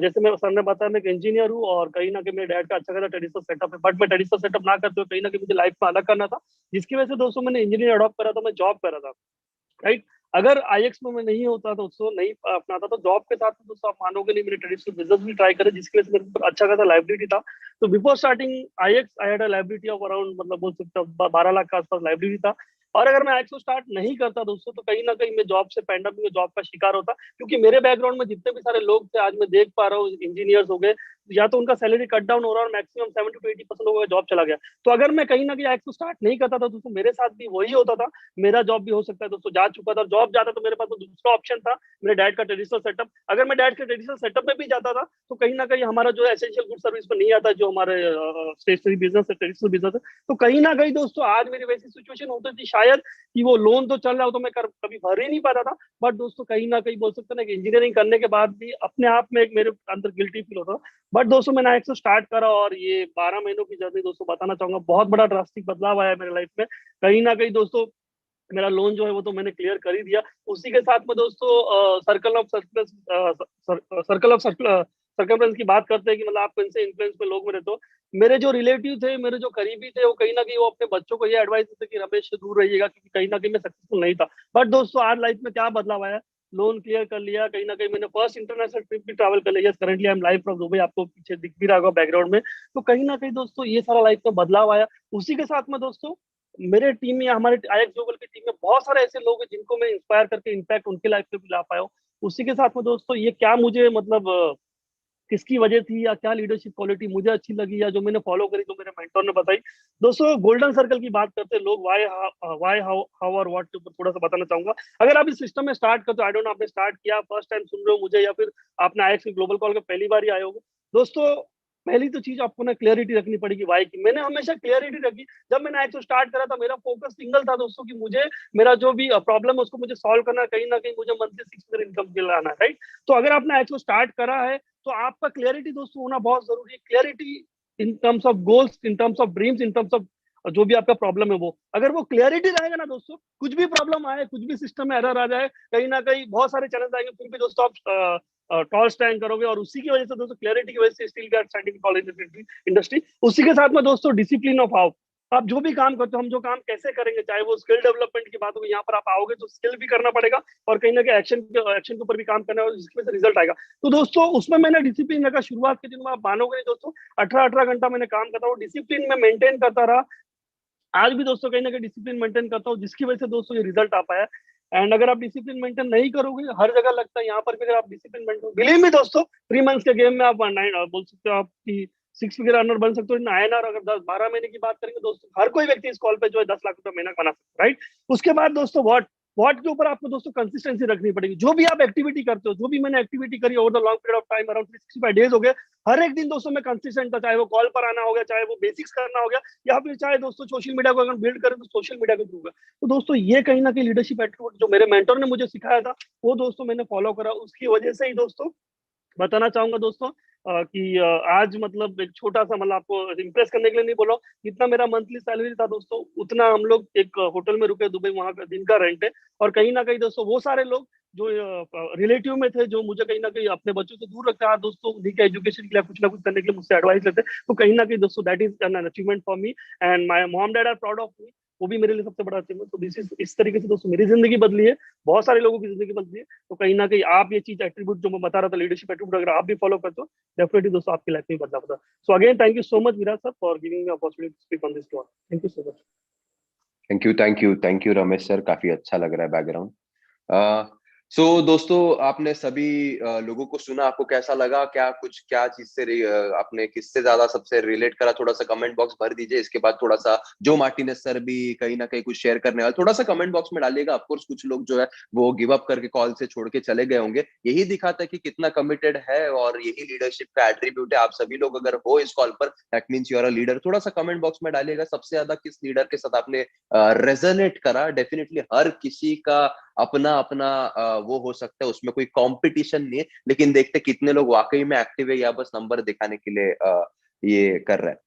जैसे मैं सर ने बताया, मैं एक इंजीनियर हूँ और कहीं ना कहीं मेरे डैड का अच्छा खासा ट्रेडिशनल सेटअप है, बट मैं ट्रेडिशनल सेटअप ना करते हुए कहीं ना कहीं मुझे लाइफ में अलग करना था, जिसकी वजह से दोस्तों मैंने इंजीनियर अडॉप्ट करा था, मैं जॉब कर रहा था, राइट। अगर आईएक्स में मैं नहीं होता तो उसको नहीं अपनाता तो जॉब के साथ में दोस्तों आप मानोगे नहीं, मेरे ट्रेडिशनल बिजनेस भी ट्राई करे जिसकी वजह से मेरे ऊपर अच्छा खासा लाइबिलिटी था। तो before starting IX I had a liability of around, मतलब बोल सकते हो 12 लाख के आसपास लाइबिलिटी था। और अगर मैं आईएक्स को स्टार्ट नहीं करता दोस्तों तो कहीं ना कहीं मैं जॉब से पैंडेमिक में जॉब का शिकार होता, क्योंकि मेरे बैकग्राउंड में जितने भी सारे लोग थे आज मैं देख पा रहा हूँ इंजीनियर्स हो गए, या तो उनका सैलरी कट डाउन हो रहा है और मैक्सिमम 70 to 80% लोगों का जॉब चला गया। तो अगर मैं कहीं ना कहीं आईएक्स को स्टार्ट नहीं करता था दोस्तों मेरे साथ भी वही होता था, मेरा जॉब भी हो सकता है दोस्तों जा चुका था। जॉब जाता तो मेरे पास तो दूसरा ऑप्शन था, मेरे डैड का ट्रेडिशनल सेटअप। अगर मैं डैड के ट्रेडिशनल सेटअप में भी जाता था तो कहीं ना कहीं हमारा जो एसेंशियल गुड सर्विस पर नहीं आता, जो हमारे स्टेशनरी बिजनेस है, ट्रेडिशनल बिजनेस है, तो कहीं ना कहीं दोस्तों आज मेरी वैसी सिचुएशन होती थी शायद कि वो लोन तो चल रहा हो तो मैं कभी भर ही नहीं पाता था। बट दोस्तों कहीं ना कहीं बोल सकते ना कि इंजीनियरिंग करने के बाद भी अपने आप में एक मेरे अंदर गिल्टी फील होता था। बट दोस्तों मैंने आईएक्स से स्टार्ट करा और ये 12 महीनों की जर्नी दोस्तों बताना चाहूंगा, बहुत बड़ा ड्रास्टिक बदलाव आया मेरे लाइफ में। कहीं ना कहीं दोस्तों मेरा लोन जो है वो तो मैंने क्लियर कर ही दिया। उसी के साथ में दोस्तों सर्कल ऑफ सर्कमफ्रेंस की बात करते हैं कि मतलब आप कौन से इन्फ्लुएंस में लोग में रहते हो। मेरे जो रिलेटिव थे, मेरे जो करीबी थे, वो कहीं ना कहीं वो अपने बच्चों को ये एडवाइस देते कि रमेश से दूर रहिएगा, क्योंकि कहीं ना कहीं मैं सक्सेसफुल नहीं था। बट दोस्तों आज लाइफ में क्या बदलाव आया, लोन क्लियर कर लिया, कहीं ना कहीं मैंने फर्स्ट इंटरनेशनल ट्रिप भी ट्रैवल कर लिया। Currently I am live from Dubai, आपको पीछे दिख भी रहा होगा बैकग्राउंड में। तो कहीं ना कहीं दोस्तों ये सारा लाइफ में बदलाव आया। उसी के साथ में दोस्तों मेरे टीम में, हमारे आईएक्स ग्लोबल की टीम में बहुत सारे ऐसे लोग हैं जिनको मैं इंस्पायर करके इम्पैक्ट उनके लाइफ में भी ला पाया हूँ। उसी के साथ में दोस्तों ये क्या मुझे मतलब किसकी वजह थी या क्या लीडरशिप क्वालिटी मुझे अच्छी लगी या जो मैंने फॉलो करी, जो मेरे मेंटर ने बताई। दोस्तों गोल्डन सर्कल की बात करते हैं लोग, वाई हाउ और व्हाट के ऊपर थोड़ा सा बताना चाहूंगा। अगर आप इस सिस्टम में स्टार्ट करते हो, आई डोंट नो आपने स्टार्ट किया, फर्स्ट टाइम सुन रहे हो मुझे, या फिर आपने आईएक्स ग्लोबल कॉल के पहली बार ही आए होगे। दोस्तों पहली तो चीज आपको ना क्लियरिटी रखनी पड़ेगी वाई की। मैंने हमेशा क्लियरिटी रखी। जब मैंने आईएक्स स्टार्ट करा था मेरा फोकस सिंगल था दोस्तों कि मुझे मेरा जो भी प्रॉब्लम है उसको मुझे सॉल्व करना है, कहीं ना कहीं मुझे मंथली 6 फिगर इनकम दिलाना है, राइट। तो अगर आपने आईएक्स स्टार्ट करा है तो आपका क्लियरिटी दोस्तों होना बहुत जरूरी है। Clarity in terms of goals, in terms of dreams, in terms of जो भी आपका प्रॉब्लम है वो, अगर वो क्लियरिटी रहेगा ना दोस्तों, कुछ भी प्रॉब्लम आए, कुछ भी सिस्टम में एरर आ जाए, कहीं ना कहीं बहुत सारे चैलेंज आएंगे, फिर भी दोस्तों आप टॉल स्टैंड करोगे। और उसी की वजह से दोस्तों क्लियरिटी की वजह से still we are standing tall in industry. उसी के साथ में दोस्तों डिसिप्लिन ऑफ हाउ आप जो भी काम करते हो, हम जो काम कैसे करेंगे, चाहे वो स्किल डेवलपमेंट की बात हो, यहाँ पर आप आओगे तो स्किल भी करना पड़ेगा और कहीं ना कहीं एक्शन के ऊपर भी काम करना है, जिसकी वजह से रिजल्ट आएगा। तो दोस्तों उसमें मैंने डिसिप्लिन रखा। शुरुआत के दिनों में आप मानोगे नहीं दोस्तों, 18 घंटा मैंने काम करता हूँ, डिसिप्लिन में मेंटेन करता रहा। आज भी दोस्तों कहीं ना कहीं डिसिप्लिन मेंटेन करता हूँ, जिसकी वजह से दोस्तों ये रिजल्ट आ पाया। एंड अगर आप डिसिप्लिन मेंटेन नहीं करोगे, हर जगह लगता है, यहाँ पर भी अगर आप डिसिप्लिन मेंटेन, बिलीव मी दोस्तों 3 मंथ्स के गेम में आप बोल सकते हो आपकी 6 फिगर अर्नर बन सकते हो इन INR। अगर 10-12 महीने की बात करेंगे दोस्तों, हर कोई व्यक्ति इस कॉल पे जो है 10 लाख रुपए महीना कमा सकता है, राइट। उसके बाद दोस्तों व्हाट के ऊपर आपको दोस्तों कंसिस्टेंसी रखनी पड़ेगी। जो भी आप एक्टिविटी करते हो, जो भी मैंने एक्टिविटी करी over the long period of time, around 365 days हो गए, हर एक दिन दोस्तों मैं कंसिस्टेंट था। चाहे वो कॉल पर आना हो गया, चाहे वो बेसिक्स करना हो गया, या फिर चाहे दोस्तों सोशल मीडिया को अगर बिल्ड करें तो सोशल मीडिया के थ्रू। तो दोस्तों ये कहीं ना कहीं लीडरशिप एटीट्यूड जो मेरे मेंटर ने मुझे सिखाया था, वो दोस्तों मैंने फॉलो करा। उसकी वजह से ही दोस्तों बताना चाहूंगा दोस्तों कि आज मतलब एक छोटा सा, मतलब आपको इम्प्रेस करने के लिए नहीं बोला, जितना मेरा मंथली सैलरी था दोस्तों, उतना हम लोग एक होटल में रुके दुबई, वहां का दिन का रेंट है। और कहीं ना कहीं दोस्तों वो सारे लोग जो रिलेटिव में थे, जो मुझे कहीं ना कहीं अपने बच्चों से दूर रखते हैं दोस्तों, उन्हीं के एजुकेशन के लिए कुछ ना कुछ करने के लिए मुझसे एडवाइस लेते, तो कहीं ना कहीं दोस्तों that is an achievement for me and my mom dad are proud of me. वो भी मेरे लिए सबसे बड़ा अचीवमेंट। तो दिस इज, इस तरीके से दोस्तों मेरी जिंदगी बदली है, बहुत सारे लोगों की जिंदगी बदली है। तो कहीं ना कहीं आप ये चीज एट्रीब्यूट जो मैं बता रहा था, लीडरशिप एट्रीब्यूट, अगर आप भी फॉलो करते हो, डेफिनेटली दोस्तों आपकी लाइफ में बदलाव होता है। So again thank you so much Viraj sir for giving me opportunity to speak on this topic. Thank you so much. Thank you Ramesh sir, काफी अच्छा लग रहा है बैकग्राउंड। सो दोस्तों, आपने सभी लोगों को सुना, आपको कैसा लगा? क्या चीज से आपने किससे ज्यादा सबसे रिलेट करा? थोड़ा सा कमेंट बॉक्स भर दीजिए। इसके बाद थोड़ा सा जो मार्टिनेज सर भी कहीं ना कहीं कुछ शेयर करने वाले, थोड़ा सा कमेंट बॉक्स में डालिएगा। ऑफकोर्स कुछ लोग जो है वो गिव अप करके कॉल से छोड़ के चले गए होंगे। यही दिखाता है कि कितना कमिटेड है, और यही लीडरशिप का एट्रीब्यूट है। आप सभी लोग अगर हो इस कॉल पर, that means you are a leader. थोड़ा सा कमेंट बॉक्स में डालिएगा सबसे ज्यादा किस लीडर के साथ आपने रेजोनेट करा। डेफिनेटली हर किसी का अपना अपना वो हो सकता है, उसमें कोई कंपटीशन नहीं है, लेकिन देखते कितने लोग वाकई में एक्टिव है या बस नंबर दिखाने के लिए ये कर रहे हैं।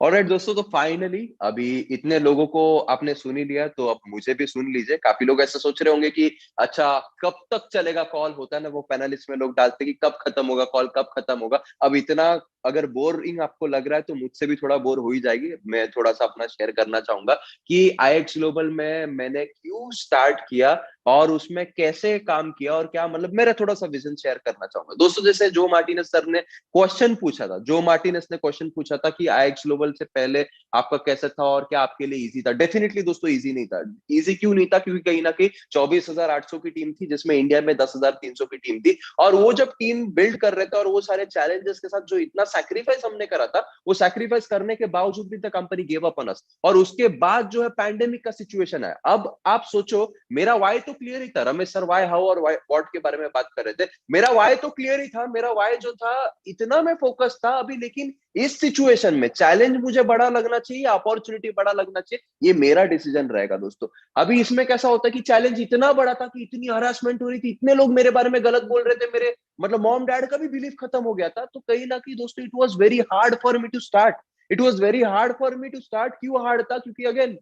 ऑलराइट दोस्तों, तो फाइनली अभी इतने लोगों को आपने सुन ही लिया, तो अब मुझे भी सुन लीजिए। काफी लोग ऐसे सोच रहे होंगे कि अच्छा कब तक चलेगा कॉल, होता है ना वो पैनलिस्ट में लोग डालते कि कब खत्म होगा कॉल, कब खत्म होगा। अब इतना अगर बोरिंग आपको लग रहा है तो मुझसे भी थोड़ा बोर हो ही जाएगी। मैं थोड़ा सा अपना शेयर करना चाहूंगा कि IX ग्लोबल में मैंने क्यों स्टार्ट किया और उसमें कैसे काम किया, और क्या मतलब मेरा थोड़ा सा विजन शेयर करना चाहूंगा दोस्तों। जैसे जो मार्टिनेस सर ने क्वेश्चन पूछा था, जो मार्टिनेस ने क्वेश्चन पूछा था कि IX ग्लोबल से पहले आपका कैसा था और क्या आपके लिए इजी था। डेफिनेटली दोस्तों इजी नहीं था। इजी क्यों नहीं था? क्योंकि कहीं ना कहीं 24,800 की टीम थी, जिसमें इंडिया में 10,300 की टीम थी। और वो जब टीम बिल्ड कर रहे थे और वो सारे चैलेंजेस के साथ जो इतना सैक्रिफाइस हमने करा था, वो सैक्रिफाइस करने के बावजूद भी the company give up on us. और उसके बाद जो है पैंडेमिक का सिचुएशन है। अब आप सोचो, मेरा वाई तो क्लियर ही था। रमेश सर वाई, हाउ और व्हाट के बारे में बात कर रहे थे। मेरा वाई तो क्लियर ही था। मेरा वाई जो था, इतना मैं फोकस था अभी। लेकिन इस सिचुएशन में चैलेंज मुझे बड़ा लगना चाहिए, अपॉर्चुनिटी बड़ा लगना चाहिए, ये मेरा डिसीजन रहेगा दोस्तों। अभी इसमें कैसा होता है कि चैलेंज इतना बड़ा था कि इतनी हरासमेंट हो रही थी, इतने लोग मेरे बारे में गलत बोल रहे थे, मेरे मतलब मॉम डैड का भी बिलीफ खत्म हो गया था। तो कहीं ना कहीं दोस्तों it was very hard for me to start. It was very hard for me to start. क्यों हार्ड था? क्योंकि अगेन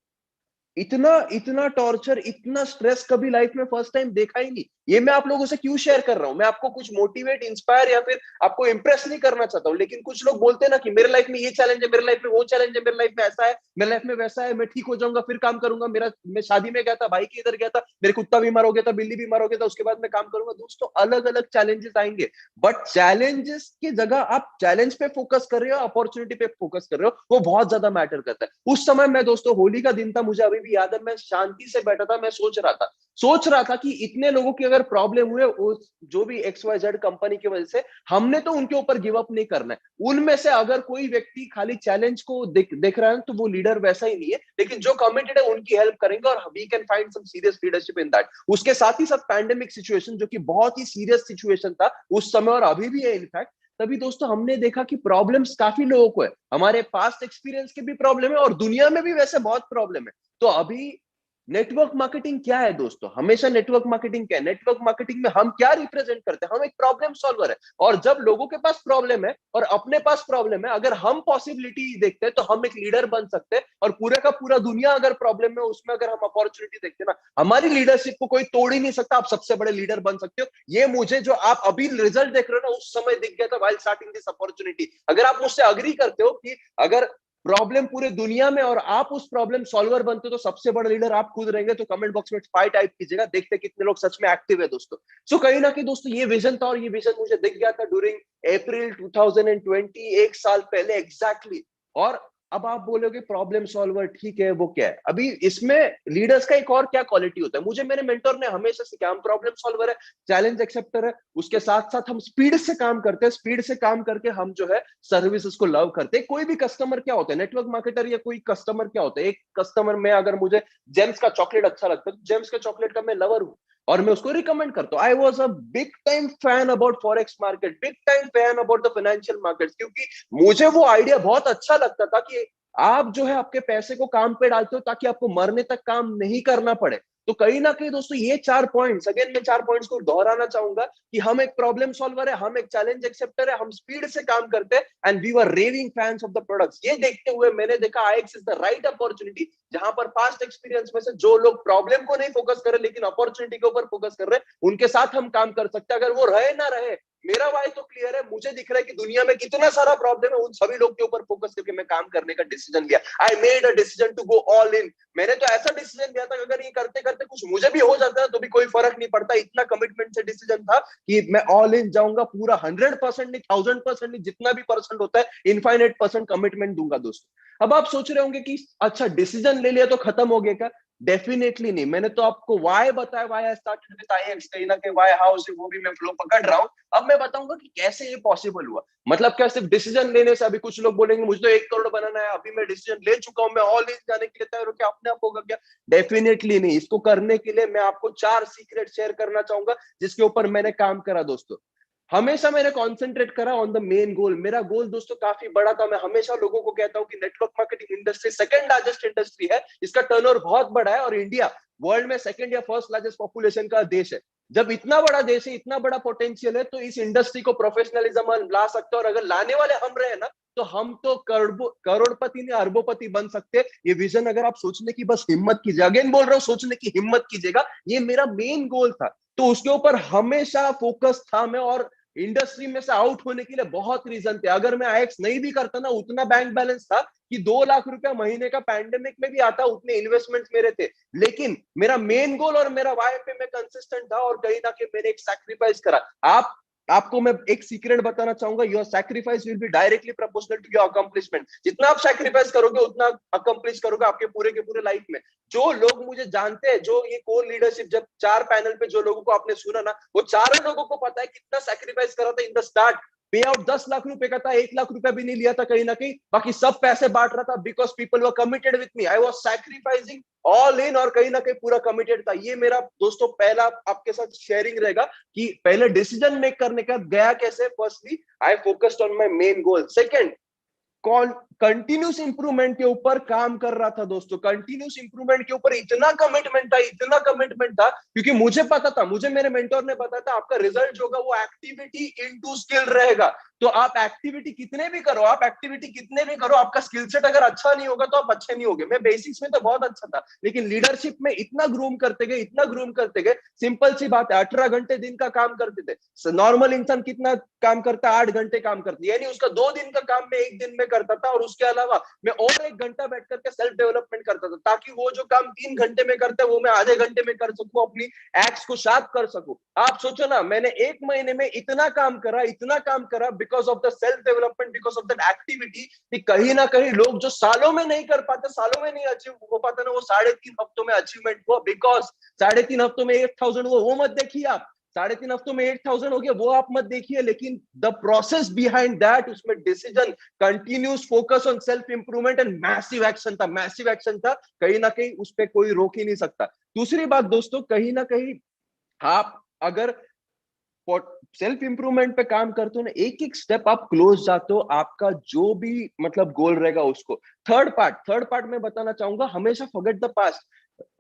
इतना टॉर्चर, इतना स्ट्रेस कभी लाइफ में फर्स्ट टाइम देखा ही नहीं। ये मैं आप लोगों से क्यों शेयर कर रहा हूं? मैं आपको कुछ मोटिवेट, इंस्पायर या फिर आपको इंप्रेस नहीं करना चाहता हूं। लेकिन कुछ लोग बोलते हैं ना कि मेरे लाइफ में ये चैलेंज है, मेरे लाइफ में वो चैलेंज है, मेरे लाइफ में ऐसा है, मेरे लाइफ में वैसा है, मैं ठीक हो जाऊंगा फिर काम करूंगा। मैं शादी में गया था, भाई के इधर गया था, मेरे कुत्ता बीमार हो गया था, बिल्ली बीमार हो गया था, उसके बाद मैं काम करूंगा। दोस्तों अलग अलग चैलेंजेस आएंगे, बट चैलेंजेस की जगह आप चैलेंज पे फोकस कर रहे हो, अपॉर्चुनिटी पे फोकस कर रहे हो, वो बहुत ज्यादा मैटर करता है। उस समय मैं दोस्तों, होली का दिन था, मुझे अभी भी याद है, मैं शांति से बैठा था। मैं सोच रहा था कि इतने लोगों की अगर प्रॉब्लम हुए, जो भी XYZ कंपनी की वजह से, हमने तो उनके ऊपर गिव अप नहीं करना है। उनमें से अगर कोई व्यक्ति खाली चैलेंज को देख रहा है तो वो लीडर वैसा ही नहीं है। लेकिन जो कमिटेड है उनकी हेल्प करेंगे, और we can find some serious leadership in that. उसके साथ ही साथ पैंडेमिक सिचुएशन, जो कि बहुत ही सीरियस सिचुएशन था उस समय और अभी भी है इनफैक्ट, तभी दोस्तों हमने देखा कि प्रॉब्लम्स काफी लोगों को है। हमारे पास्ट एक्सपीरियंस के भी प्रॉब्लम है और दुनिया में भी वैसे बहुत प्रॉब्लम है। तो अभी नेटवर्क मार्केटिंग क्या है दोस्तों? हमेशा नेटवर्क मार्केटिंग क्या है? नेटवर्क मार्केटिंग में हम क्या रिप्रेजेंट करते हैं? हम एक प्रॉब्लम सॉल्वर है। और जब लोगों के पास प्रॉब्लम है और अपने पास प्रॉब्लम है, अगर हम पॉसिबिलिटी देखते हैं तो हम एक लीडर बन सकते हैं। और पूरा का पूरा दुनिया अगर प्रॉब्लम में, उसमें अगर हम अपॉर्चुनिटी देखते हैं ना, हमारी लीडरशिप को कोई तोड़ ही नहीं सकता। आप सबसे बड़े लीडर बन सकते हो। ये मुझे जो आप अभी रिजल्ट देख रहे हो ना, उस समय दिख गया था व्हाइल स्टार्टिंग दिस अपॉर्चुनिटी। अगर आप मुझसे अग्री करते हो कि अगर प्रॉब्लम पूरे दुनिया में और आप उस प्रॉब्लम सॉल्वर बनते हो, तो सबसे बड़ा लीडर आप खुद रहेंगे। तो कमेंट बॉक्स में 5 टाइप कीजिएगा, देखते कितने लोग सच में एक्टिव है दोस्तों। सो कहीं ना कहीं दोस्तों ये विजन था, और ये विजन मुझे दिख गया था ड्यूरिंग अप्रैल 2020, एक साल पहले एग्जैक्टली। और अब आप बोलोगे प्रॉब्लम सॉल्वर, ठीक है, वो क्या है? अभी इसमें लीडर्स का एक और क्या क्वालिटी होता है, मुझे मेरे मेंटर ने हमेशा सिखाया, हम प्रॉब्लम सॉल्वर है, चैलेंज एक्सेप्टर है, उसके साथ साथ हम स्पीड से काम करते हैं, स्पीड से काम करके हम जो है सर्विसेज को लव करते हैं। कोई भी कस्टमर क्या होता है, नेटवर्क मार्केटर या कोई कस्टमर क्या होता है, एक कस्टमर में अगर मुझे जेम्स का चॉकलेट अच्छा लगता है तो जेम्स के चॉकलेट का मैं लवर हूँ और मैं उसको रिकमेंड करता हूँ। I was a big time fan about forex market, big time fan about the financial market, क्योंकि मुझे वो आइडिया बहुत अच्छा लगता था कि आप जो है आपके पैसे को काम पे डालते हो ताकि आपको मरने तक काम नहीं करना पड़े। तो कहीं ना कहीं दोस्तों ये 4 पॉइंट्स, अगेन मैं 4 पॉइंट्स को दोहराना चाहूंगा कि हम एक प्रॉब्लम सॉल्वर है, हम एक चैलेंज एक्सेप्टर है, हम स्पीड से काम करते हैं, and we were raving fans of the products. ये देखते हुए मैंने देखा IX is the right opportunity, जहां पर पास्ट एक्सपीरियंस में से जो लोग प्रॉब्लम को नहीं फोकस कर रहे लेकिन अपॉर्चुनिटी के ऊपर फोकस कर रहे हैं, उनके साथ हम काम कर सकते हैं। अगर वो रहे ना रहे, मेरा वाई तो क्लियर है, मुझे दिख रहा है कि दुनिया में कितना सारा प्रॉब्लम है, उन सभी लोग के ऊपर फोकस करके मैं काम करने का डिसीजन लिया। I made a decision to go all in. मैंने तो ऐसा डिसीजन लिया था अगर ये करते करते कुछ मुझे भी हो जाता है तो भी कोई फर्क नहीं पड़ता, इतना कमिटमेंट से डिसीजन था कि मैं ऑल इन जाऊंगा, पूरा 100% नहीं, 1000% नहीं, जितना भी परसेंट होता है इनफाइनाइट परसेंट कमिटमेंट दूंगा दोस्तों। अब आप सोच रहे होंगे कि अच्छा डिसीजन ले लिया तो खत्म हो गया क्या? डेफिनेटली नहीं। मैंने तो आपको वाई बताया, वाई आई स्टार्टेड विद आईएक्स, कहीं ना कहीं वाई हाउ से वो भी मैं फ्लो पकड़ रहा हूं। अब मैं बताऊंगा कि कैसे ये पॉसिबल हुआ। मतलब क्या सिर्फ डिसीजन लेने से? अभी कुछ लोग बोलेंगे मुझे तो 1 करोड़ बनाना है, अभी मैं डिसीजन ले चुका हूं, मैं ऑल इन जाने के लिए तैयार हूं, क्या अपने आप होगा क्या? डेफिनेटली नहीं। इसको करने के लिए मैं आपको 4 सीक्रेट शेयर करना चाहूंगा जिसके ऊपर मैंने काम करा दोस्तों। हमेशा मैंने कॉन्सेंट्रेट करा ऑन द मेन गोल। मेरा गोल दोस्तों काफी बड़ा था। मैं हमेशा लोगों को कहता हूं कि network marketing industry second largest industry है, इसका टर्नओवर बहुत बड़ा है और इंडिया वर्ल्ड में सेकंड या फर्स्ट लार्जेस्ट पॉपुलेशन का देश है। जब इतना बड़ा देश है, इतना बड़ा पोटेंशियल है, तो इस इंडस्ट्री को प्रोफेशनलिज्म ला सकते हैं, और अगर लाने वाले हम रहे ना तो हम तो करोड़पति नहीं अरबोपति बन सकते। ये विजन अगर आप सोचने की बस हिम्मत कीजिए, अगेन बोल रहा हूं, सोचने की हिम्मत कीजिएगा। ये मेरा मेन गोल था, तो उसके ऊपर हमेशा फोकस था मैं, और इंडस्ट्री में से आउट होने के लिए बहुत रीजन थे। अगर मैं आईएक्स नहीं भी करता ना, उतना बैंक बैलेंस था कि 2 लाख रुपया महीने का पैंडेमिक में भी आता, उतने इन्वेस्टमेंट्स मेरे थे। लेकिन मेरा मेन गोल और मेरा वाई पे मैं कंसिस्टेंट था, और कहीं ना कहीं मैंने एक सैक्रिफाइस करा। आपको मैं एक सीक्रेट बताना चाहूंगा, your sacrifice will be directly proportional to your accomplishment. जितना आप सैक्रिफाइस करोगे उतना अकम्प्लिश करोगे आपके पूरे के पूरे लाइफ में। जो लोग मुझे जानते हैं, जो ये कोर लीडरशिप, जब 4 पैनल पे जो लोगों को आपने सुना ना, वो चारों लोगों को पता है कितना सैक्रिफाइस करा था इन द स्टार्ट। पे आउट 10 लाख रुपए का था, 1 लाख रुपया भी नहीं लिया था कहीं ना कहीं, बाकी सब पैसे बांट रहा था, because people were committed with me. I was sacrificing all in, और कहीं ना कहीं पूरा कमिटेड था। ये मेरा दोस्तों पहला आपके साथ शेयरिंग रहेगा कि पहले डिसीजन मेक करने का गया कैसे। Firstly I focused on my main goal. Second, continuous improvement के ऊपर काम कर रहा था दोस्तों। कंटिन्यूस इंप्रूवमेंट के ऊपर इतना कमिटमेंट था, इतना कमिटमेंट था, क्योंकि मुझे पता था, मुझे मेरे मेंटर ने बताया था, आपका रिजल्ट जो होगा वो एक्टिविटी इनटू स्किल रहेगा। तो आप एक्टिविटी कितने भी करो, आपका स्किल सेट अगर अच्छा नहीं होगा तो आप अच्छे नहीं होगे। मैं बेसिक्स में तो बहुत अच्छा था, लेकिन लीडरशिप में इतना ग्रूम करते गए, सिंपल सी बात है, 18 घंटे दिन का काम करते थे। नॉर्मल इंसान कितना काम करता है? 8 घंटे काम करता है, यानी उसका 2 दिन का काम मैं 1 दिन में करता था, और उसके अलावा मैं और 1 घंटा बैठ करके सेल्फ डेवलपमेंट करता था, ताकि वो जो काम 3 घंटे में करते हैं वो मैं आधे घंटे में कर सकूं, अपनी एक्स को शार्प कर सकूं। आप सोचो ना, मैंने 1 महीने में इतना काम करा because of the self development, because of that activity, कि कहीं ना कहीं लोग जो सालों में नहीं कर पाते, सालों में नहीं अचीव हो पाता ना, वो 3.5 हफ्तों में अचीवमेंट हुआ। बिकॉज 3.5 हफ्तों में 8000 हुआ, वो मत देखिए आप। 3.5 हफ्तों में 8000 हो गया, वो आप मत देखिए, लेकिन द प्रोसेस बिहाइंड दैट, उसमें decision, continuous focus on self improvement and massive action था। कहीं ना कहीं उस पर कोई रोक ही नहीं सकता। दूसरी बात दोस्तों, कहीं ना कहीं आप अगर सेल्फ इंप्रूवमेंट पे काम करते हो ना, एक एक स्टेप आप क्लोज जाते हो, आपका जो भी मतलब गोल रहेगा उसको। थर्ड पार्ट मैं बताना चाहूंगा, हमेशा फॉरगेट द पास्ट।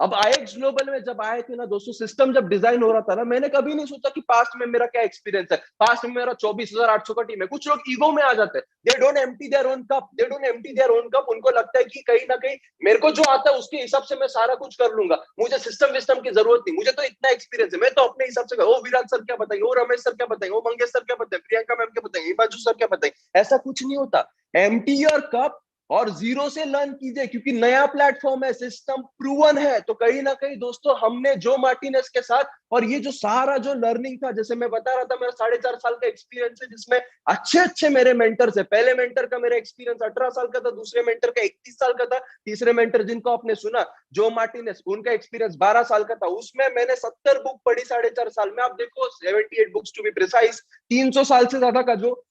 अब आईएक्स ग्लोबल में जब आए थे ना दोस्तों, सिस्टम जब डिजाइन हो रहा था ना, मैंने कभी नहीं सोचा कि पास्ट में मेरा क्या एक्सपीरियंस है। पास्ट में मेरा 24,800 का टीम है। कुछ लोग ईगो में आ जाते हैं, they don't empty their own cup. उनको लगता है कि कहीं ना कहीं मेरे को जो आता है उसके हिसाब से मैं सारा कुछ कर लूंगा, मुझे सिस्टम विस्टम की जरूरत नहीं, मुझे तो इतना एक्सपीरियंस है, मैं तो अपने हिसाब से। ओ विराट सर क्या बताएंगे, ओ रमेश सर क्या बताएंगे, ओ मंगेश सर क्या बताएंगे, प्रियंका मैम क्या बताएंगे, हिमांशु सर क्या बताएंगे। ऐसा कुछ नहीं होता। एम्प्टी योर कप, और जीरो से लर्न कीजिए, क्योंकि नया प्लेटफॉर्म है, सिस्टम प्रूवन है। तो कहीं ना कहीं दोस्तों हमने जो मार्टिनेज के साथ, और ये जो सारा जो लर्निंग था, जैसे मैं बता रहा था, मेरा 4.5 साल का एक्सपीरियंस है, जिसमें अच्छे अच्छे मेरे मेंटर्स है। पहले मेंटर का मेरा एक्सपीरियंस 18 साल का था, दूसरे मेंटर का 31 साल का था, तीसरे मेंटर जिनको आपने सुना जो मार्टिनेज, उनका एक्सपीरियंस 12 साल का था। उसमें मैंने 70 बुक पढ़ी 4.5 साल में। आप देखो 78 बुक्स टू बी प्रिसाइज, 300 साल से ज्यादा का जो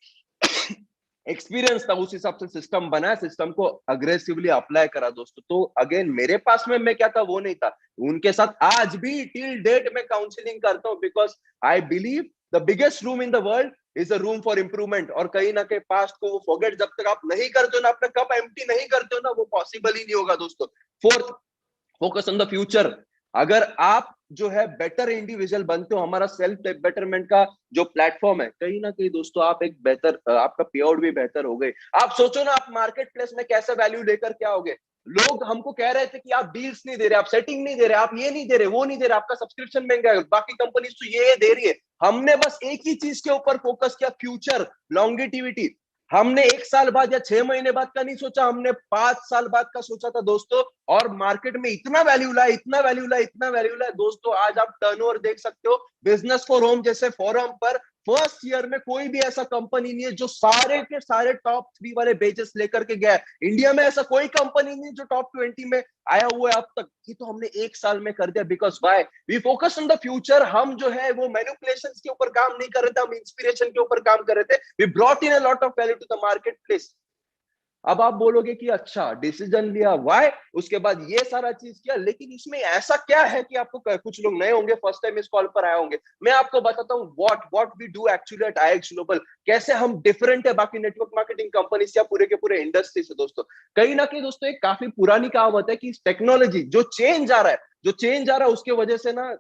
एक्सपीरियंस था, उस हिसाब से सिस्टम बनाया, सिस्टम को अग्रेसिवली अप्लाई करा दोस्तों। तो अगेन मेरे पास में मैं क्या था वो नहीं था, उनके साथ आज भी टिल डेट मैं काउंसलिंग करता हूं, because I believe the biggest room in the world is a room for improvement. और कहीं ना कहीं पास्ट को वो फॉरगेट जब तक आप नहीं करते हो ना, अपना कप एम्प्टी नहीं करते हो ना, वो पॉसिबल ही नहीं होगा दोस्तों। Fourth, focus on the future. अगर आप जो है बेटर इंडिविजुअल बनते हो, हमारा सेल्फ बेटरमेंट का जो प्लेटफॉर्म है, कहीं ना कहीं दोस्तों आप एक बेहतर, आपका पे आउट भी बेहतर हो गए। आप सोचो ना, आप मार्केट प्लेस में कैसे वैल्यू लेकर क्या हो गए। लोग हमको कह रहे थे कि आप डील्स नहीं दे रहे, आप सेटिंग नहीं दे रहे, आप ये नहीं दे रहे, वो नहीं दे रहे, आपका सब्सक्रिप्शन महंगा है, बाकी कंपनीज तो ये दे रही है। हमने बस एक ही चीज के ऊपर फोकस किया, फ्यूचर, लॉन्गेटिविटी। हमने 1 साल बाद या 6 महीने बाद का नहीं सोचा, हमने 5 साल बाद का सोचा था दोस्तों। और मार्केट में इतना वैल्यू लाए, इतना वैल्यू लाए, इतना वैल्यू लाए दोस्तों। आज आप टर्नओवर देख सकते हो, बिजनेस फॉर होम जैसे फोरम पर फर्स्ट ईयर में कोई भी ऐसा कंपनी नहीं है जो सारे के सारे टॉप 3 वाले बेचेस लेकर के गया है। इंडिया में ऐसा कोई कंपनी नहीं जो टॉप 20 में आया हुआ है अब तक। ये तो हमने 1 साल में कर दिया, because why, we focus on the future. हम जो है वो मैनिपुलेशन के ऊपर काम नहीं कर रहे थे, हम इंस्पिरेशन के ऊपर काम कर रहे थे। We brought in a lot of value to the market place. अब आप बोलोगे कि अच्छा डिसीजन लिया, वाई, उसके बाद ये सारा चीज किया, लेकिन इसमें ऐसा क्या है कि आपको, कुछ लोग नए होंगे, फर्स्ट टाइम इस कॉल पर आए होंगे, मैं आपको बताता हूँ what we do actually at IX global, कैसे हम डिफरेंट है बाकी नेटवर्क मार्केटिंग कंपनी से या पूरे के पूरे इंडस्ट्री से। दोस्तों कहीं ना कहीं दोस्तों एक काफी पुरानी कहावत है कि टेक्नोलॉजी जो चेंज आ रहा है, उसके वजह से ना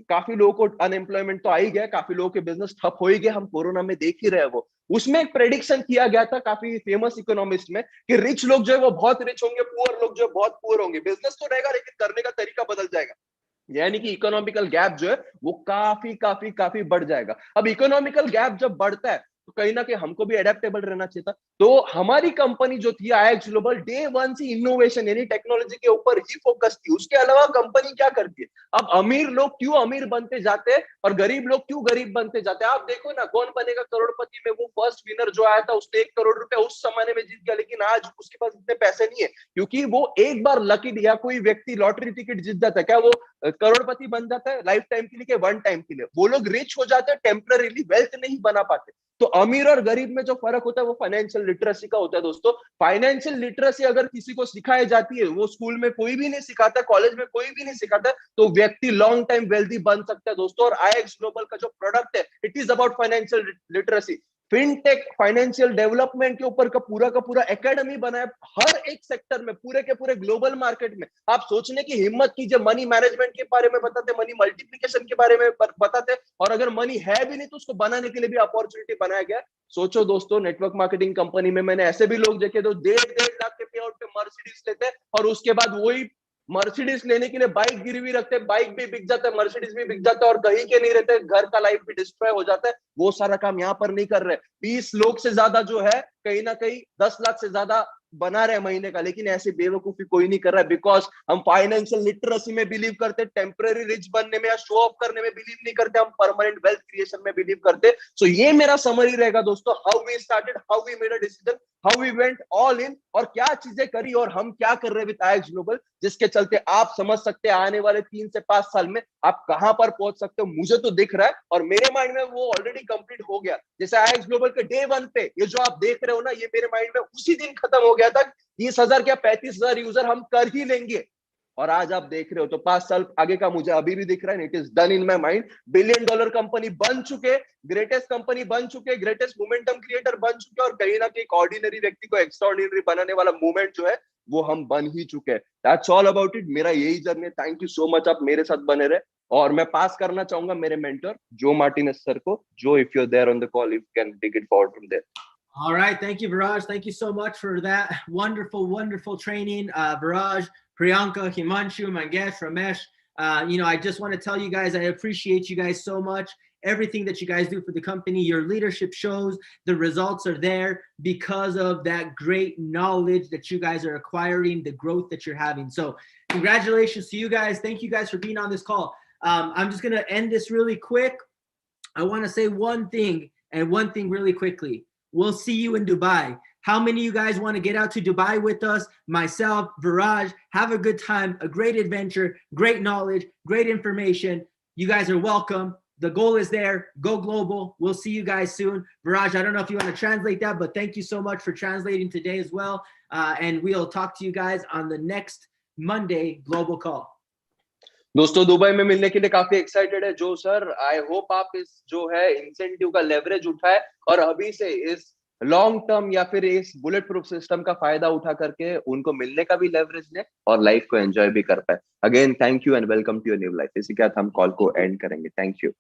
काफी लोगों को अनएम्प्लॉयमेंट तो आ ही गया, काफी लोगों के बिजनेस ठप हो ही गए, हम कोरोना में देख ही रहे वो। उसमें एक प्रेडिक्शन किया गया था काफी फेमस इकोनॉमिस्ट में कि रिच लोग जो है वो बहुत रिच होंगे, पुअर लोग जो है बहुत पुअर होंगे। बिजनेस तो रहेगा लेकिन करने का तरीका बदल जाएगा, यानी कि इकोनॉमिकल गैप जो है वो काफी काफी काफी बढ़ जाएगा। अब इकोनॉमिकल गैप जब बढ़ता है तो कहीं ना कहीं हमको भी एडेप्टेबल रहना चाहिए था। तो हमारी कंपनी जो थी IX ग्लोबल, डे 1 से इनोवेशन यानी टेक्नोलॉजी के ऊपर ही फोकस थी। उसके अलावा कंपनी क्या करती है, अब अमीर लोग क्यों अमीर बनते जाते हैं और गरीब लोग क्यों गरीब बनते जाते हैं। आप देखो ना, कौन बनेगा करोड़पति में वो फर्स्ट विनर जो आया था उसने 1 करोड़ रुपए उस जमाने में जीत गया, लेकिन आज उसके पास इतने पैसे नहीं है, क्योंकि वो एक बार लकी या कोई व्यक्ति लॉटरी टिकट जीत जाता है, क्या वो करोड़पति बन जाता है लाइफ टाइम के लिए, वन टाइम के लिए। वो लोग रिच हो जाते हैं, टेम्पररीली वेल्थ नहीं बना पाते। तो अमीर और गरीब में जो फर्क होता है वो फाइनेंशियल लिटरेसी का होता है दोस्तों। फाइनेंशियल लिटरेसी अगर किसी को सिखाई जाती है, वो स्कूल में कोई भी नहीं सिखाता, कॉलेज में कोई भी नहीं सिखाता, तो व्यक्ति लॉन्ग टाइम वेल्दी बन सकता है दोस्तों। और IX ग्लोबल का जो प्रोडक्ट है, it is about financial literacy, fintech, financial development के ऊपर का पूरा एकेडमी बनाया हर एक सेक्टर में, पूरे के पूरे ग्लोबल मार्केट में। आप सोचने की हिम्मत कीजिए, मनी मैनेजमेंट के बारे में बताते, मनी मल्टीप्लिकेशन के बारे में बताते, और अगर मनी है भी नहीं तो उसको बनाने के लिए भी अपॉर्चुनिटी बनाया गया। सोचो दोस्तों, नेटवर्क मार्केटिंग कंपनी में मैंने ऐसे भी लोग देखे जो 1.5 लाख के पे आउट पे मर्सिडीज लेते हैं, और उसके बाद वही मर्सिडीज लेने के लिए बाइक गिरवी रखते हैं, बाइक भी बिक जाता है, मर्सिडीज भी बिक जाता है, और कहीं के नहीं रहते, घर का लाइफ भी डिस्ट्रॉय हो जाता है। वो सारा काम यहाँ पर नहीं कर रहे। 20 लोग से ज्यादा जो है कहीं ना कहीं 10 लाख से ज्यादा बना रहे महीने का, लेकिन ऐसी बेवकूफी कोई नहीं कर रहा है, बिकॉज हम फाइनेंशियल लिटरेसी में बिलीव करते, टेम्पररी रिच बनने में या शो ऑफ करने में बिलीव नहीं करते, हम परमानेंट वेल्थ क्रिएशन में बिलीव करते। सो ये मेरा समरी रहेगा दोस्तों, how we started, how we made a decision, how we went all in, और क्या चीजें करी और हम क्या कर रहे हैं विद IX ग्लोबल, जिसके चलते आप समझ सकते हैं आने वाले 3 से 5 साल में आप कहां पर पहुंच सकते हो। मुझे तो दिख रहा है और मेरे माइंड में वो ऑलरेडी कंप्लीट हो गया। जैसे IX ग्लोबल के डे 1 पे ये जो आप देख रहे हो ना, ये मेरे माइंड में उसी दिन खत्म हो गया था, 30,000 क्या 35,000 यूजर हम कर ही लेंगे, और आज आप देख रहे हो। तो 5 साल आगे का मुझे अभी भी दिख रहा है, it is done in my mind. $1 billion company बन चुके, ग्रेटेस्ट कंपनी बन चुके, ग्रेटेस्ट मोमेंटम क्रिएटर बन चुके, और कहीं ना कहीं एक ऑर्डिनरी व्यक्ति को एक्स्ट्राऑर्डिनरी बनाने वाला मूवमेंट जो है वो हम बन ही चुके हैं। दैट्स ऑल अबाउट इट, मेरा यही जर्नी है। थैंक यू सो मच, आप मेरे साथ बने रहे। और मैं पास करना चाहूंगा मेरे मेंटर जो मार्टिनेज सर को। जो, if you are there on the call, if can take it forward from there. All right. Thank you, Viraj. Thank you so much for that wonderful, wonderful training. Viraj, Priyanka, Himanshu, Mangesh, Ramesh. I just want to tell you guys, I appreciate you guys so much. everything that you guys do for the company. Your leadership shows, the results are there because of that great knowledge that you guys are acquiring, the growth that you're having. So congratulations to you guys. Thank you guys for being on this call. I'm just going to end this really quick. I want to say one thing really quickly. We'll see you in Dubai. How many of you guys want to get out to Dubai with us? Myself, Viraj, have a good time, a great adventure, great knowledge, great information. You guys are welcome. The goal is there. Go global. We'll see you guys soon. Viraj, I don't know if you want to translate that, but thank you so much for translating today as well. And we'll talk to you guys on the next Monday global call. दोस्तों दुबई में मिलने के लिए काफी एक्साइटेड है जो सर. आई होप आप इस जो है इंसेंटिव का लेवरेज उठाए और अभी से इस लॉन्ग टर्म या फिर इस बुलेट प्रूफ सिस्टम का फायदा उठा करके उनको मिलने का भी लेवरेज ले और लाइफ को एंजॉय भी कर पाए. Again thank you and welcome to your new life. इसी के साथ हम कॉल को एंड करेंगे. Thank you.